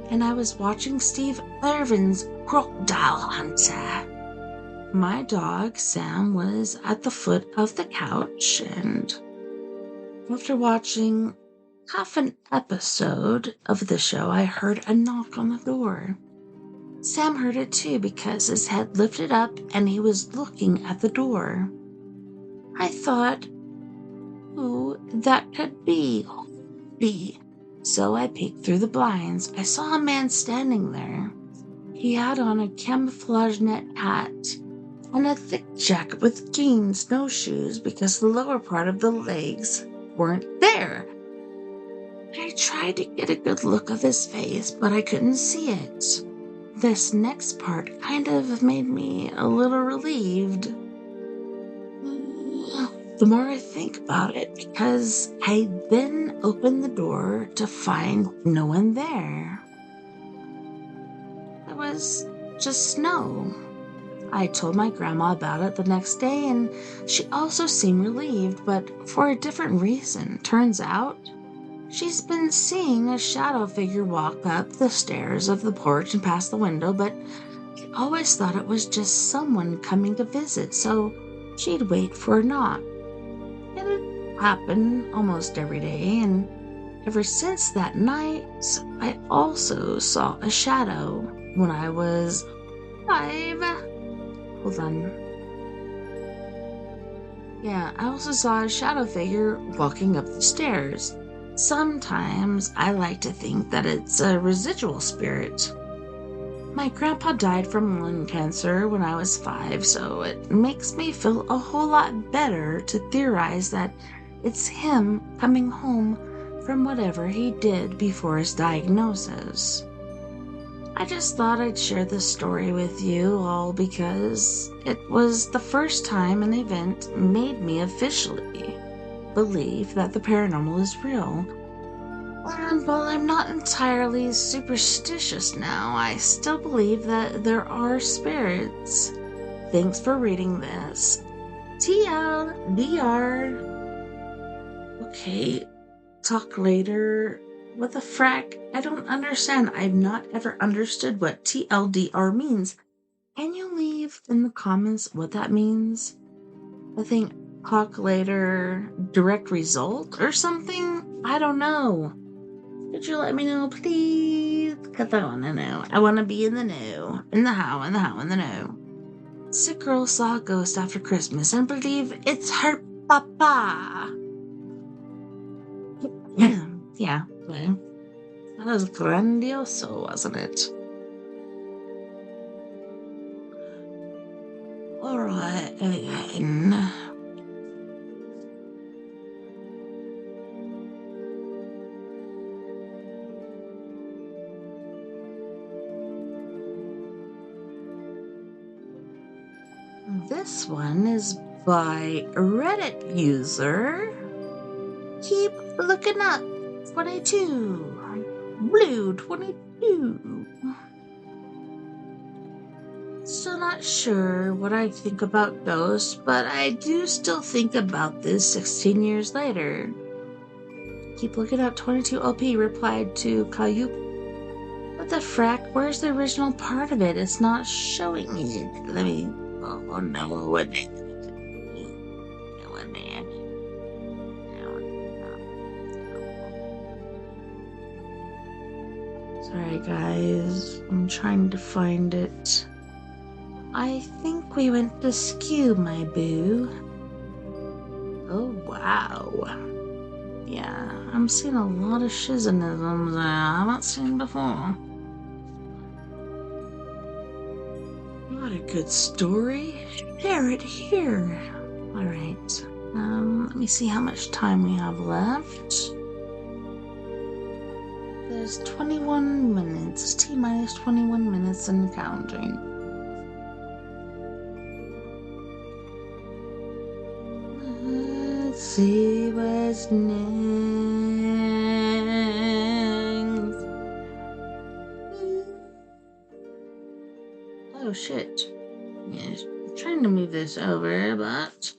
and I was watching Steve Irwin's Crocodile Hunter. My dog, Sam, was at the foot of the couch, and after watching half an episode of the show, I heard a knock on the door. Sam heard it too because his head lifted up and he was looking at the door. I thought, who that could be? So I peeked through the blinds. I saw a man standing there. He had on a camouflage net hat and a thick jacket with jeans, snowshoes, because the lower part of the legs weren't there. I tried to get a good look of his face, but I couldn't see it. This next part kind of made me a little relieved. The more I think about it, because I then opened the door to find no one there. It was just snow. I told my grandma about it the next day, and she also seemed relieved, but for a different reason. Turns out, she's been seeing a shadow figure walk up the stairs of the porch and past the window, but I always thought it was just someone coming to visit, so she'd wait for a knock. It had happened almost every day, and ever since that night, I also saw a shadow when I was 5. Hold on. Yeah, I also saw a shadow figure walking up the stairs. Sometimes I like to think that it's a residual spirit. My grandpa died from lung cancer when I was 5, so it makes me feel a whole lot better to theorize that it's him coming home from whatever he did before his diagnosis. I just thought I'd share this story with you all because it was the first time an event made me officially believe that the paranormal is real. And while I'm not entirely superstitious now, I still believe that there are spirits. Thanks for reading this. TLDR. Okay, talk later. What the frack? I don't understand. I've not ever understood what TLDR means. Can you leave in the comments what that means? I think talk later, direct result or something? I don't know. Could you let me know, please? Because I want to know. I want to be in the know. In the how, in the how, in the know. Sick girl saw a ghost after Christmas and believe it's her papa. Yeah, well, that was grandioso, wasn't it? Alright, again. This one is by Reddit user Keep Looking Up 22 Blue 22. Still not sure what I think about ghosts, but I do still think about this 16 years later. Keep Looking Up 22 LP replied to Kayuk. What the frack? Where's the original part of it? It's not showing it. Let me. Oh no, what? Sorry guys, I'm trying to find it. I think we went to skew, my boo. Oh wow. Yeah, I'm seeing a lot of shizonisms I haven't seen before. What a good story. Share it here. Alright. Let me see how much time we have left. There's 21 minutes. It's T-minus 21 minutes and counting. Let's see what's next. Oh shit. Yes, I'm trying to move this over, but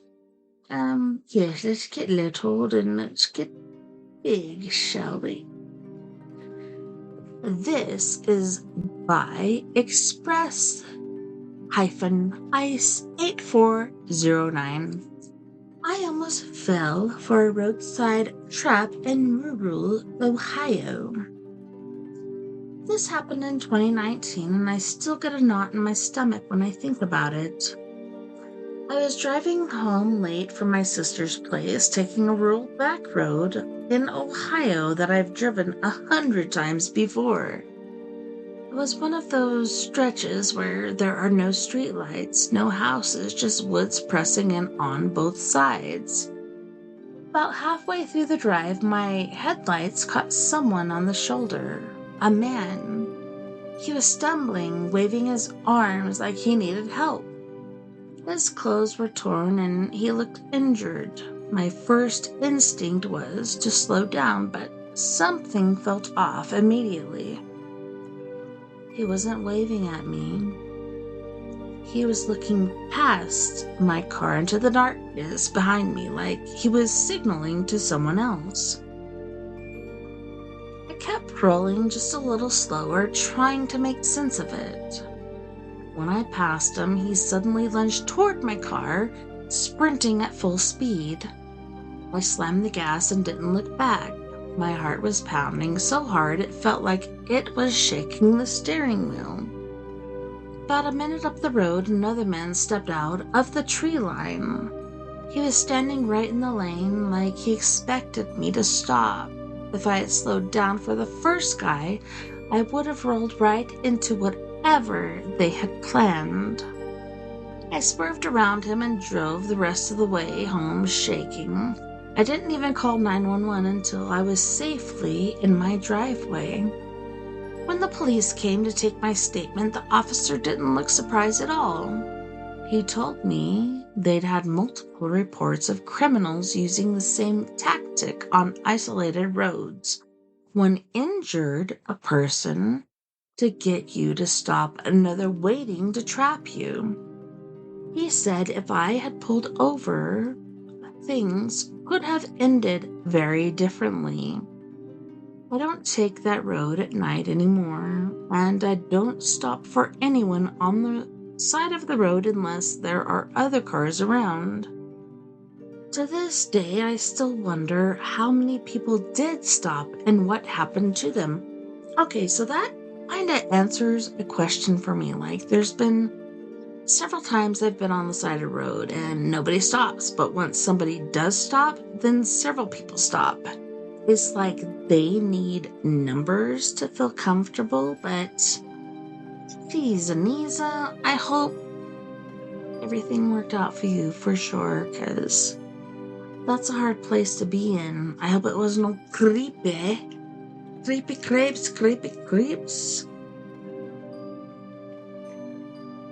yes, let's get little and let's get big, shall we? This is by Express-Ice 8409. I almost fell for a roadside trap in rural Ohio. This happened in 2019, and I still get a knot in my stomach when I think about it. I was driving home late from my sister's place, taking a rural back road in Ohio that I've driven 100 times before. It was one of those stretches where there are no streetlights, no houses, just woods pressing in on both sides. About halfway through the drive, my headlights caught someone on the shoulder. A man. He was stumbling, waving his arms like he needed help. His clothes were torn and he looked injured. My first instinct was to slow down, but something felt off immediately. He wasn't waving at me. He was looking past my car into the darkness behind me like he was signaling to someone else. I kept rolling just a little slower, trying to make sense of it. When I passed him, he suddenly lunged toward my car, sprinting at full speed. I slammed the gas and didn't look back. My heart was pounding so hard it felt like it was shaking the steering wheel. About a minute up the road, another man stepped out of the tree line. He was standing right in the lane like he expected me to stop. If I had slowed down for the first guy, I would have rolled right into whatever they had planned. I swerved around him and drove the rest of the way home shaking. I didn't even call 911 until I was safely in my driveway. When the police came to take my statement, the officer didn't look surprised at all. He told me they'd had multiple reports of criminals using the same tactic on isolated roads. One injured a person to get you to stop, another waiting to trap you. He said if I had pulled over, things could have ended very differently. I don't take that road at night anymore, and I don't stop for anyone on the side of the road unless there are other cars around. To this day, I still wonder how many people did stop and what happened to them. Okay, so that kind of answers a question for me. Like, there's been several times I've been on the side of the road and nobody stops, but once somebody does stop, then several people stop. It's like they need numbers to feel comfortable, but geez, Anisa, I hope everything worked out for you for sure, because that's a hard place to be in. I hope it wasn't no creepy creeps.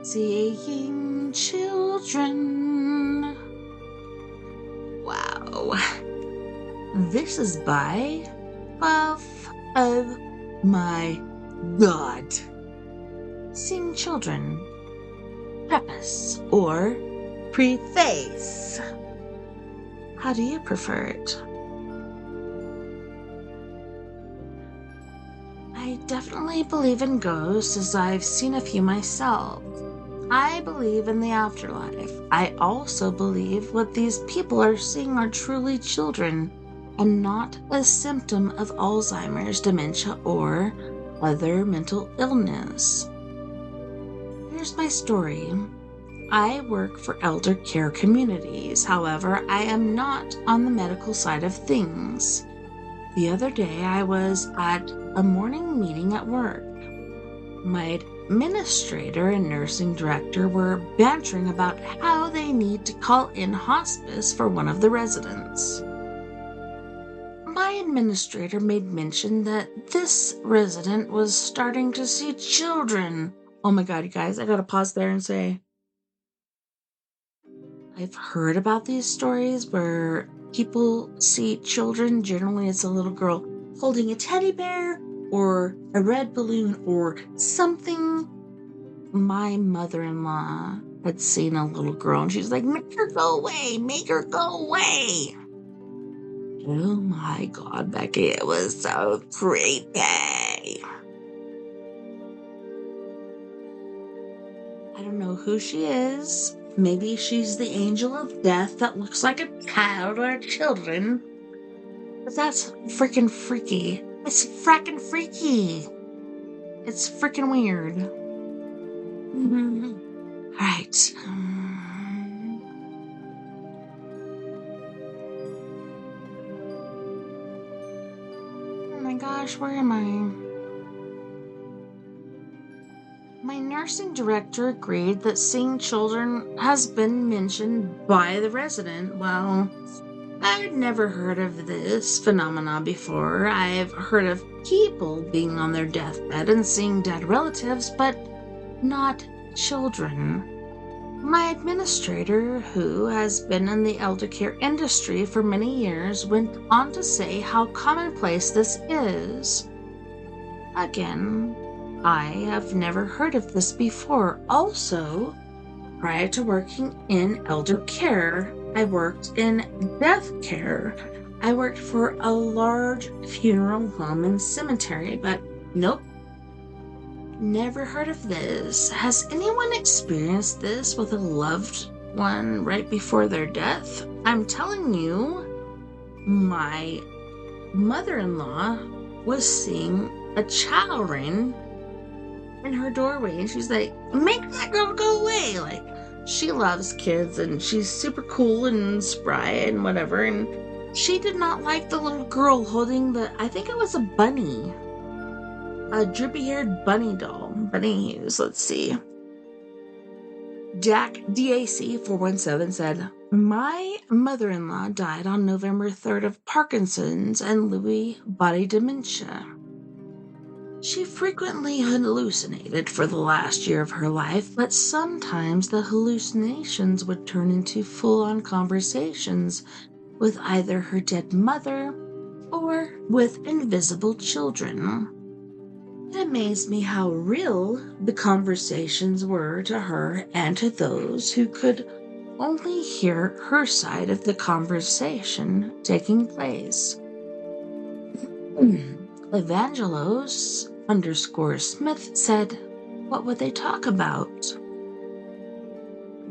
Seeing children. Wow. This is by oh my god. Seeing children. Preface or preface. How do you prefer it? I definitely believe in ghosts, as I've seen a few myself. I believe in the afterlife. I also believe what these people are seeing are truly children and not a symptom of Alzheimer's, dementia, or other mental illness. Here's my story. I work for elder care communities. However, I am not on the medical side of things. The other day, I was at a morning meeting at work. My administrator and nursing director were bantering about how they need to call in hospice for one of the residents. My administrator made mention that this resident was starting to see children. Oh my god, you guys, I gotta pause there and say, I've heard about these stories where people see children. Generally, it's a little girl holding a teddy bear or a red balloon or something. My mother-in-law had seen a little girl and she's like, make her go away, make her go away. Oh my god, Becky, it was so creepy. I don't know who she is. Maybe she's the angel of death that looks like a child or children. But that's freaking freaky. It's fracking freaky. It's freaking weird. Alright. Oh my gosh, where am I? My nursing director agreed that seeing children has been mentioned by the resident. Well, I'd never heard of this phenomenon before. I've heard of people being on their deathbed and seeing dead relatives, but not children. My administrator, who has been in the elder care industry for many years, went on to say how commonplace this is. Again, I have never heard of this before. Also, prior to working in elder care, I worked in death care. I worked for a large funeral home and cemetery, but nope. Never heard of this. Has anyone experienced this with a loved one right before their death? I'm telling you, my mother-in-law was seeing a children in her doorway, and she's like, make that girl go away. Like, she loves kids and she's super cool and spry and whatever, and She did not like the little girl holding I think it was a bunny, a droopy-haired bunny doll. Bunnies, let's see. Jack DAC 417 said, my mother-in-law died on November 3rd of Parkinson's and Lewy body dementia. She frequently hallucinated for the last year of her life, but sometimes the hallucinations would turn into full-on conversations with either her dead mother or with invisible children. It amazed me how real the conversations were to her and to those who could only hear her side of the conversation taking place. Evangelos_Smith said, what would they talk about?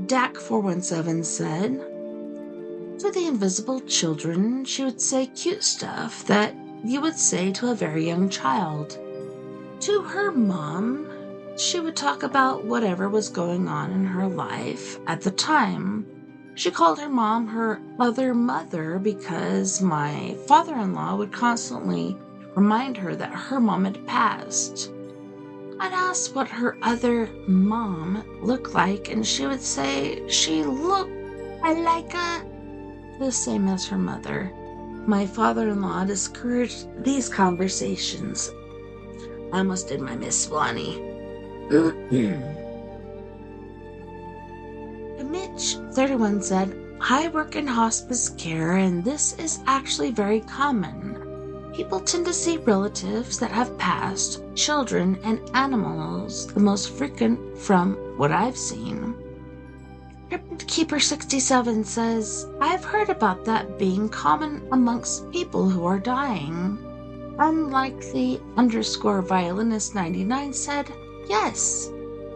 Dak417 said, to the invisible children, she would say cute stuff that you would say to a very young child. To her mom, she would talk about whatever was going on in her life at the time. She called her mom her other mother because my father-in-law would constantly remind her that her mom had passed. I'd ask what her other mom looked like, and she would say she looked like the same as her mother. My father-in-law discouraged these conversations. I almost did my Miss Swanee. Mitch31 said, I work in hospice care, and this is actually very common. People tend to see relatives that have passed, children, and animals, the most frequent from what I've seen. Cryptid Keeper 67 says, I've heard about that being common amongst people who are dying. Unlike the _violinist 99 said, yes.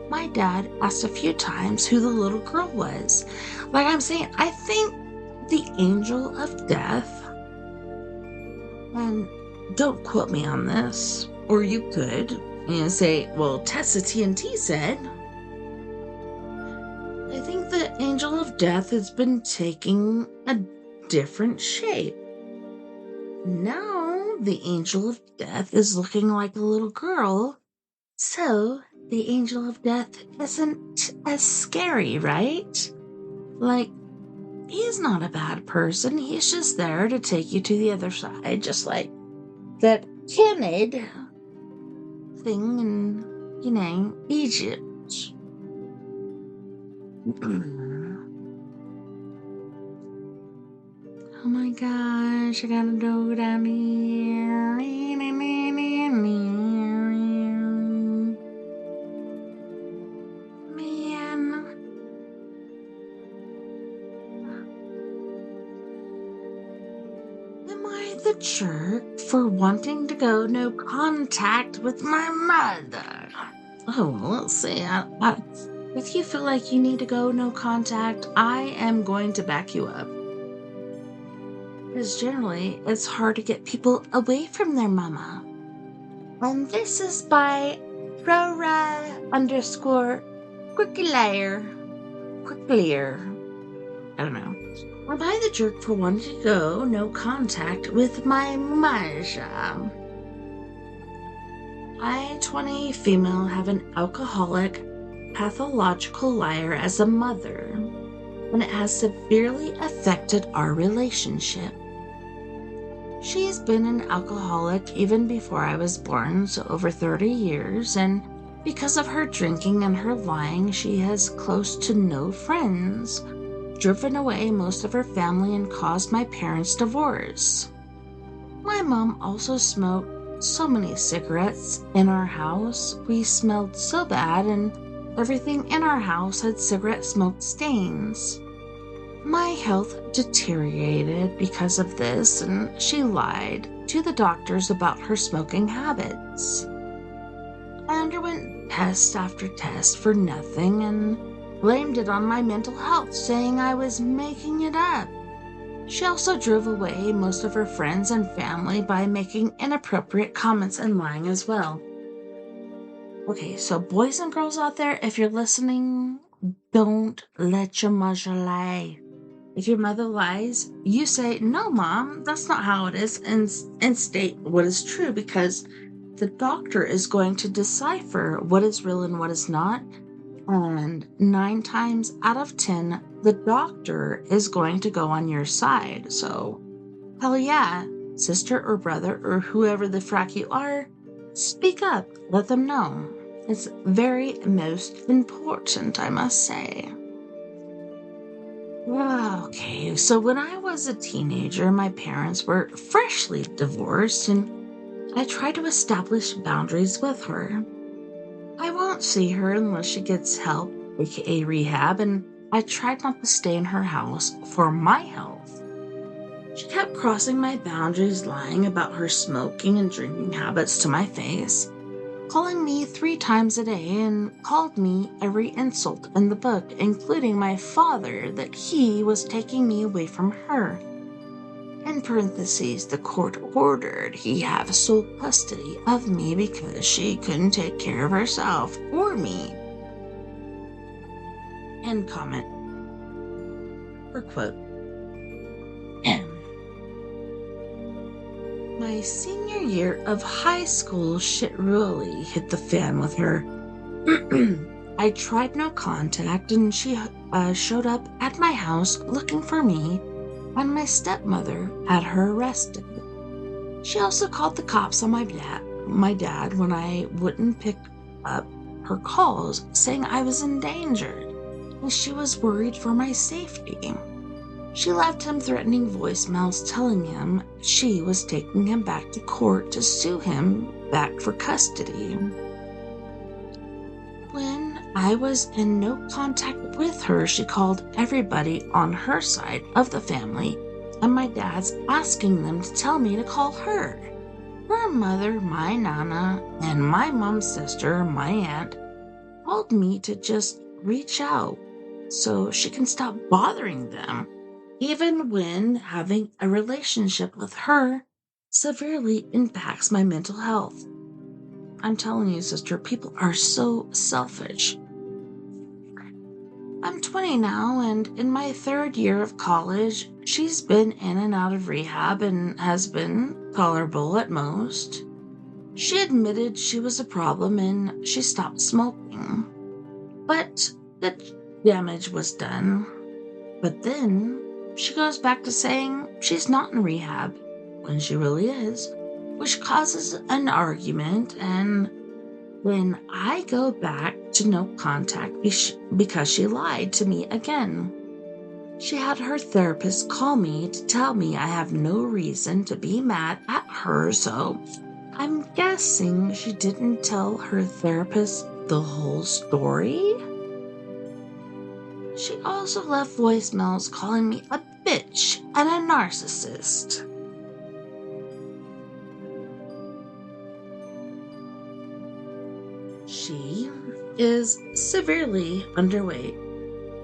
My dad asked a few times who the little girl was. Like I'm saying, I think the angel of death, and don't quote me on this, or you could, and say, well, TessaTNT said, I think the angel of death has been taking a different shape. Now the angel of death is looking like a little girl, so the angel of death isn't as scary, right? Like, he's not a bad person, he's just there to take you to the other side, just like that timid thing in, Egypt. Oh my gosh, I gotta go down here. Man. Am I the jerk for wanting to go no contact with my mother? Oh, let's see. If you feel like you need to go no contact, I am going to back you up. Because generally, it's hard to get people away from their mama. And this is by Rora_Quicklier. I don't know. Am I the jerk for wanting to go no contact with my mother? I, 20 female, have an alcoholic, pathological liar as a mother, and it has severely affected our relationship. She's been an alcoholic even before I was born, so over 30 years, and because of her drinking and her lying, she has close to no friends, driven away most of her family, and caused my parents' divorce. My mom also smoked so many cigarettes in our house. We smelled so bad, and everything in our house had cigarette smoke stains. My health deteriorated because of this, and she lied to the doctors about her smoking habits. I underwent test after test for nothing and blamed it on my mental health, saying I was making it up. She also drove away most of her friends and family by making inappropriate comments and lying as well. Okay, so boys and girls out there, if you're listening, don't let your mother lie. If your mother lies, you say, "No, Mom, that's not how it is," and state what is true, because the doctor is going to decipher what is real and what is not. And 9 times out of 10, the doctor is going to go on your side. So, hell yeah, sister or brother or whoever the frack you are, speak up, let them know. It's very most important, I must say. Okay, so when I was a teenager, my parents were freshly divorced, and I tried to establish boundaries with her. I won't see her unless she gets help, aka rehab, and I tried not to stay in her house for my health. She kept crossing my boundaries, lying about her smoking and drinking habits to my face, calling me 3 times a day, and called me every insult in the book, including my father, that he was taking me away from her. In parentheses, the court ordered he have sole custody of me because she couldn't take care of herself or me. End comment. Or quote. My senior year of high school, shit really hit the fan with her. I tried no contact, and she showed up at my house looking for me, and my stepmother had her arrested. She also called the cops on my dad when I wouldn't pick up her calls, saying I was endangered, and she was worried for my safety. She left him threatening voicemails telling him she was taking him back to court to sue him back for custody. When I was in no contact with her, she called everybody on her side of the family, and my dad's asking them to tell me to call her. Her mother, my nana, and my mom's sister, my aunt, told me to just reach out so she can stop bothering them, even when having a relationship with her severely impacts my mental health. I'm telling you, sister, people are so selfish. I'm 20 now, and in my 3rd year of college, she's been in and out of rehab and has been tolerable at most. She admitted she was a problem and she stopped smoking. But the damage was done. But then she goes back to saying she's not in rehab when she really is, which causes an argument, and then I go back to no contact because she lied to me again. She had her therapist call me to tell me I have no reason to be mad at her, so I'm guessing she didn't tell her therapist the whole story? She also left voicemails calling me a bitch and a narcissist. She is severely underweight,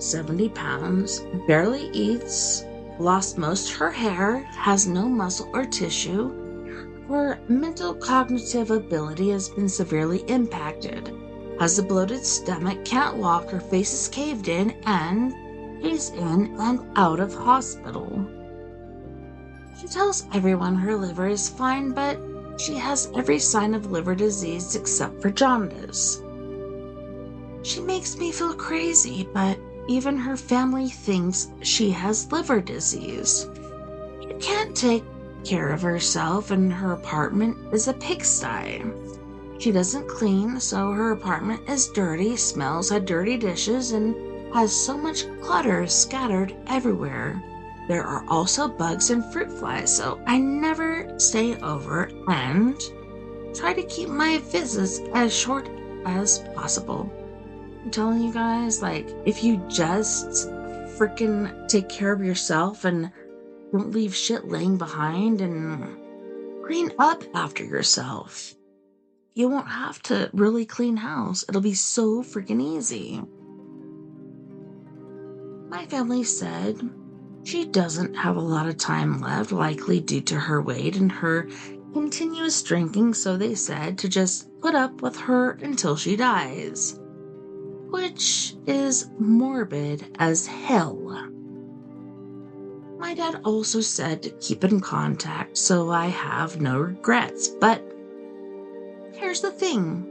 70 pounds, barely eats, lost most her hair, has no muscle or tissue. Her mental cognitive ability has been severely impacted, has a bloated stomach, can't walk, her face is caved in, and she's in and out of hospital. She tells everyone her liver is fine, but she has every sign of liver disease except for jaundice. She makes me feel crazy, but even her family thinks she has liver disease. She can't take care of herself, and her apartment is a pigsty. She doesn't clean, so her apartment is dirty, smells like dirty dishes, and has so much clutter scattered everywhere. There are also bugs and fruit flies, so I never stay over and try to keep my visits as short as possible. I'm telling you guys, if you just freaking take care of yourself and don't leave shit laying behind and clean up after yourself, you won't have to really clean house. It'll be so freaking easy. My family said she doesn't have a lot of time left, likely due to her weight and her continuous drinking, so they said to just put up with her until she dies, which is morbid as hell. My dad also said to keep in contact, so I have no regrets. But here's the thing.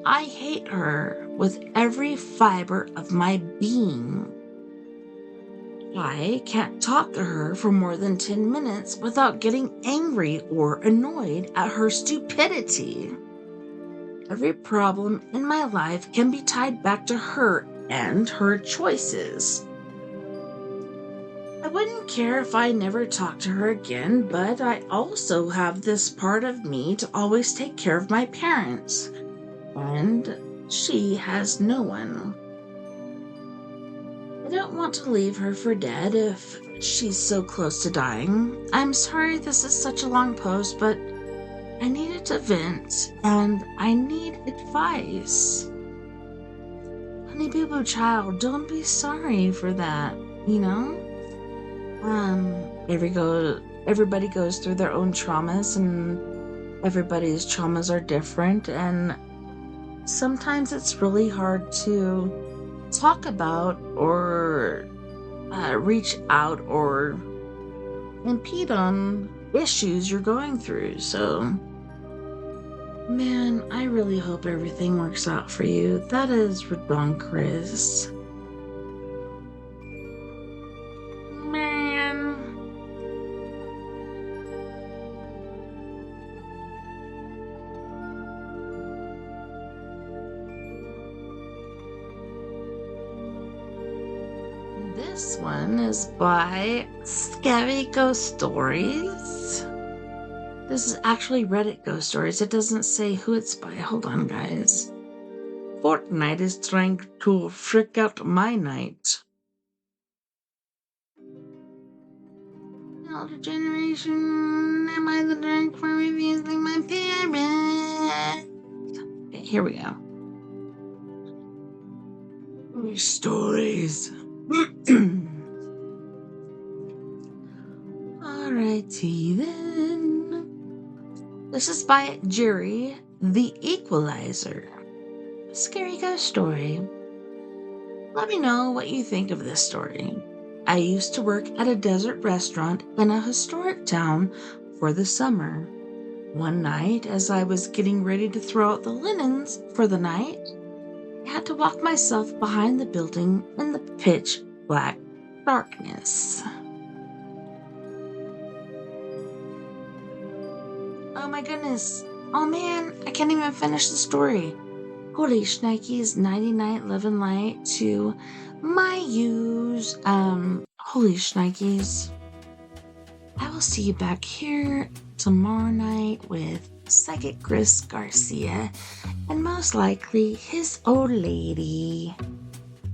I hate her with every fiber of my being. I can't talk to her for more than 10 minutes without getting angry or annoyed at her stupidity. Every problem in my life can be tied back to her and her choices. I wouldn't care if I never talked to her again, but I also have this part of me to always take care of my parents. And she has no one. I don't want to leave her for dead if she's so close to dying. I'm sorry this is such a long post, but I needed to vent and I need advice. Honey Boo Boo Child, don't be sorry for that, you know? Everybody goes through their own traumas, and everybody's traumas are different, and sometimes it's really hard to talk about or reach out or impede on issues you're going through. So, man, I really hope everything works out for you. That is redonkulous. Man. This one is by Scary Ghost Stories. This is actually Reddit Ghost Stories. It doesn't say who it's by. Hold on, guys. Fortnite is trying to freak out my night. Elder generation, am I the drink for refusing my parents? Okay, here we go. Stories. Alrighty then. This is by Jerry the Equalizer. Scary ghost story. Let me know what you think of this story. I used to work at a desert restaurant in a historic town for the summer. One night, as I was getting ready to throw out the linens for the night, I had to walk myself behind the building in the pitch black darkness. Oh my goodness. Oh man, I can't even finish the story. Holy shnikes, 99 Love and Light to my use. Holy shnikes. I will see you back here tomorrow night with Psychic Chris Garcia and most likely his old lady.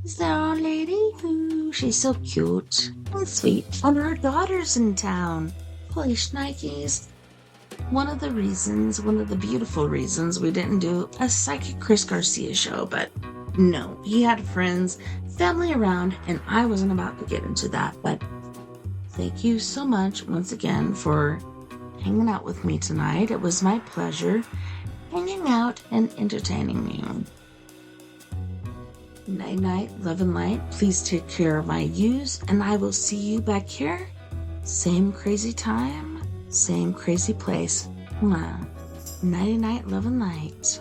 Is the old lady? Ooh, she's so cute and sweet. And her daughter's in town. Holy shnikes. One of the beautiful reasons we didn't do a Psychic Chris Garcia show, but no, he had friends, family around, and I wasn't about to get into that. But thank you so much once again for hanging out with me tonight. It was my pleasure hanging out and entertaining you. Night night, love and light. Please take care of my yous, and I will see you back here. Same crazy time, same crazy place. Nighty night, love and light.